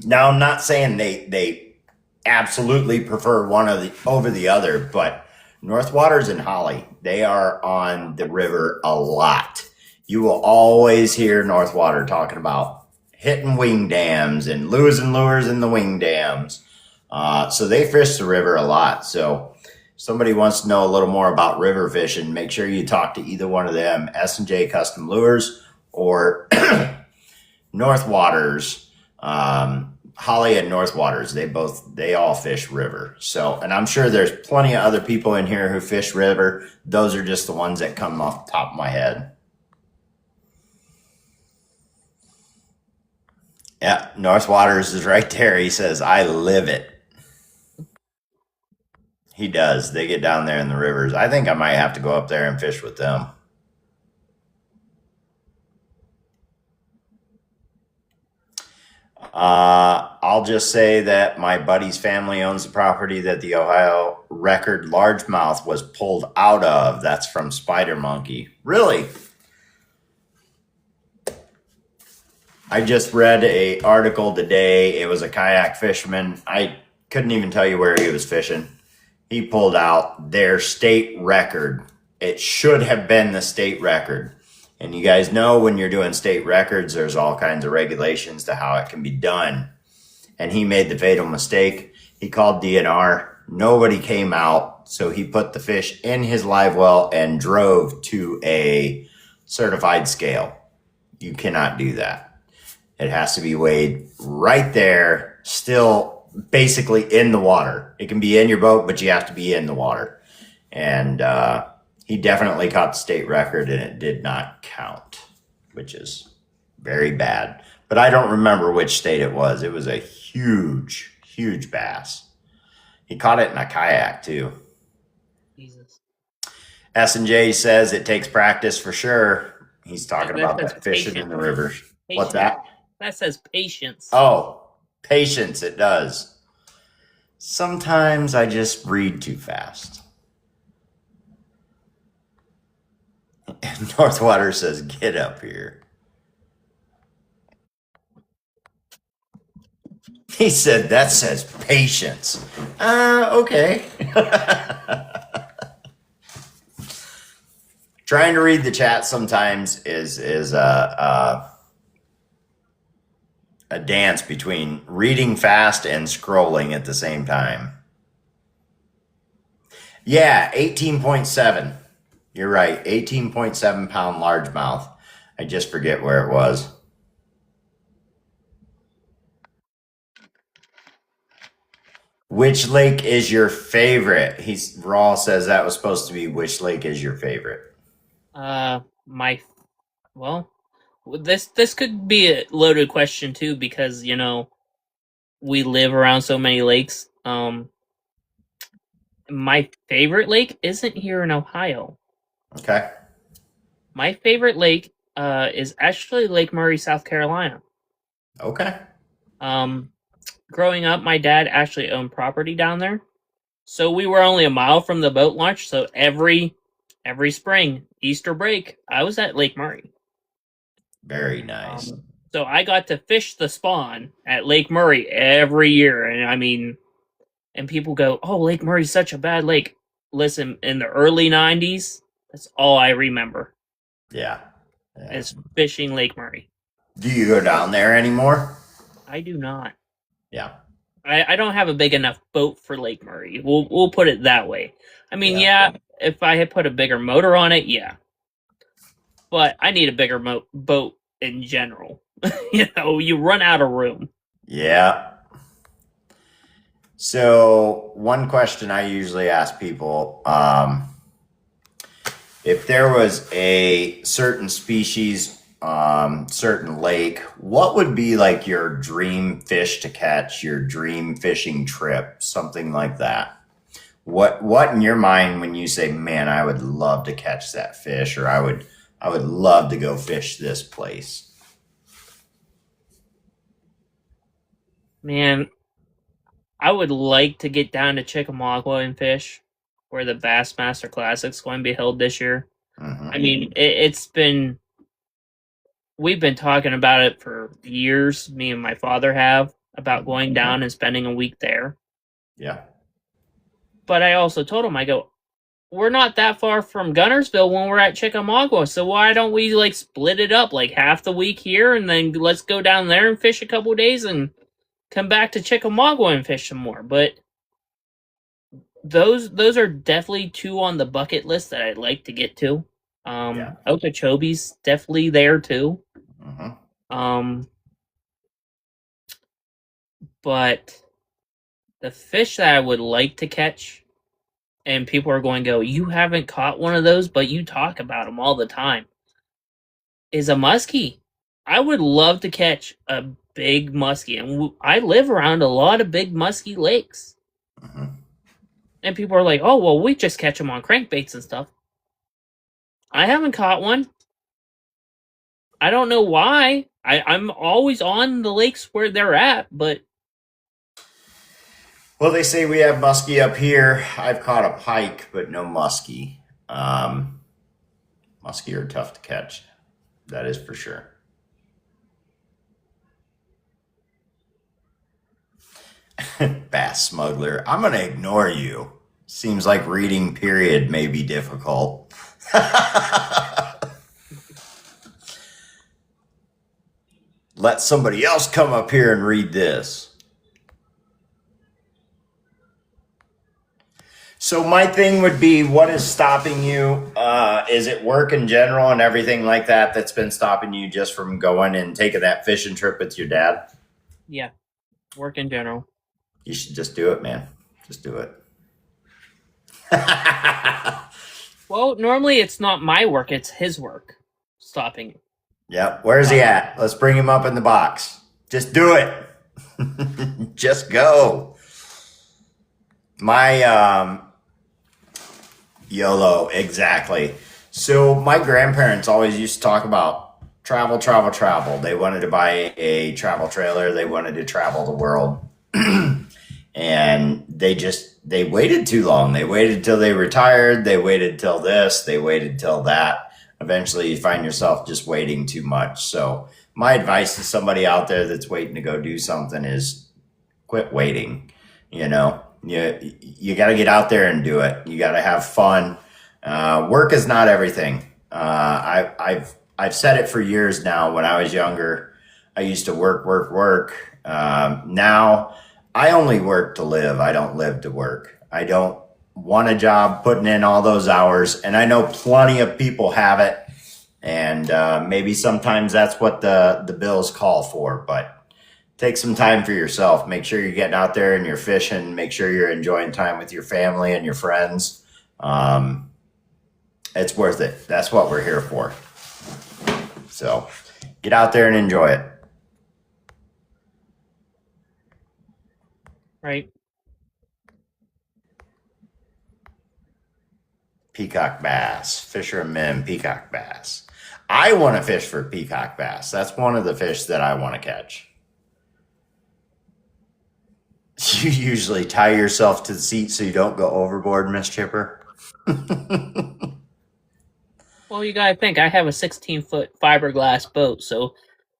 I'm not saying they absolutely prefer one over the other, but North Waters and Holly, they are on the river a lot. You will always hear North Water talking about hitting wing dams and losing lures in the wing dams. So they fish the river a lot. So if somebody wants to know a little more about river fishing, make sure you talk to either one of them, S&J Custom Lures or North Waters, Holly and North Waters. They all fish river. So, and I'm sure there's plenty of other people in here who fish river. Those are just the ones that come off the top of my head. Yeah, North Waters is right there. He says, I live it. He does. They get down there in the rivers. I think I might have to go up there and fish with them. I'll just say that my buddy's family owns the property that the Ohio record largemouth was pulled out of. That's from Spider Monkey. Really? I just read an article today. It was a kayak fisherman. I couldn't even tell you where he was fishing. He pulled out their state record. It should have been the state record. And you guys know when you're doing state records, there's all kinds of regulations to how it can be done. And he made the fatal mistake. He called DNR. Nobody came out. So he put the fish in his live well and drove to a certified scale. You cannot do that. It has to be weighed right there, still basically in the water. It can be in your boat, but you have to be in the water. And he definitely caught the state record, and it did not count, which is very bad. But I don't remember which state it was. It was a huge, huge bass. He caught it in a kayak, too. Jesus. S&J says it takes practice for sure. He's talking That about says that fishing in the river. What's Patience. that? That says patience. Oh, patience, it does. Sometimes I just read too fast. And Northwater says, get up here. He said, that says patience. Okay. Trying to read the chat sometimes is a dance between reading fast and scrolling at the same time. Yeah, 18.7. You're right. 18.7 pound largemouth. I just forget where it was. Which lake is your favorite? Raw says that was supposed to be which lake is your favorite? This could be a loaded question too, because we live around so many lakes. My favorite lake isn't here in Ohio. Okay. My favorite lake is actually Lake Murray, South Carolina. Okay. Growing up, my dad actually owned property down there, so we were only a mile from the boat launch. So every spring, Easter break, I was at Lake Murray. Very nice. So I got to fish the spawn at Lake Murray every year, and people go, "Oh, Lake Murray's such a bad lake." Listen, in the early '90s, that's all I remember. Yeah. Is fishing Lake Murray. Do you go down there anymore? I do not. Yeah. I don't have a big enough boat for Lake Murray. We'll put it that way. I mean, Yeah. yeah, if I had put a bigger motor on it, yeah. But I need a bigger boat in general. You run out of room. Yeah. So one question I usually ask people, if there was a certain species, certain lake, what would be like your dream fish to catch, your dream fishing trip, something like that? What in your mind when you say, "Man, I would love to catch that fish," or I would love to go fish this place. Man, I would like to get down to Chickamauga and fish, where the Bassmaster Classic's going to be held this year. Hmm. I mean, we've been talking about it for years. Me and my father have about going down and spending a week there. Yeah. But I also told him, I go, we're not that far from Gunnersville when we're at Chickamauga, so why don't we like split it up, like half the week here, and then let's go down there and fish a couple days and come back to Chickamauga and fish some more. But those are definitely two on the bucket list that I'd like to get to. Yeah. Okeechobee's definitely there too. Hmm. But the fish that I would like to catch, and people are going to go, you haven't caught one of those, but you talk about them all the time, is a muskie. I would love to catch a big muskie, and I live around a lot of big muskie lakes. Hmm. And people are like, oh, well, we just catch them on crankbaits and stuff. I haven't caught one. I don't know why. I'm always on the lakes where they're at, but Well, they say we have muskie up here. I've caught a pike, but no muskie. Um, Muskie are tough to catch. That is for sure. Bass smuggler. I'm going to ignore you. Seems like reading period may be difficult. Let somebody else come up here and read this. So my thing would be, what is stopping you? Is it work in general and everything like that that's been stopping you just from going and taking that fishing trip with your dad? yeah, work in general. You should just do it, man. Just do it. Well, normally it's not my work, it's his work stopping it. Yep. Where's he at? Let's bring him up in the box. Just do it. Just go. My YOLO, exactly. So my grandparents always used to talk about travel, travel, travel. They wanted to buy a travel trailer. They wanted to travel the world. And they waited too long. They waited till they retired. They waited till this. They waited till that. Eventually you find yourself just waiting too much. So my advice to somebody out there that's waiting to go do something is quit waiting. You got to get out there and do it. You got to have fun. Work is not everything. I've said it for years now. When I was younger, I used to work, work, work. Now I only work to live. I don't live to work. I don't want a job putting in all those hours. And I know plenty of people have it. And maybe sometimes that's what the bills call for. But take some time for yourself. Make sure you're getting out there and you're fishing. Make sure you're enjoying time with your family and your friends. It's worth it. That's what we're here for. So get out there and enjoy it. Right. Peacock bass, fishermen, peacock bass. I want to fish for peacock bass. That's one of the fish that I want to catch. You usually tie yourself to the seat so you don't go overboard, Miss Chipper. Well, you gotta think, I have a 16-foot fiberglass boat, so,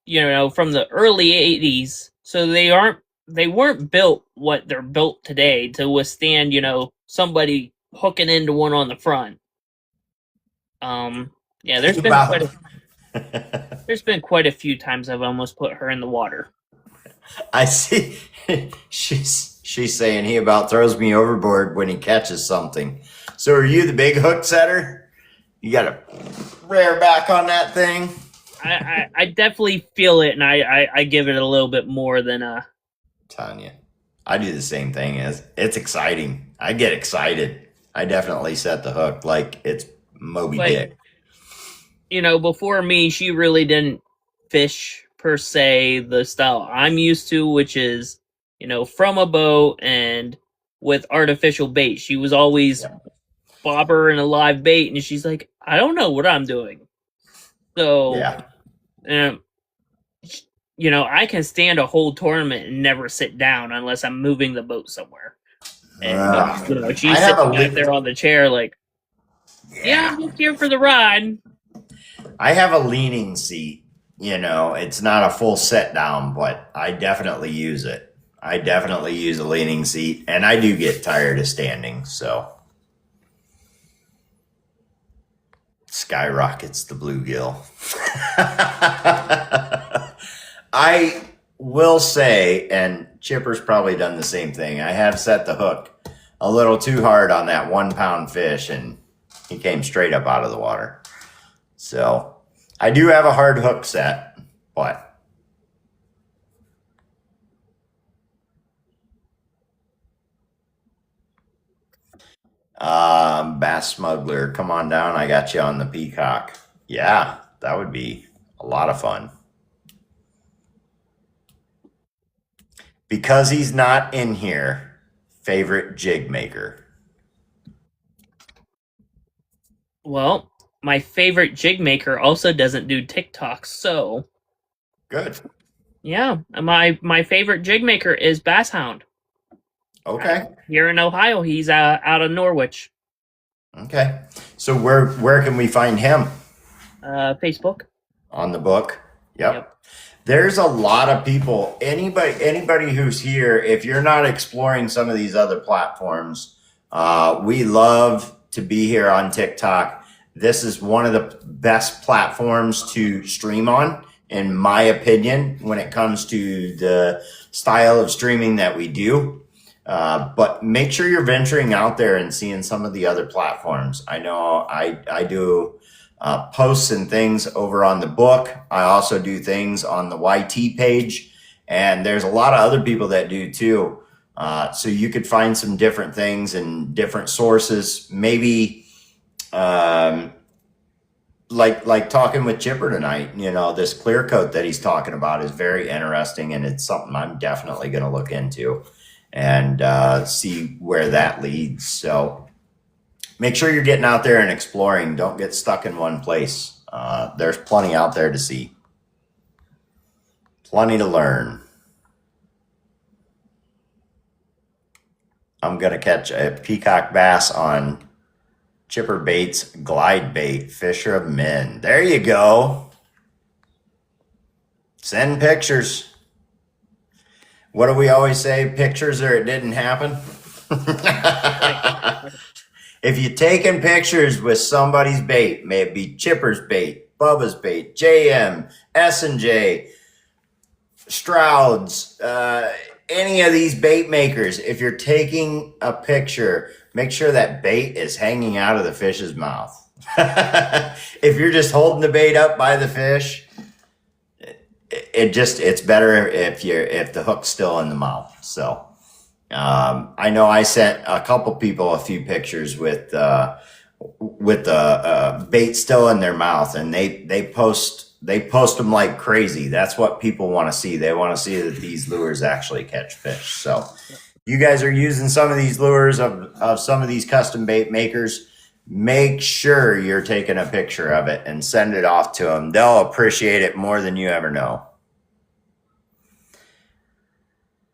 from the early 80s, so they weren't built what they're built today to withstand, somebody hooking into one on the front. Yeah, there's been About- quite a few times I've almost put her in the water. I see. She's saying he about throws me overboard when he catches something. So are you the big hook setter? You got to rear back on that thing. I definitely feel it, and I give it a little bit more than Telling you, I do the same thing. It's exciting. I get excited. I definitely set the hook like it's Moby Like- Dick. before me, she really didn't fish per se the style I'm used to, which is, from a boat and with artificial bait. She was always bobber and a live bait, and she's like, I don't know what I'm doing. So, Yeah. I can stand a whole tournament and never sit down unless I'm moving the boat somewhere. And she's I have sitting a back there on the chair, like, yeah, I'm just here for the ride. I have a leaning seat. It's not a full set down, but I definitely use it. I definitely use a leaning seat, and I do get tired of standing, so. Skyrockets the bluegill. I will say, and Chipper's probably done the same thing, I have set the hook a little too hard on that 1 pound fish, and he came straight up out of the water. So I do have a hard hook set, but Bass Smuggler, come on down. I got you on the Peacock. Yeah, that would be a lot of fun. Because he's not in here, favorite jig maker. Well, my favorite jig maker also doesn't do TikTok, so Good. yeah, my favorite jig maker is Bass Hound. Okay. Here in Ohio, he's out of Norwich. Okay. So where can we find him? Facebook. On the book. Yep. Yep. There's a lot of people. Anybody who's here, if you're not exploring some of these other platforms, we love to be here on TikTok. This is one of the best platforms to stream on, in my opinion, when it comes to the style of streaming that we do. But make sure you're venturing out there and seeing some of the other platforms. I know I do posts and things over on the book. I also do things on the YT page, and there's a lot of other people that do too. So you could find some different things and different sources. Maybe like talking with Chipper tonight, this clear coat that he's talking about is very interesting, and it's something I'm definitely going to look into and see where that leads. So make sure you're getting out there and exploring. Don't get stuck in one place. There's plenty out there to see. Plenty to learn. I'm going to catch a peacock bass on Chipper Baits Glide Bait, Fisher of Men. There you go. Send pictures. What do we always say? Pictures or it didn't happen? If you're taking pictures with somebody's bait, may it be Chipper's bait, Bubba's bait, JM, S&J, Stroud's, any of these bait makers, if you're taking a picture, make sure that bait is hanging out of the fish's mouth. If you're just holding the bait up by the fish, it's better if the hook's still in the mouth. So I know I sent a couple people a few pictures with the bait still in their mouth, and they post them like crazy. That's what people want to see. They want to see that these lures actually catch fish. So you guys are using some of these lures of some of these custom bait makers. Make sure you're taking a picture of it and send it off to them. They'll appreciate it more than you ever know.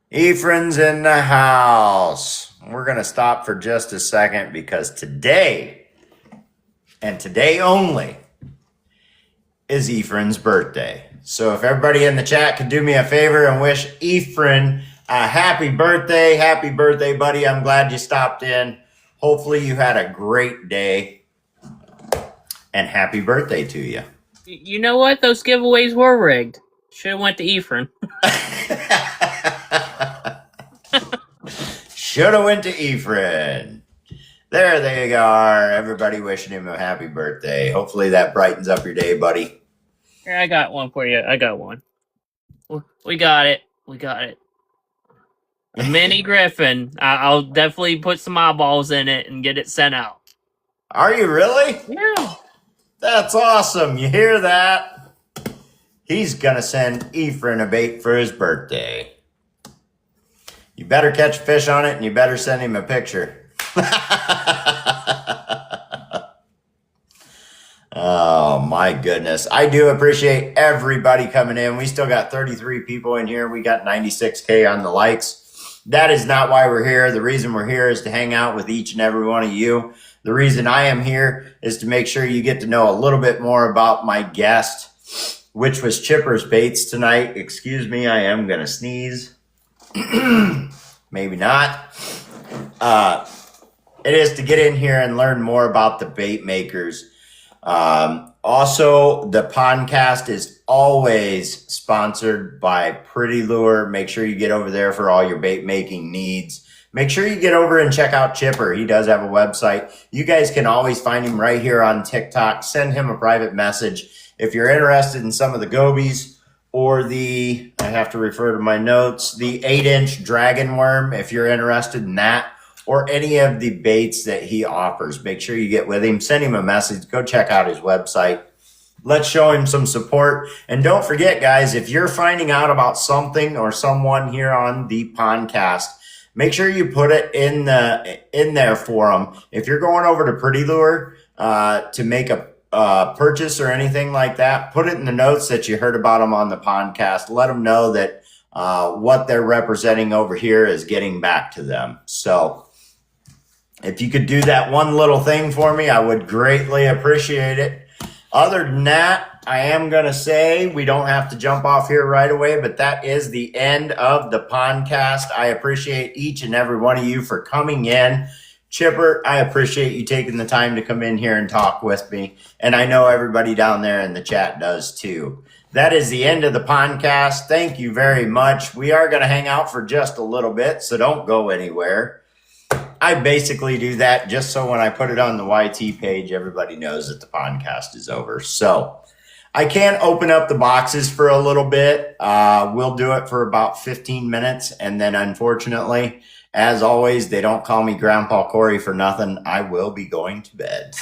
Ephraim's in the house. We're going to stop for just a second because today, and today only, is Ephraim's birthday. So if everybody in the chat could do me a favor and wish Ephraim a happy birthday. Happy birthday, buddy. I'm glad you stopped in. Hopefully you had a great day. And happy birthday to you. You know what? Those giveaways were rigged. Should have went to Ephraim. Should have went to Ephraim. There they are. Everybody wishing him a happy birthday. Hopefully that brightens up your day, buddy. Here, I got one for you. I got one. We got it. We got it. A mini Griffin. I'll definitely put some eyeballs in it and get it sent out. Are you really? Yeah. That's awesome. You hear that? He's going to send Ephraim a bait for his birthday. You better catch a fish on it and you better send him a picture. Oh my goodness. I do appreciate everybody coming in. We still got 33 people in here. We got 96K on the likes. That is not why we're here. The reason we're here is to hang out with each and every one of you. The reason I am here is to make sure you get to know a little bit more about my guest, which was Chipper's Baits tonight. Excuse me, I am going to sneeze. Maybe not. It is to get in here and learn more about the bait makers. Also, the podcast is always sponsored by Pretty Lure. Make sure you get over there for all your bait making needs. Make sure you get over and check out Chipper. He does have a website. You guys can always find him right here on TikTok. Send him a private message. If you're interested in some of the gobies or I have to refer to my notes, the 8-inch dragon worm, if you're interested in that, or any of the baits that he offers, make sure you get with him. Send him a message. Go check out his website. Let's show him some support. And don't forget, guys, if you're finding out about something or someone here on the podcast, make sure you put it in there for them. If you're going over to Pretty Lure to make a purchase or anything like that, put it in the notes that you heard about them on the podcast. Let them know that what they're representing over here is getting back to them. So if you could do that one little thing for me, I would greatly appreciate it. Other than that, I am going to say we don't have to jump off here right away, but that is the end of the podcast. I appreciate each and every one of you for coming in. Chipper, I appreciate you taking the time to come in here and talk with me. And I know everybody down there in the chat does too. That is the end of the podcast. Thank you very much. We are going to hang out for just a little bit, so don't go anywhere. I basically do that just so when I put it on the YT page, everybody knows that the podcast is over. So I can open up the boxes for a little bit. We'll do it for about 15 minutes. And then unfortunately, as always, they don't call me Grandpa Corey for nothing. I will be going to bed.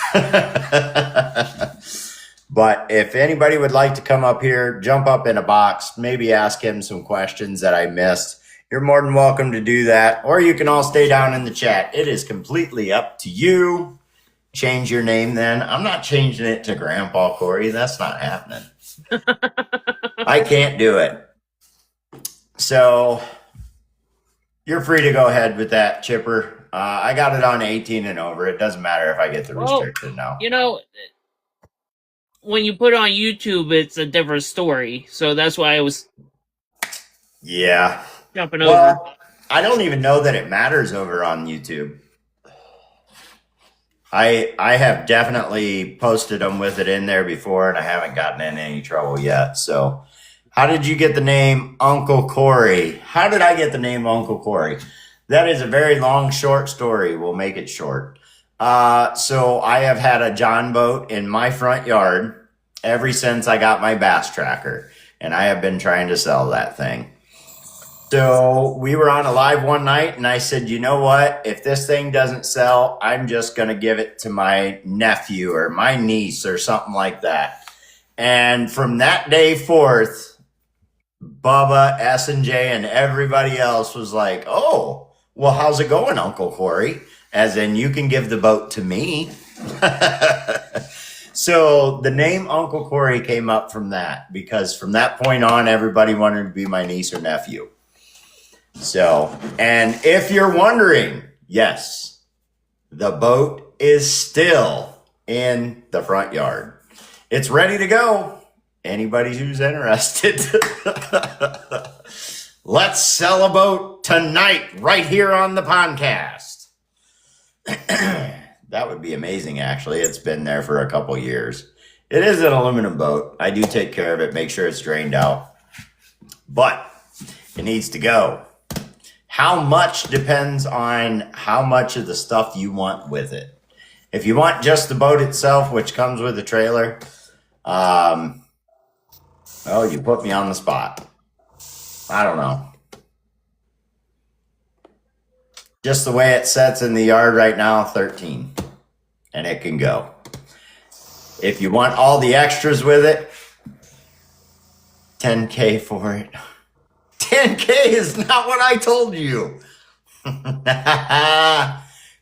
But if anybody would like to come up here, jump up in a box, maybe ask him some questions that I missed, you're more than welcome to do that. Or you can all stay down in the chat. It is completely up to you. Change your name then. I'm not changing it to Grandpa Corey. That's not happening. I can't do it. So you're free to go ahead with that, Chipper. I got it on 18 and over. It doesn't matter if I get the restriction now. You know, when you put it on YouTube, it's a different story. So that's why I was jumping over. I don't even know that it matters over on YouTube. I have definitely posted them with it in there before, and I haven't gotten in any trouble yet. So how did you get the name Uncle Corey? How did I get the name Uncle Corey? That is a very long, short story. We'll make it short. So I have had a John boat in my front yard ever since I got my bass tracker, and I have been trying to sell that thing. So we were on a live one night, and I said, you know what? If this thing doesn't sell, I'm just going to give it to my nephew or my niece or something like that. And from that day forth, Bubba, S&J, and everybody else was like, oh, well, how's it going, Uncle Corey? As in, you can give the boat to me. So the name Uncle Corey came up from that, because from that point on, everybody wanted to be my niece or nephew. So, and if you're wondering, yes, the boat is still in the front yard. It's ready to go. Anybody who's interested. Let's sell a boat tonight right here on the podcast. That would be amazing, actually. It's been there for a couple years. It is an aluminum boat. I do take care of it, make sure it's drained out. But it needs to go. How much depends on how much of the stuff you want with it. If you want just the boat itself, which comes with a trailer, well, you put me on the spot. I don't know. Just the way it sets in the yard right now, 13. And it can go. If you want all the extras with it, $10K for it. $10K is not what I told you.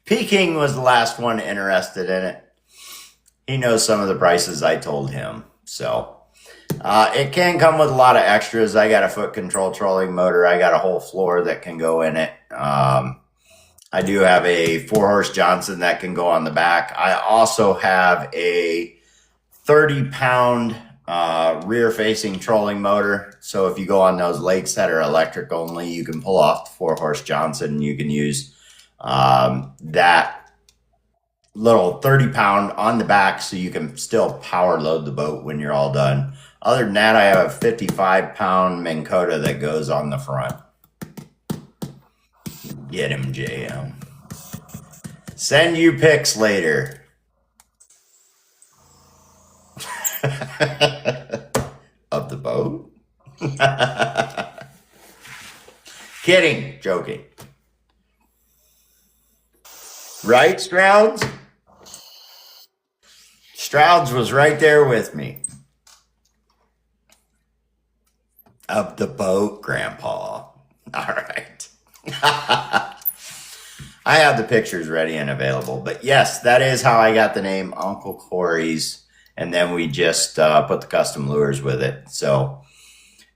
Peking was the last one interested in it. He knows some of the prices I told him. So it can come with a lot of extras. I got a foot control trolling motor. I got a whole floor that can go in it. I do have a 4-horse Johnson that can go on the back. I also have a 30-pound rear-facing trolling motor. So if you go on those lakes that are electric only, you can pull off the 4-horse Johnson. You can use that little 30-pound on the back so you can still power load the boat when you're all done. Other than that, I have a 55-pound Minn Kota that goes on the front. Get him, JM. Send you pics later. Of the boat? Kidding. Joking. Right, Strouds? Strouds was right there with me. Of the boat, Grandpa. All right. I have the pictures ready and available. But yes, that is how I got the name Uncle Corey's. And then we just put the custom lures with it. So,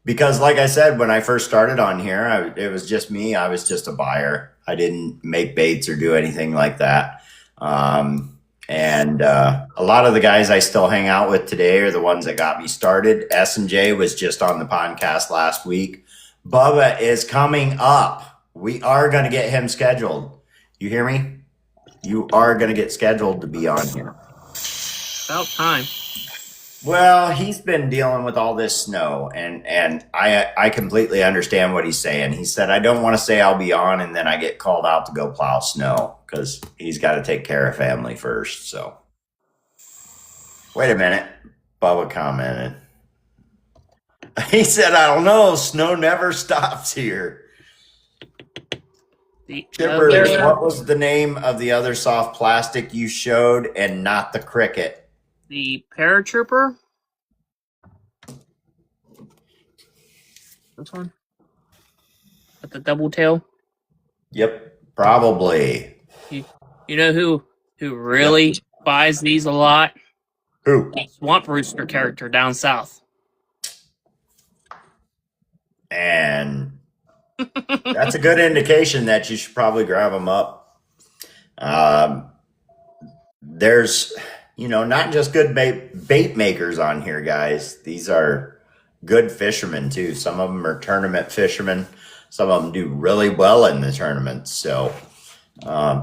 because like I said, when I first started on here, it was just me. I was just a buyer. I didn't make baits or do anything like that. And a lot of the guys I still hang out with today are the ones that got me started. S&J was just on the podcast last week. Bubba is coming up. We are going to get him scheduled. You hear me? You are going to get scheduled to be on here. About time. Well, he's been dealing with all this snow, and I completely understand what he's saying. He said, I don't want to say I'll be on, and then I get called out to go plow snow, because he's got to take care of family first. So, wait a minute. Bubba commented. He said, I don't know. Snow never stops here. Chipper, what was the name of the other soft plastic you showed and not the cricket? The Paratrooper. This one? With the double tail? Yep, probably. You know who really buys these a lot? Who? Swamp Rooster character down south. And that's a good indication that you should probably grab them up. There's, not just good bait makers on here, guys. These are good fishermen too. Some of them are tournament fishermen. Some of them do really well in the tournaments. So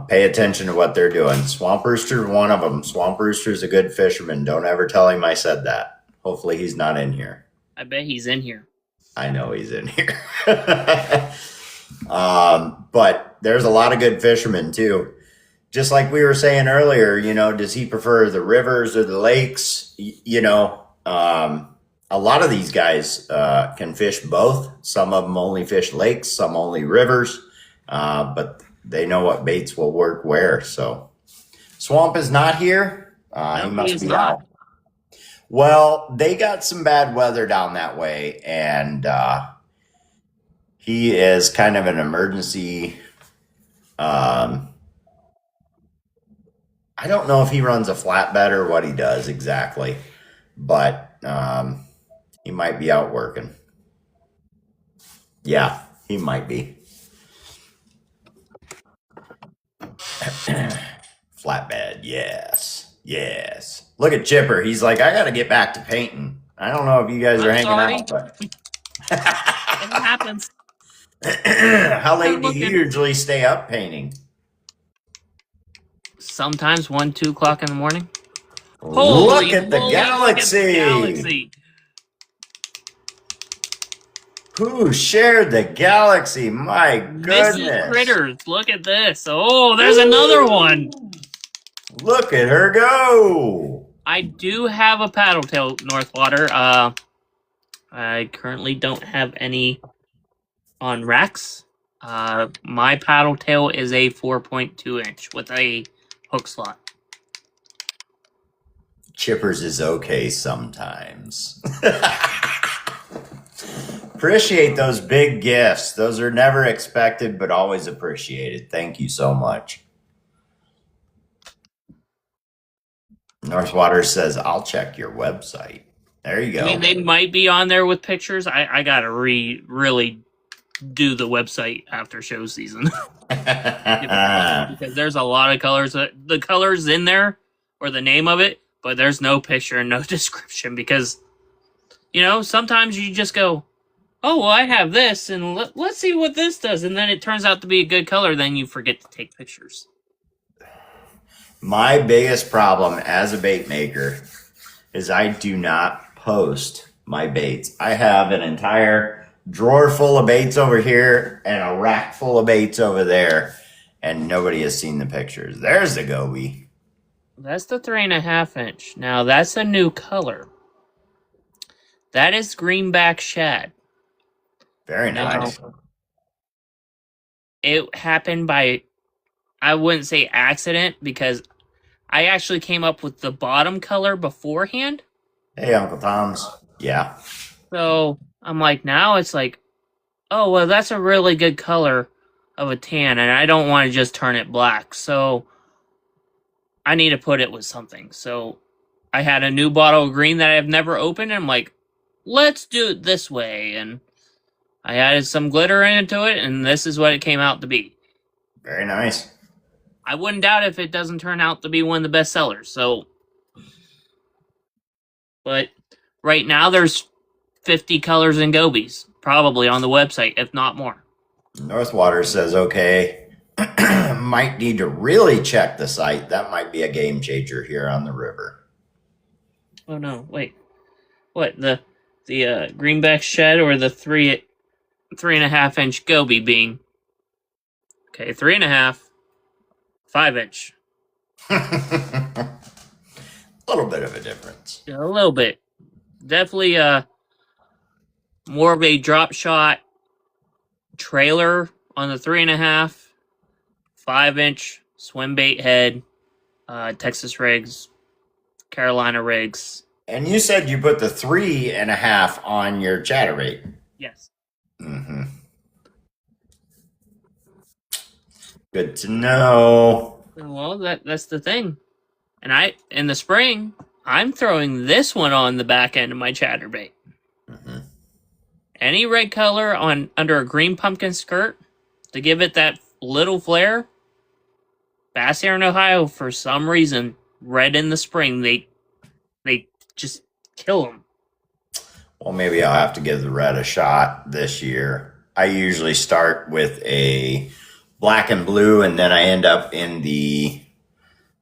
pay attention to what they're doing. Swamp Rooster, one of them. Swamp Rooster's a good fisherman. Don't ever tell him I said that. Hopefully he's not in here. I bet he's in here. I know he's in here. But there's a lot of good fishermen too. Just like we were saying earlier, does he prefer the rivers or the lakes? A lot of these guys can fish both. Some of them only fish lakes, some only rivers. But they know what baits will work where. So Swamp is not here. He must be out. Well, they got some bad weather down that way, and he is kind of an emergency. I don't know if he runs a flatbed or what he does exactly, but he might be out working. Yeah, he might be. Flatbed, yes. Look at Chipper. He's like, I got to get back to painting. I don't know if you guys are hanging out, but It happens. how late do you usually stay up painting? Sometimes 1, 2 o'clock in the morning. Look at the moly, galaxy. look at the galaxy. Who shared the galaxy? My Missy goodness. Critters, look at this. Oh, there's another one. Look at her go. I do have a paddle tail Northwater. I currently don't have any on racks. My paddle tail is a 4.2 inch with a hook slot. Chippers is okay sometimes. Appreciate those big gifts. Those are never expected, but always appreciated. Thank you so much. Northwater says, I'll check your website. There you go. I mean, they might be on there with pictures. I gotta really do the website after show season. Because there's a lot of colors. The colors in there, or the name of it, but there's no picture and no description because, sometimes you just go, oh, well, I have this, and let's see what this does. And then it turns out to be a good color. Then you forget to take pictures. My biggest problem as a bait maker is I do not post my baits. I have an entire drawer full of baits over here and a rack full of baits over there, and nobody has seen the pictures. There's the goby. That's the 3.5 inch. Now, that's a new color. That is greenback shad. Very nice. Now, it happened by, I wouldn't say accident, because I actually came up with the bottom color beforehand. Hey, Uncle Tom's. Yeah. So I'm like, now it's like, oh, well, that's a really good color of a tan, and I don't want to just turn it black. So I need to put it with something. So I had a new bottle of green that I've never opened, and I'm like, let's do it this way. And I added some glitter into it, and this is what it came out to be. Very nice. I wouldn't doubt if it doesn't turn out to be one of the best sellers. So, but right now there's 50 colors and gobies probably on the website, if not more. Northwater says, okay, might need to really check the site. That might be a game changer here on the river. Oh no, wait. What, the greenback shed or the 3.5 inch goby being? Okay, 3.5, 5 inch. A little bit of a difference. A little bit. Definitely more of a drop shot trailer on the 3.5, 5 inch swim bait head, Texas rigs, Carolina rigs. And you said you put the 3.5 on your chatterbait. Yes. Mm-hmm. Good to know. Well, that's the thing. And in the spring, I'm throwing this one on the back end of my chatterbait. Mm-hmm. Any red color under a green pumpkin skirt to give it that little flare. Bass here in Ohio, for some reason, red in the spring, they just kill them. Well, maybe I'll have to give the red a shot this year. I usually start with a black and blue, and then I end up in the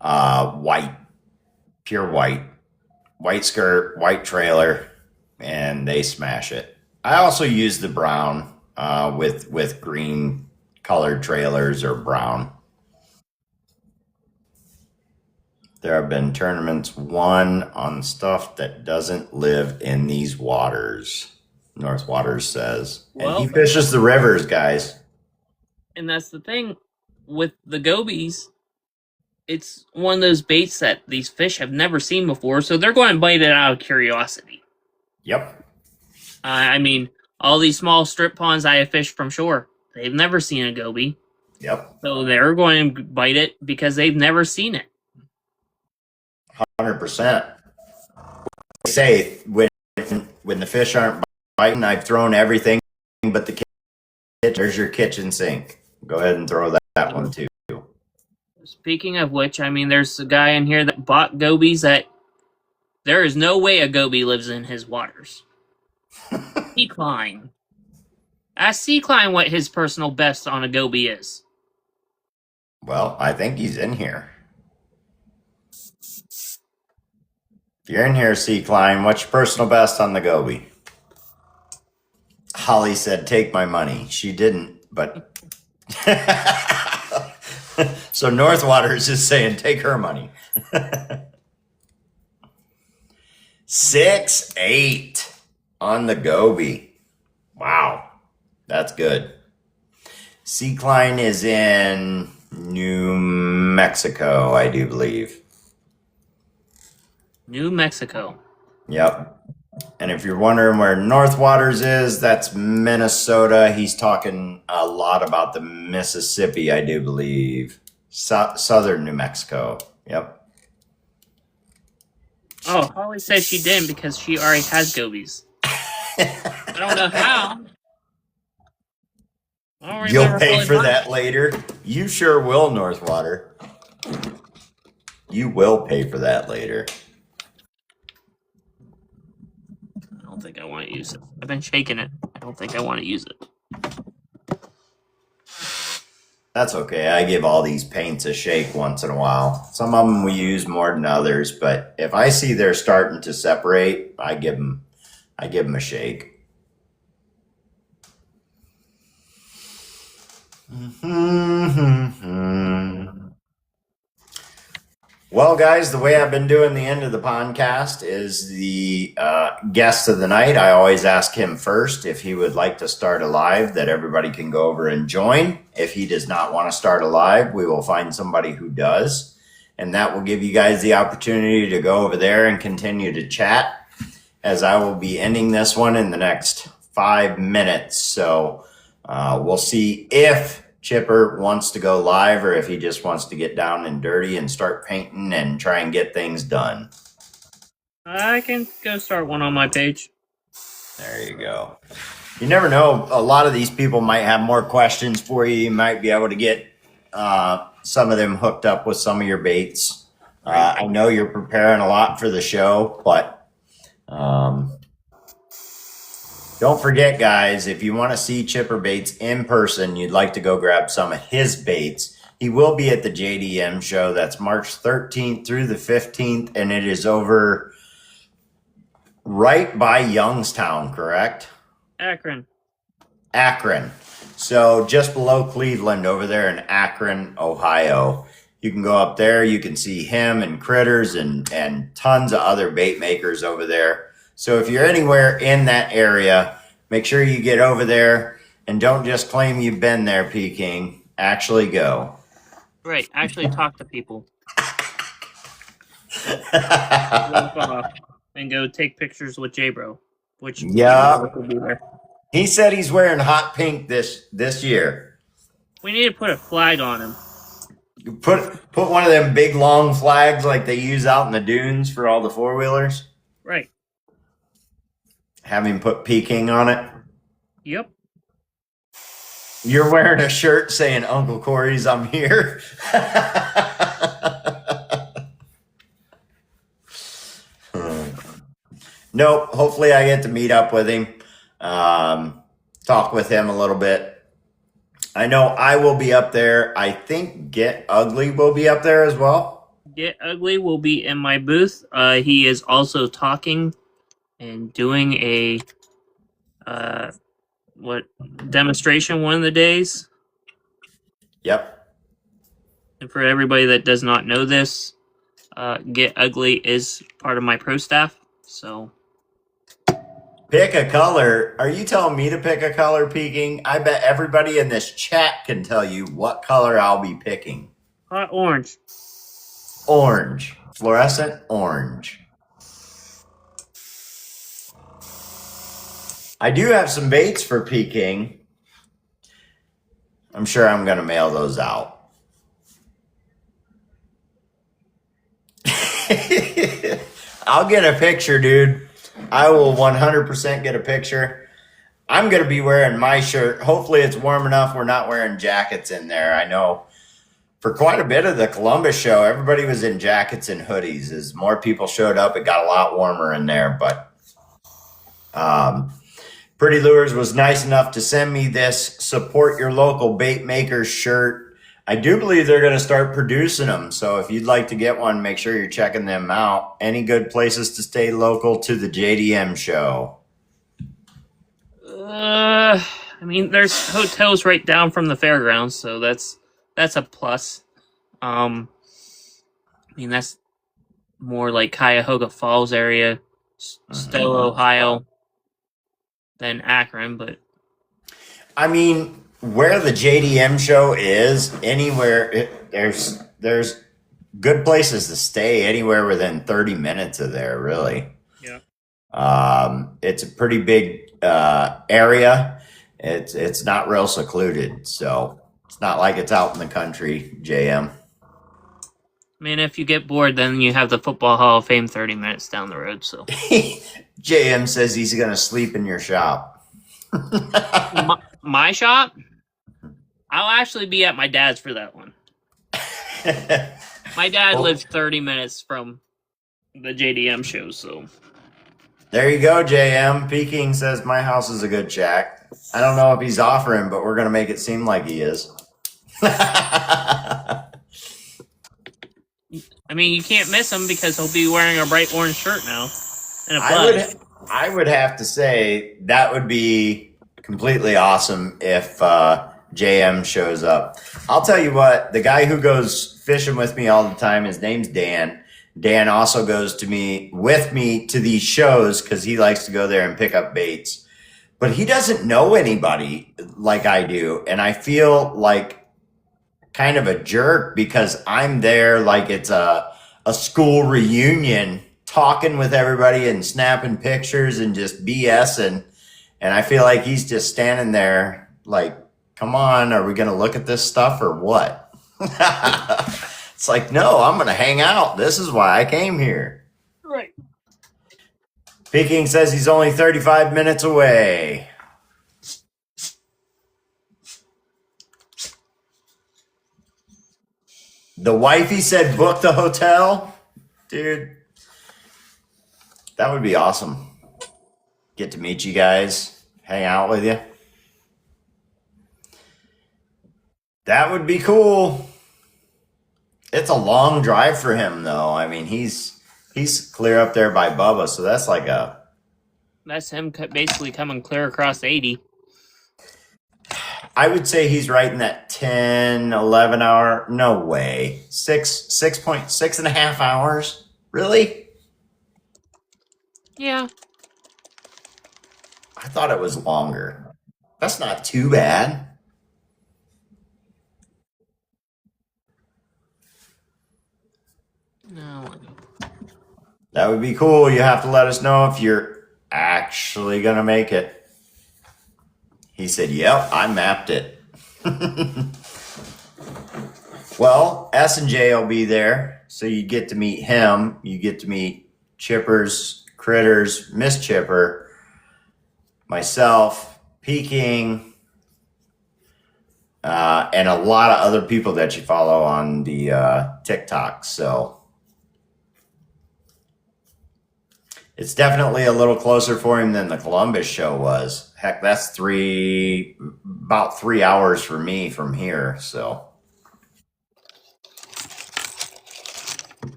white, pure white skirt, white trailer, and they smash it. I also use the brown with green colored trailers or brown. There have been tournaments won on stuff that doesn't live in these waters, Northwaters says. And he fishes the rivers, guys. And that's the thing with the gobies. It's one of those baits that these fish have never seen before, so they're going to bite it out of curiosity. Yep. I mean, all these small strip ponds I have fished from shore, they've never seen a goby. Yep. So they're going to bite it because they've never seen it. 100%. They say when the fish aren't biting, I've thrown everything but the kitchen. There's your kitchen sink. Go ahead and throw that one too. Speaking of which, I mean, there's a guy in here that bought gobies that there is no way a goby lives in his waters. Sea Klein. Ask Sea Klein what his personal best on a goby is. Well, I think he's in here. If you're in here, C. Klein, what's your personal best on the goby? Holly said, take my money. She didn't, but. So Northwaters is saying, take her money. 6-8 on the Gobi. Wow. That's good. Sea Klein is in New Mexico, I do believe. New Mexico. Yep. And if you're wondering where Northwaters is, that's Minnesota. He's talking a lot about the Mississippi, I do believe. Southern New Mexico. Yep. Oh, Holly says she didn't because she already has gobies. I don't know how. I don't You'll remember pay Holly for buying- that later. You sure will, Northwater. You will pay for that later. I don't think I want to use it. I've been shaking it. I don't think I want to use it. That's okay. I give all these paints a shake once in a while. Some of them we use more than others, but if I see they're starting to separate, I give them a shake. Well, guys, the way I've been doing the end of the podcast is the guest of the night. I always ask him first if he would like to start a live that everybody can go over and join. If he does not want to start a live, we will find somebody who does. And that will give you guys the opportunity to go over there and continue to chat, as I will be ending this one in the next 5 minutes. So we'll see if Chipper wants to go live or if he just wants to get down and dirty and start painting and try and get things done. I can go start one on my page. There you go. You never know. A lot of these people might have more questions for you. You might be able to get some of them hooked up with some of your baits. I know you're preparing a lot for the show, but don't forget, guys, if you want to see Chipper Baits in person, you'd like to go grab some of his baits. He will be at the JDM show. That's March 13th through the 15th, and it is over right by Youngstown, correct? Akron. Akron. So just below Cleveland over there in Akron, Ohio. You can go up there. You can see him and Critters and tons of other bait makers over there. So if you're anywhere in that area, make sure you get over there and don't just claim you've been there, Peking. Actually go. Right, actually talk to people. Walk off and go take pictures with J-Bro. Which Yeah. will be there. He said he's wearing hot pink this year. We need to put a flag on him. Put one of them big long flags like they use out in the dunes for all the four-wheelers. Right. Have him put Peking on it. Yep. You're wearing a shirt saying Uncle Corey's I'm here. Nope. Hopefully I get to meet up with him. Talk with him a little bit. I know I will be up there. I think Get Ugly will be up there as well. Get Ugly will be in my booth. He is also talking and doing a demonstration one of the days. Yep. And for everybody that does not know this, Get Ugly is part of my pro staff. So Pick a color. Are you telling me to pick a color, Peking? I bet everybody in this chat can tell you what color I'll be picking. hot orange. Orange. Fluorescent orange. I do have some baits for Peking. I'm sure I'm going to mail those out. I'll get a picture, dude. I will 100% get a picture. I'm going to be wearing my shirt. Hopefully it's warm enough we're not wearing jackets in there. I know for quite a bit of the Columbus show, everybody was in jackets and hoodies. As more people showed up, it got a lot warmer in there. But Pretty Lures was nice enough to send me this Support Your Local Bait Makers shirt. I do believe they're going to start producing them. So if you'd like to get one, make sure you're checking them out. Any good places to stay local to the JDM show? I mean, there's hotels right down from the fairgrounds, so that's a plus. I mean, that's more like Cuyahoga Falls area, Stowe, Ohio, than Akron, but I mean, where the JDM show is, anywhere there's good places to stay anywhere within 30 minutes of there, really. yeah. It's a pretty big area. It's not real secluded, so it's not like it's out in the country, JM. I mean, if you get bored, then you have the Football Hall of Fame 30 minutes down the road, so. JM says he's going to sleep in your shop. My shop? I'll actually be at my dad's for that one. My dad lives 30 minutes from the JDM show, so. There you go, JM. Peking says my house is a good shack. I don't know if he's offering, but we're going to make it seem like he is. I mean, you can't miss him because he'll be wearing a bright orange shirt now. And a plug. I would have to say that would be completely awesome if JM shows up. I'll tell you what, the guy who goes fishing with me all the time, his name's Dan. Dan also goes with me to these shows because he likes to go there and pick up baits. But he doesn't know anybody like I do. And I feel like kind of a jerk because I'm there like it's a school reunion, talking with everybody and snapping pictures and just BSing. And I feel like he's just standing there like, come on, are we going to look at this stuff or what? It's like, no, I'm going to hang out. This is why I came here. Right. Peking says he's only 35 minutes away. The wifey said book the hotel. Dude, that would be awesome. Get to meet you guys, hang out with you. That would be cool. It's a long drive for him, though. I mean, he's clear up there by Bubba, so that's like That's him basically coming clear across 80. I would say he's right in that 10, 11 hour. No way. 6.5 hours? Really? Yeah. I thought it was longer. That's not too bad. No. That would be cool. You have to let us know if you're actually going to make it. He said, yep, I mapped it. Well, S&J will be there, so you get to meet him. You get to meet Chippers, Critters, Miss Chipper, myself, Peking, and a lot of other people that you follow on the TikTok. So it's definitely a little closer for him than the Columbus show was. Heck, that's about 3 hours for me from here. So,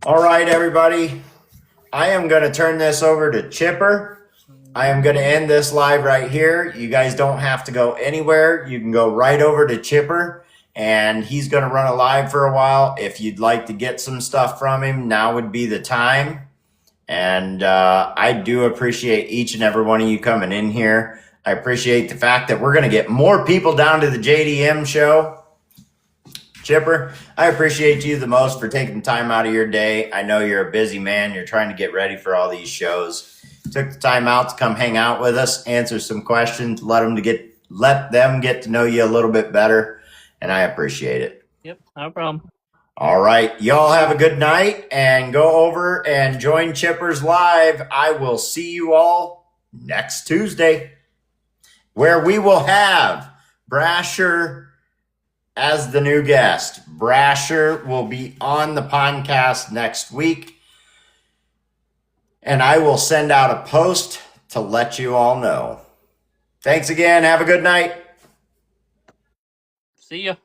all right, everybody. I am going to turn this over to Chipper. I am going to end this live right here. You guys don't have to go anywhere. You can go right over to Chipper, and he's going to run a live for a while. If you'd like to get some stuff from him, now would be the time. And I do appreciate each and every one of you coming in here. I appreciate the fact that we're going to get more people down to the JDM show. Chipper, I appreciate you the most for taking time out of your day. I know you're a busy man. You're trying to get ready for all these shows. Took the time out to come hang out with us, answer some questions, let them get to know you a little bit better, and I appreciate it. Yep, no problem. All right. Y'all have a good night and go over and join Chippers Live. I will see you all next Tuesday, where we will have Brasher as the new guest. Brasher will be on the podcast next week, and I will send out a post to let you all know. Thanks again. Have a good night. See ya.